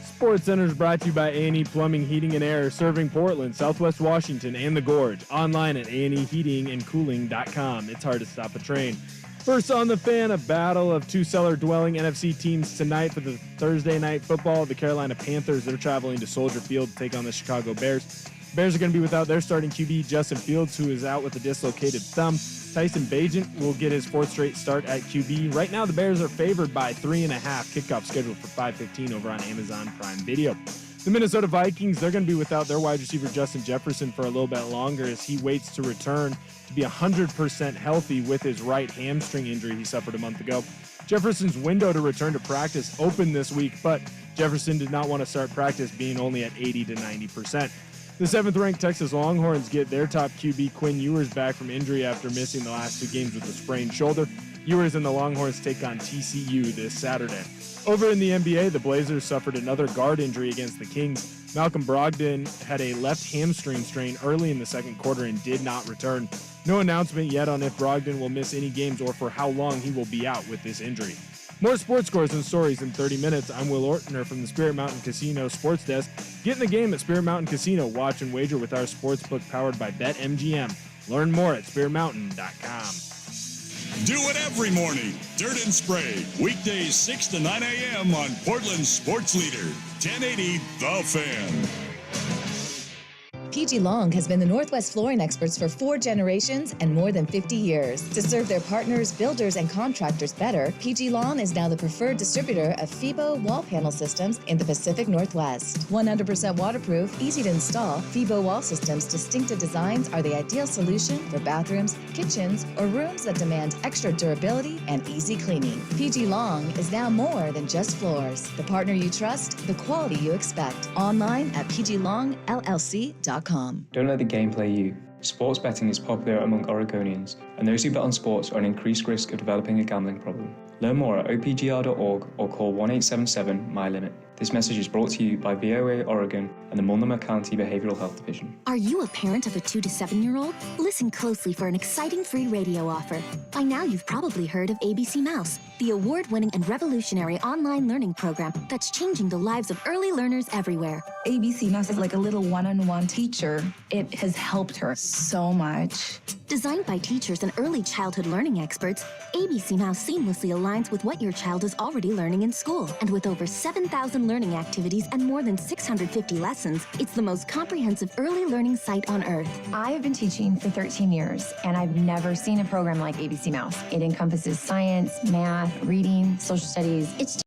Sports Center is brought to you by A&E Plumbing, Heating, and Air, serving Portland, Southwest Washington, and the Gorge. Online at aneheatingandcooling.com. It's hard to stop a train. First on the Fan, a battle of two cellar-dwelling NFC teams tonight for the Thursday night football. The Carolina Panthers, they're traveling to Soldier Field to take on the Chicago Bears. Bears are going to be without their starting QB, Justin Fields, who is out with a dislocated thumb. Tyson Bagent will get his fourth straight start at QB. Right now, the Bears are favored by 3.5. Kickoff scheduled for 5:15 over on Amazon Prime Video. The Minnesota Vikings, they're going to be without their wide receiver, Justin Jefferson, for a little bit longer as he waits to return to be 100% healthy with his right hamstring injury he suffered a month ago. Jefferson's window to return to practice opened this week, but Jefferson did not want to start practice being only at 80 to 90%. The 7th-ranked Texas Longhorns get their top QB, Quinn Ewers, back from injury after missing the last two games with a sprained shoulder. Ewers and the Longhorns take on TCU this Saturday. Over in the NBA, the Blazers suffered another guard injury against the Kings. Malcolm Brogdon had a left hamstring strain early in the second quarter and did not return. No announcement yet on if Brogdon will miss any games or for how long he will be out with this injury. More sports scores and stories in 30 minutes. I'm Will Ortner from the Spirit Mountain Casino Sports Desk. Get in the game at Spirit Mountain Casino. Watch and wager with our sportsbook powered by BetMGM. Learn more at spiritmountain.com. Do it every morning. Dirt and Spray. Weekdays 6 to 9 a.m. on Portland's sports leader, 1080 The Fan. PG Long has been the Northwest flooring experts for 4 generations and more than 50 years. To serve their partners, builders, and contractors better, PG Long is now the preferred distributor of FIBO wall panel systems in the Pacific Northwest. 100% waterproof, easy to install, FIBO wall systems' distinctive designs are the ideal solution for bathrooms, kitchens, or rooms that demand extra durability and easy cleaning. PG Long is now more than just floors. The partner you trust, the quality you expect. Online at pglongllc.com. Don't let the game play you. Sports betting is popular among Oregonians, and those who bet on sports are at increased risk of developing a gambling problem. Learn more at opgr.org or call 1-877-MY-LIMIT. This message is brought to you by VOA Oregon and the Multnomah County Behavioral Health Division. Are you a parent of a 2 to 7-year-old? Listen closely for an exciting free radio offer. By now, you've probably heard of ABC Mouse, the award-winning and revolutionary online learning program that's changing the lives of early learners everywhere. ABC Mouse is like a little one-on-one teacher. It has helped her so much. Designed by teachers and early childhood learning experts, ABC Mouse seamlessly aligns with what your child is already learning in school. And with over 7,000 learning activities and more than 650 lessons, it's the most comprehensive early learning site on earth. I have been teaching for 13 years, and I've never seen a program like ABC Mouse. It encompasses science, math, reading, social studies. It's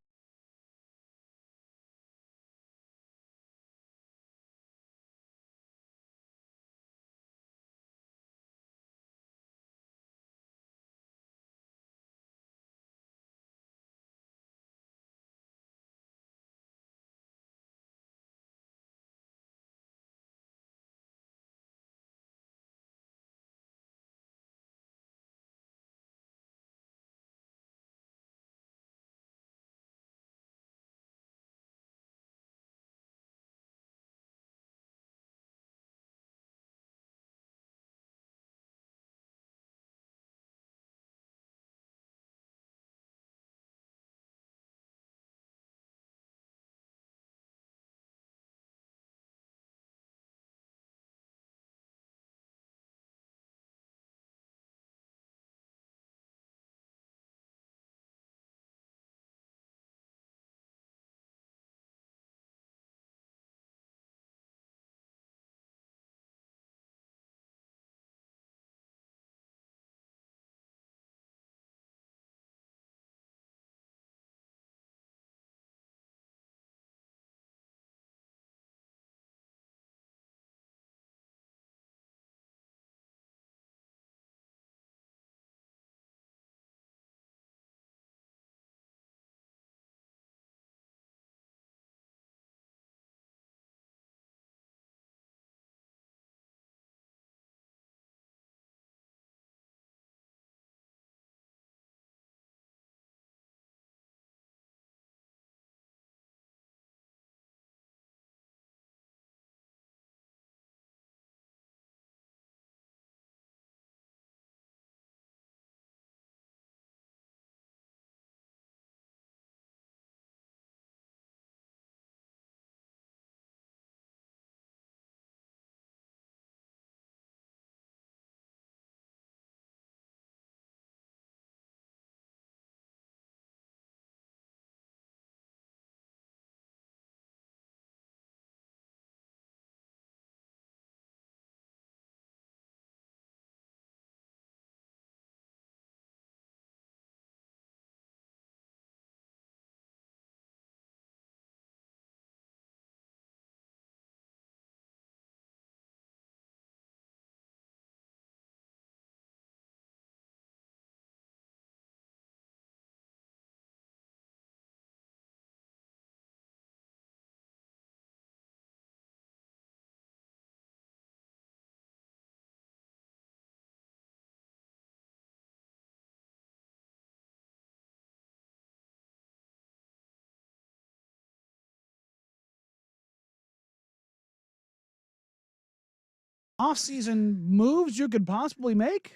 off-season moves you could possibly make.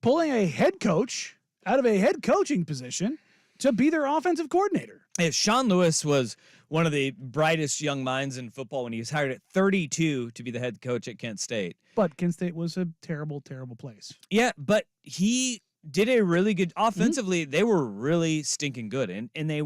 Pulling a head coach out of a head coaching position to be their offensive coordinator. Yeah, Sean Lewis was one of the brightest young minds in football when he was hired at 32 to be the head coach at Kent State. But Kent State was a terrible, terrible place. Yeah, but he did a really good offensively. They were really stinking good, and they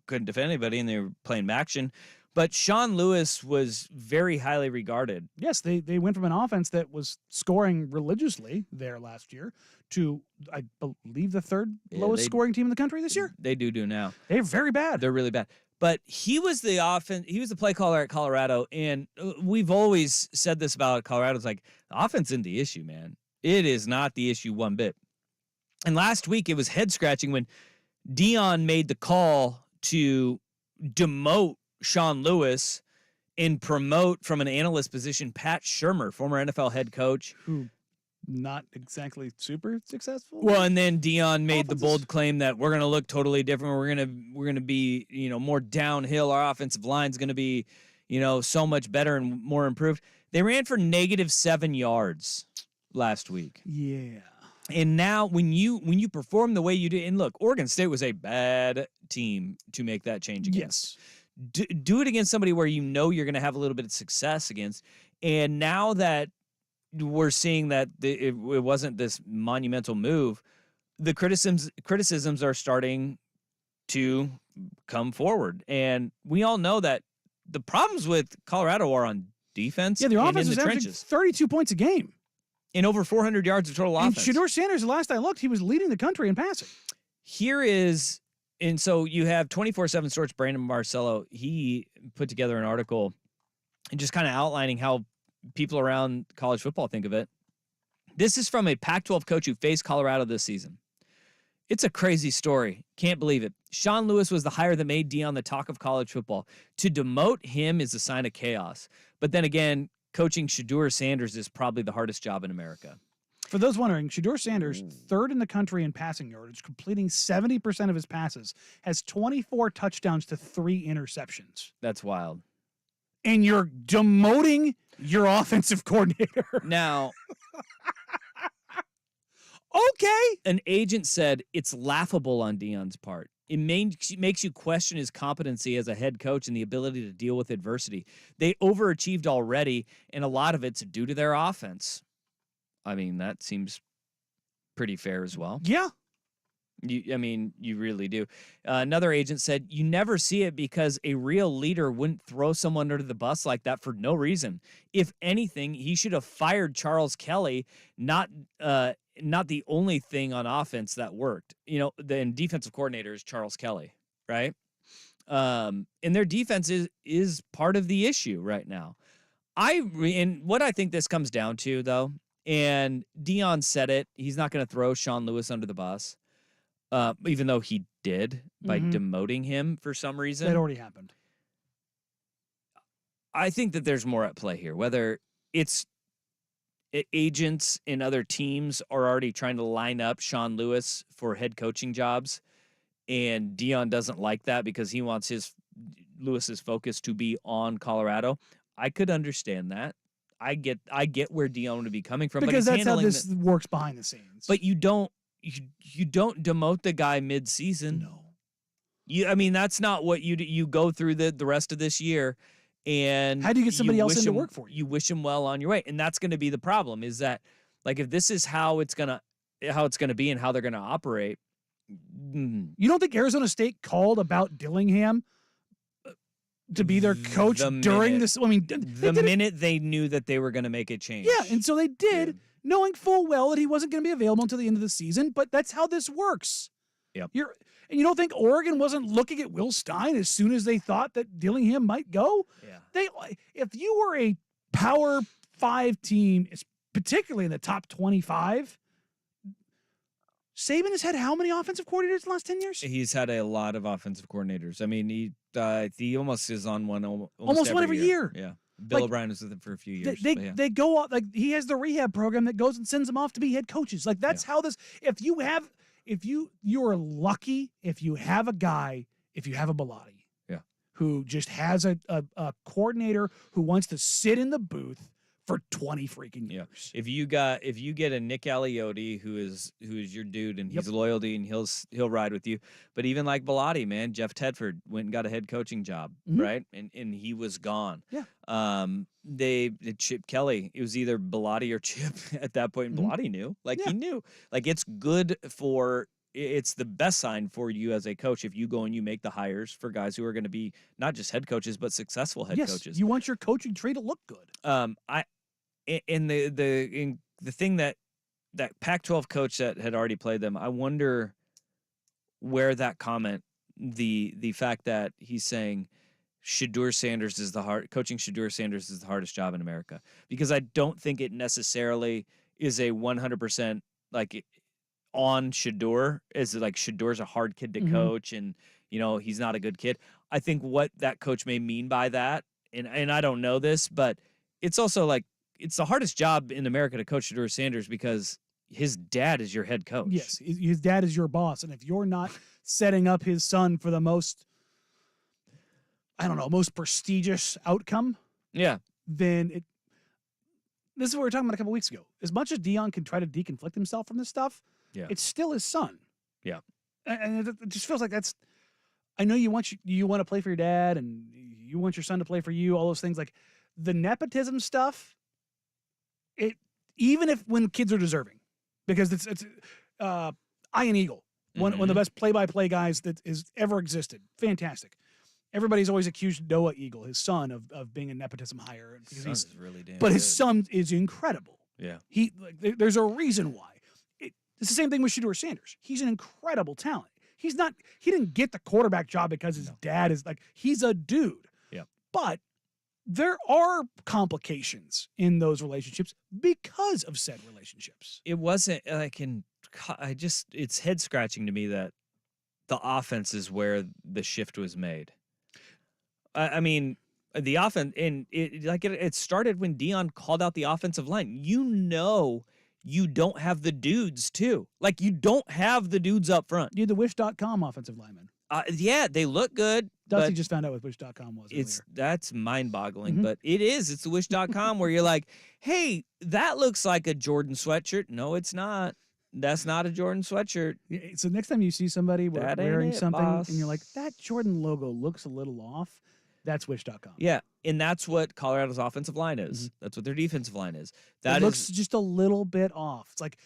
couldn't defend anybody, and they were playing action. But Sean Lewis was very highly regarded. Yes, they went from an offense that was scoring religiously there last year to, I believe, the third lowest scoring team in the country this year. They do now. They're very bad. They're really bad. But he was the play caller at Colorado, and we've always said this about Colorado. It's like, the offense isn't the issue, man. It is not the issue one bit. And last week, it was head-scratching when Deion made the call to demote Sean Lewis and promote from an analyst position Pat Shurmur, former NFL head coach. Who not exactly super successful. Well, and then Deion made the bold claim that we're going to look totally different. We're going to be, more downhill. Our offensive line's going to be, so much better and more improved. They ran for -7 yards last week. Yeah. And now when you perform the way you did, and look, Oregon State was a bad team to make that change against. Yes. Do it against somebody where you're going to have a little bit of success against. And now that we're seeing that it wasn't this monumental move, the criticisms are starting to come forward. And we all know that the problems with Colorado are on defense. Yeah, their and offense in is the averaging trenches. 32 points a game. And over 400 yards of total offense. And Shedeur Sanders, the last I looked, he was leading the country in passing. And so you have 24/7 Sports, Brandon Marcello. He put together an article and just kind of outlining how people around college football think of it. This is from a Pac-12 coach who faced Colorado this season. It's a crazy story. Can't believe it. Sean Lewis was the hire that made Deion the talk of college football. To demote him is a sign of chaos. But then again, coaching Shedeur Sanders is probably the hardest job in America. For those wondering, Shedeur Sanders, third in the country in passing yardage, completing 70% of his passes, has 24 touchdowns to 3 interceptions. That's wild. And you're demoting your offensive coordinator. Now, okay. An agent said it's laughable on Deion's part. It makes you question his competency as a head coach and the ability to deal with adversity. They overachieved already, and a lot of it's due to their offense. I mean, that seems pretty fair as well. Yeah. You really do. Another agent said, you never see it because a real leader wouldn't throw someone under the bus like that for no reason. If anything, he should have fired Charles Kelly, not the only thing on offense that worked. The defensive coordinator is Charles Kelly, right? And their defense is part of the issue right now. And what I think this comes down to, though, and Deion said it, he's not going to throw Sean Lewis under the bus, even though he did by demoting him for some reason. That already happened. I think that there's more at play here, whether it's agents in other teams are already trying to line up Sean Lewis for head coaching jobs, and Deion doesn't like that because he wants Lewis's focus to be on Colorado. I could understand that. I get where Deion would be coming from, because but that's how this works behind the scenes. But you don't demote the guy mid-season. No. That's not what you go through the rest of this year. And how do you get somebody else in to work for you? You wish him well on your way, and that's going to be the problem. Is that, like, if this is how it's gonna be and how they're gonna operate? You don't think Arizona State called about Dillingham to be their coach during this? The minute they knew that they were going to make a change. Yeah, and so they did, knowing full well that he wasn't going to be available until the end of the season. But that's how this works. Yep. And you don't think Oregon wasn't looking at Will Stein as soon as they thought that Dillingham might go? Yeah. If you were a Power 5 team, particularly in the top 25, Saban has had how many offensive coordinators in the last 10 years? He's had a lot of offensive coordinators. I mean, he almost is on one almost one every year. Yeah. Bill O'Brien was with him for a few years. They go out, like, he has the rehab program that goes and sends them off to be head coaches. Like, that's how this, if you're lucky if you have a guy, if you have a Bellotti, who just has a coordinator who wants to sit in the booth for 20 freaking years. If you get a Nick Aliotti who is your dude and he's loyalty and he'll ride with you. But even like Bellotti, man, Jeff Tedford went and got a head coaching job, right? And he was gone. Yeah. Chip Kelly, it was either Bellotti or Chip at that point. And Bellotti knew. He knew. Like it's good for it's the best sign for you as a coach if you go and you make the hires for guys who are going to be not just head coaches but successful head coaches. You want your coaching tree to look good. The thing that Pac-12 coach that had already played them, I wonder where that comment, the fact that he's saying Shedeur Sanders is coaching Shedeur Sanders is the hardest job in America, because I don't think it necessarily is a 100% like on Shedeur, is like Shedeur's a hard kid to coach and he's not a good kid. I think what that coach may mean by that, and I don't know this, but it's also like it's the hardest job in America to coach Shedeur Sanders because his dad is your head coach. Yes, his dad is your boss, and if you're not setting up his son for the most prestigious outcome, then this is what we were talking about a couple weeks ago. As much as Deion can try to deconflict himself from this stuff, it's still his son. Yeah. And it just feels like that's, I know you want to play for your dad and you want your son to play for you, all those things. Like the nepotism stuff, even if when kids are deserving, because it's Ian Eagle, one of the best play-by-play guys that has ever existed. Fantastic. Everybody's always accused Noah Eagle, his son, of being a nepotism hire. His son is really damn but good. His son is incredible. Yeah. There's a reason why. It's the same thing with Shedeur Sanders. He's an incredible talent. He didn't get the quarterback job because his dad is he's a dude. Yeah. But there are complications in those relationships because of said relationships. It wasn't it's head scratching to me that the offense is where the shift was made. I mean, the offense, and it started when Deion called out the offensive line. You don't have the dudes too. Like you don't have the dudes up front. You had the Wish.com offensive lineman. Yeah, they look good. Dusty just found out what Wish.com was. That's mind-boggling, but it's the Wish.com where you're like, hey, that looks like a Jordan sweatshirt. No, it's not. That's not a Jordan sweatshirt. So next time you see somebody wearing something boss. And you're like, that Jordan logo looks a little off, that's Wish.com. Yeah, and that's what Colorado's offensive line is. That's what their defensive line is. It looks just a little bit off. It's like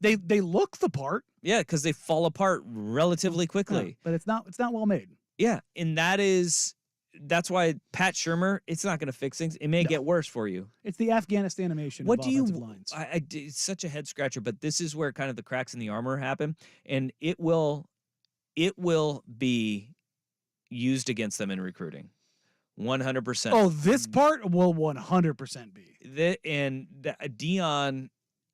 they look the part. Yeah, because they fall apart relatively quickly. But it's not well made. Yeah, and that's why Pat Shurmur, it's not going to fix things. It may get worse for you. It's the Afghanistan animation of offensive lines. It's such a head scratcher, but this is where kind of the cracks in the armor happen, and it will be used against them in recruiting. 100%. Oh, this part will 100% be. Deion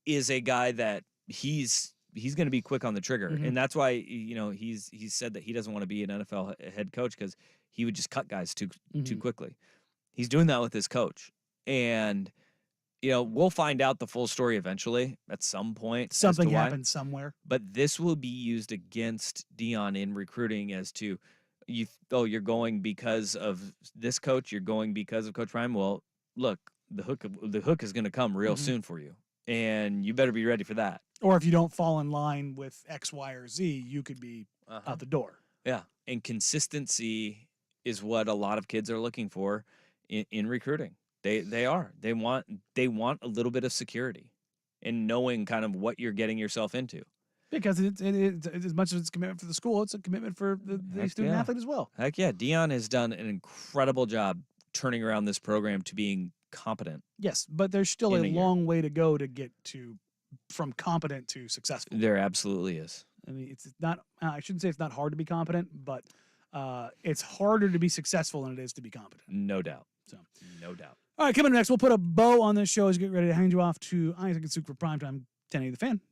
is a guy that he's going to be quick on the trigger, and that's why he's said that he doesn't want to be an NFL head coach because he would just cut guys too quickly. He's doing that with his coach, and we'll find out the full story eventually at some point. Something happened somewhere, but this will be used against Deion in recruiting as to. You're going because of this coach. You're going because of Coach Prime. Well, look, the hook is going to come real soon for you, and you better be ready for that. Or if you don't fall in line with X, Y, or Z, you could be out the door. Yeah, and consistency is what a lot of kids are looking for in recruiting. They want a little bit of security and knowing kind of what you're getting yourself into. Because it's as much as it's a commitment for the school, it's a commitment for the student athlete as well. Heck yeah. Deion has done an incredible job turning around this program to being competent. Yes, but there's still a long way to go to get from competent to successful. There absolutely is. I mean, it's not, I shouldn't say it's not hard to be competent, but it's harder to be successful than it is to be competent. No doubt. No doubt. All right, coming up next, we'll put a bow on this show as we get ready to hand you off to Isaac and Suk for Primetime 1080 The Fan.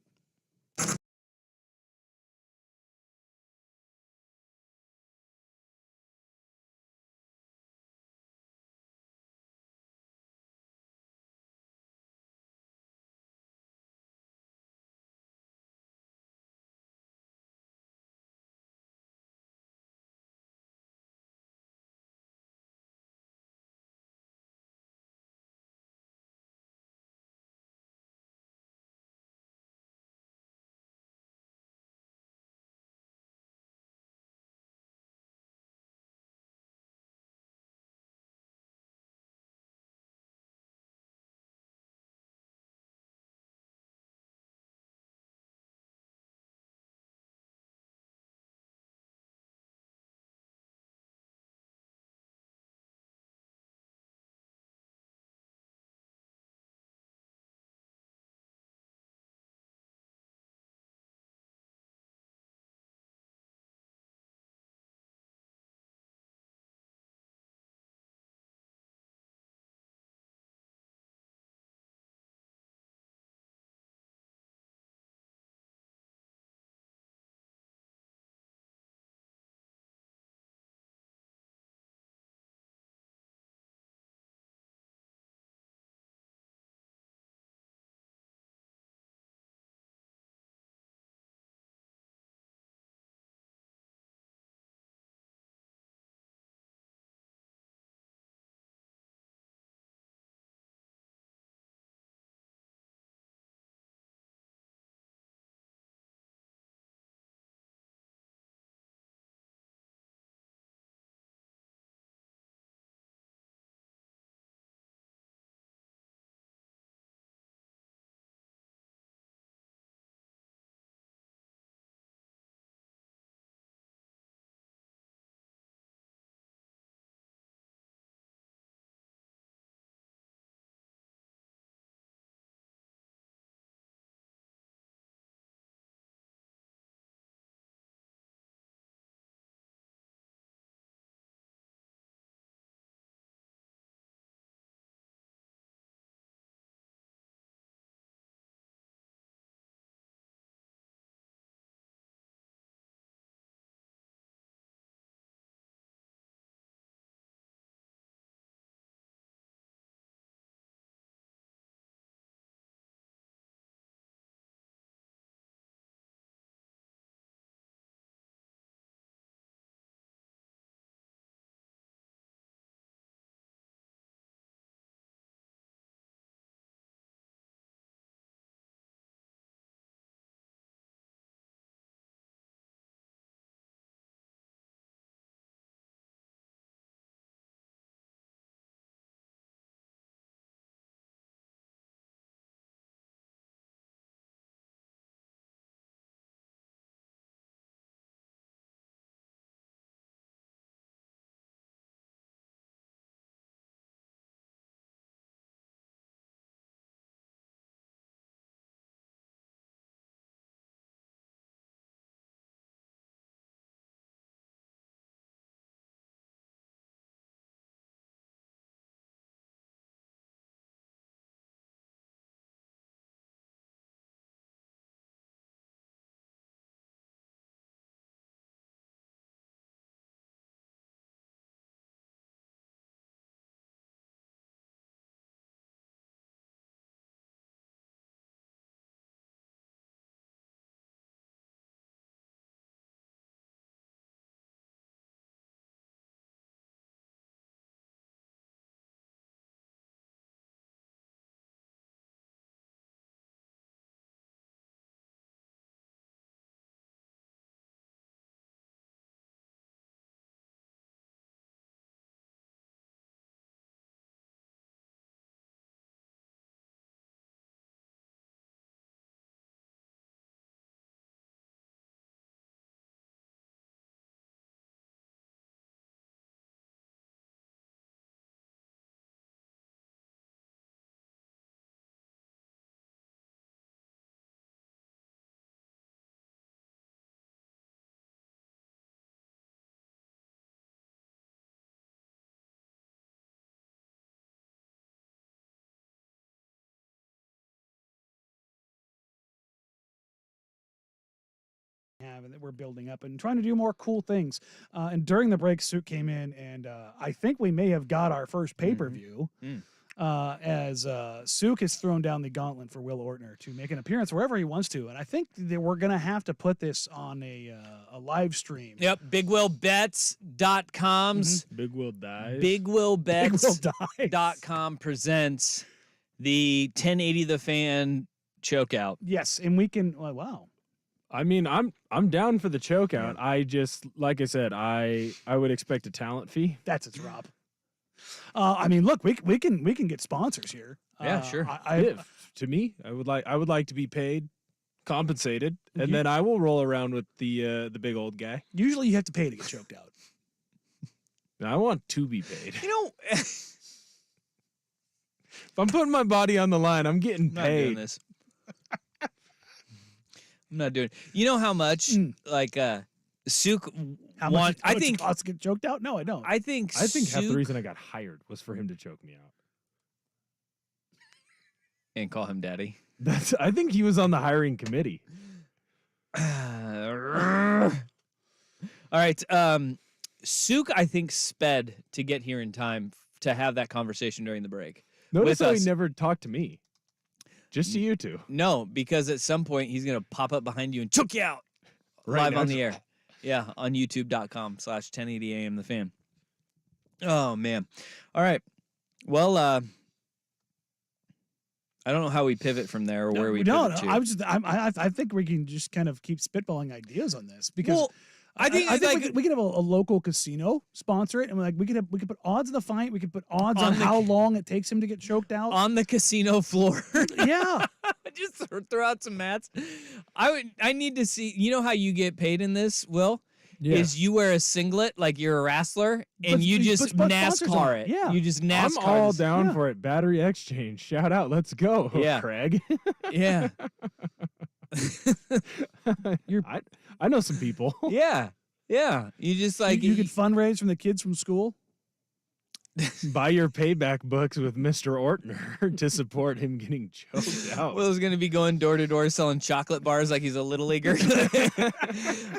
have and that we're building up and trying to do more cool things. And during the break, Suk came in, and I think we may have got our first pay-per-view. As Suk has thrown down the gauntlet for Will Ortner to make an appearance wherever he wants to. And I think that we're going to have to put this on a live stream. Yep, BigWillBets.com's Big Will dies. BigWillBets.com presents the 1080 The Fan chokeout. Yes, and we can, wow. I mean, I'm down for the chokeout. I just, like I said, I would expect a talent fee. That's its Rob. I mean, look, we can get sponsors here. Yeah, sure. To me, I would like to be paid, compensated, and then I will roll around with the big old guy. Usually, you have to pay to get choked out. I want to be paid. You know, if I'm putting my body on the line, I'm getting I'm not paid. doing this. I'm not doing it. You know how much like Suk want? I think costs get choked out. No, I don't. I think half the Suk- reason I got hired was for him to choke me out. and call him daddy. I think he was on the hiring committee. All right. Suk, I think, sped to get here in time to have that conversation during the break. Notice with how us. he never talked to me. Just to you two. No, because at some point he's going to pop up behind you and choke you out Right live now. on the air. Yeah, on youtube.com/1080am The Fan. Oh, man. All right. Well, I don't know how we pivot from there or where we pivot to. I think we can just kind of keep spitballing ideas on this because Well, I think we could have a local casino sponsor it, and we could put odds in the fight. We could put odds on how long it takes him to get choked out on the casino floor. Yeah, just throw out some mats. I need to see. You know how you get paid in this, Will? Yeah. Is you wear a singlet like you're a wrestler and you just NASCAR it. Yeah. You just NASCAR. I'm all this. down for it. Battery exchange. Shout out. Let's go, Yeah. Craig. Yeah. I know some people. Yeah. Yeah. You just like you could fundraise from the kids from school. Buy your payback books with Mr. Ortner to support him getting choked out. Will's gonna be going door to door selling chocolate bars like he's a little leaguer.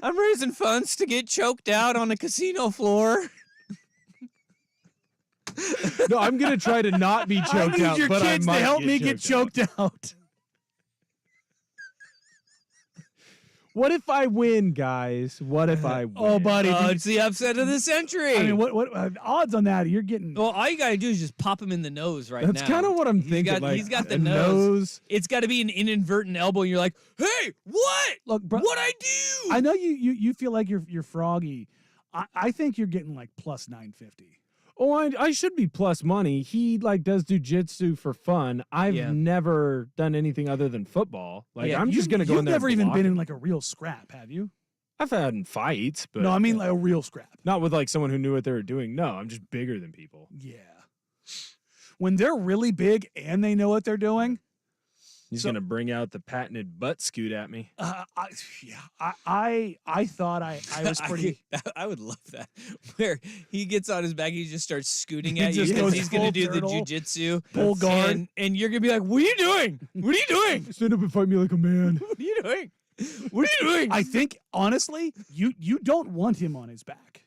I'm raising funds to get choked out on a casino floor. No, I'm gonna try to not be choked I need out, your but kids I might to help me get choked out. What if I win, guys? What if I win? Oh, buddy, it's the upset of the century. I mean, what odds on that? You're getting. Well, all you gotta do is just pop him in the nose right now. That's kind of what I'm thinking. He's got the a nose. It's got to be an inadvertent elbow, and you're like, "Hey, what? Look, bro, what I do?" I know you feel like you're froggy. I think you're getting like plus 950. Oh, I should be plus money. He does jujitsu for fun. I've never done anything other than football. I'm just gonna go in there. You've never and even block been it. in like a real scrap, have you? I've had in fights, but No, I mean like a real scrap. not with someone who knew what they were doing. No, I'm just bigger than people. Yeah. When they're really big and they know what they're doing. He's gonna bring out the patented butt scoot at me. I thought I was pretty. I would love that. Where he gets on his back, he just starts scooting at He you just because goes he's gonna full do turtle, the jujitsu pull guard. and you're gonna be like, "What are you doing? What are you doing? Stand up and fight me like a man." What are you doing? What are you doing?" I think honestly, you don't want him on his back.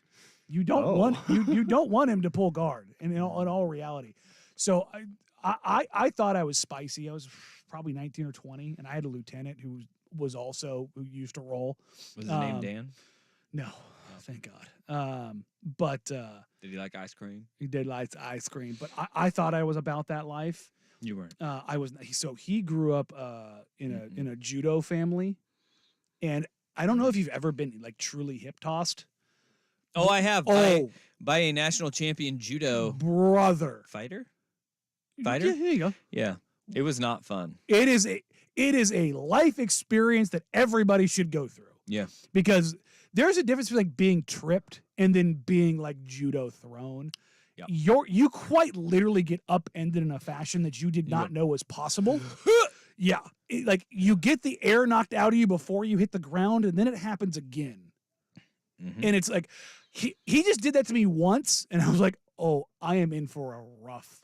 You don't want you don't want him to pull guard. In all reality, so I thought I was spicy. I was probably 19 or 20, and I had a lieutenant who who used to roll. Was his name Dan? No, thank God. But Did he like ice cream? he did like ice cream. But I thought I was about that life. You weren't. I was. So he grew up in a judo family, and I don't know if you've ever been truly hip tossed. Oh, I have. Oh, by a national champion judo brother fighter. Yeah, here you go. Yeah, it was not fun. It is a life experience that everybody should go through. Yeah, because there's a difference between being tripped and then being judo thrown. Yep. You quite literally get upended in a fashion that you did not know was possible. Yeah, you get the air knocked out of you before you hit the ground, and then it happens again. Mm-hmm. And it's like he just did that to me once, and I was like, oh, I am in for a rough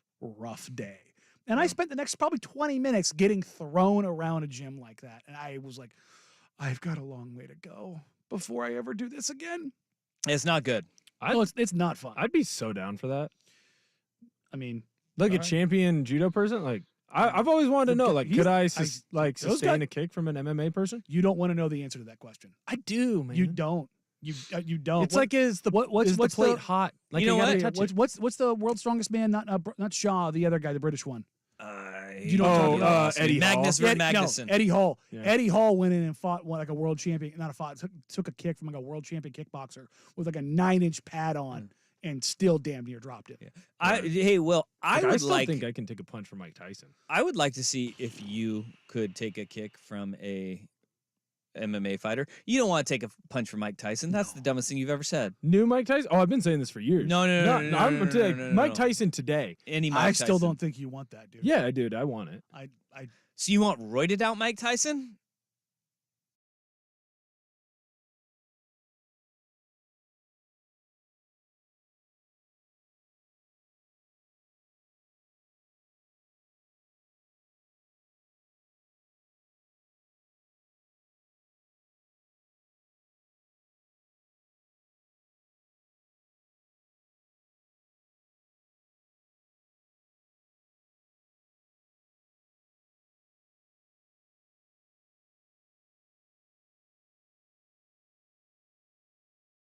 day. And I spent the next probably 20 minutes getting thrown around a gym like that. And I was like, I've got a long way to go before I ever do this again. It's not good. It's not fun. I'd be so down for that. I mean, like a champion judo person. Like I've always wanted to know. Like, could I sustain a kick from an MMA person? You don't want to know the answer to that question. I do, man. You don't. You don't. It's like is the plate hot? Like, you know what? What's the world's strongest man? Not Shaw, the other guy, the British one. You know Eddie Magnus Hall. Magnuson. No, Eddie Hall. Yeah. Eddie Hall went in and fought like a world champion. Not a fought. Took a kick from like a world champion kickboxer with like a 9-inch pad on, and still damn near dropped it. I still think I can take a punch from Mike Tyson. I would like to see if you could take a kick from a MMA fighter. You don't want to take a punch from Mike Tyson. That's the dumbest thing you've ever said. New Mike Tyson? Oh, I've been saying this for years. No. Mike Tyson today. I still don't think you want that, dude. Yeah, dude, I want it. I So you want roided out Mike Tyson?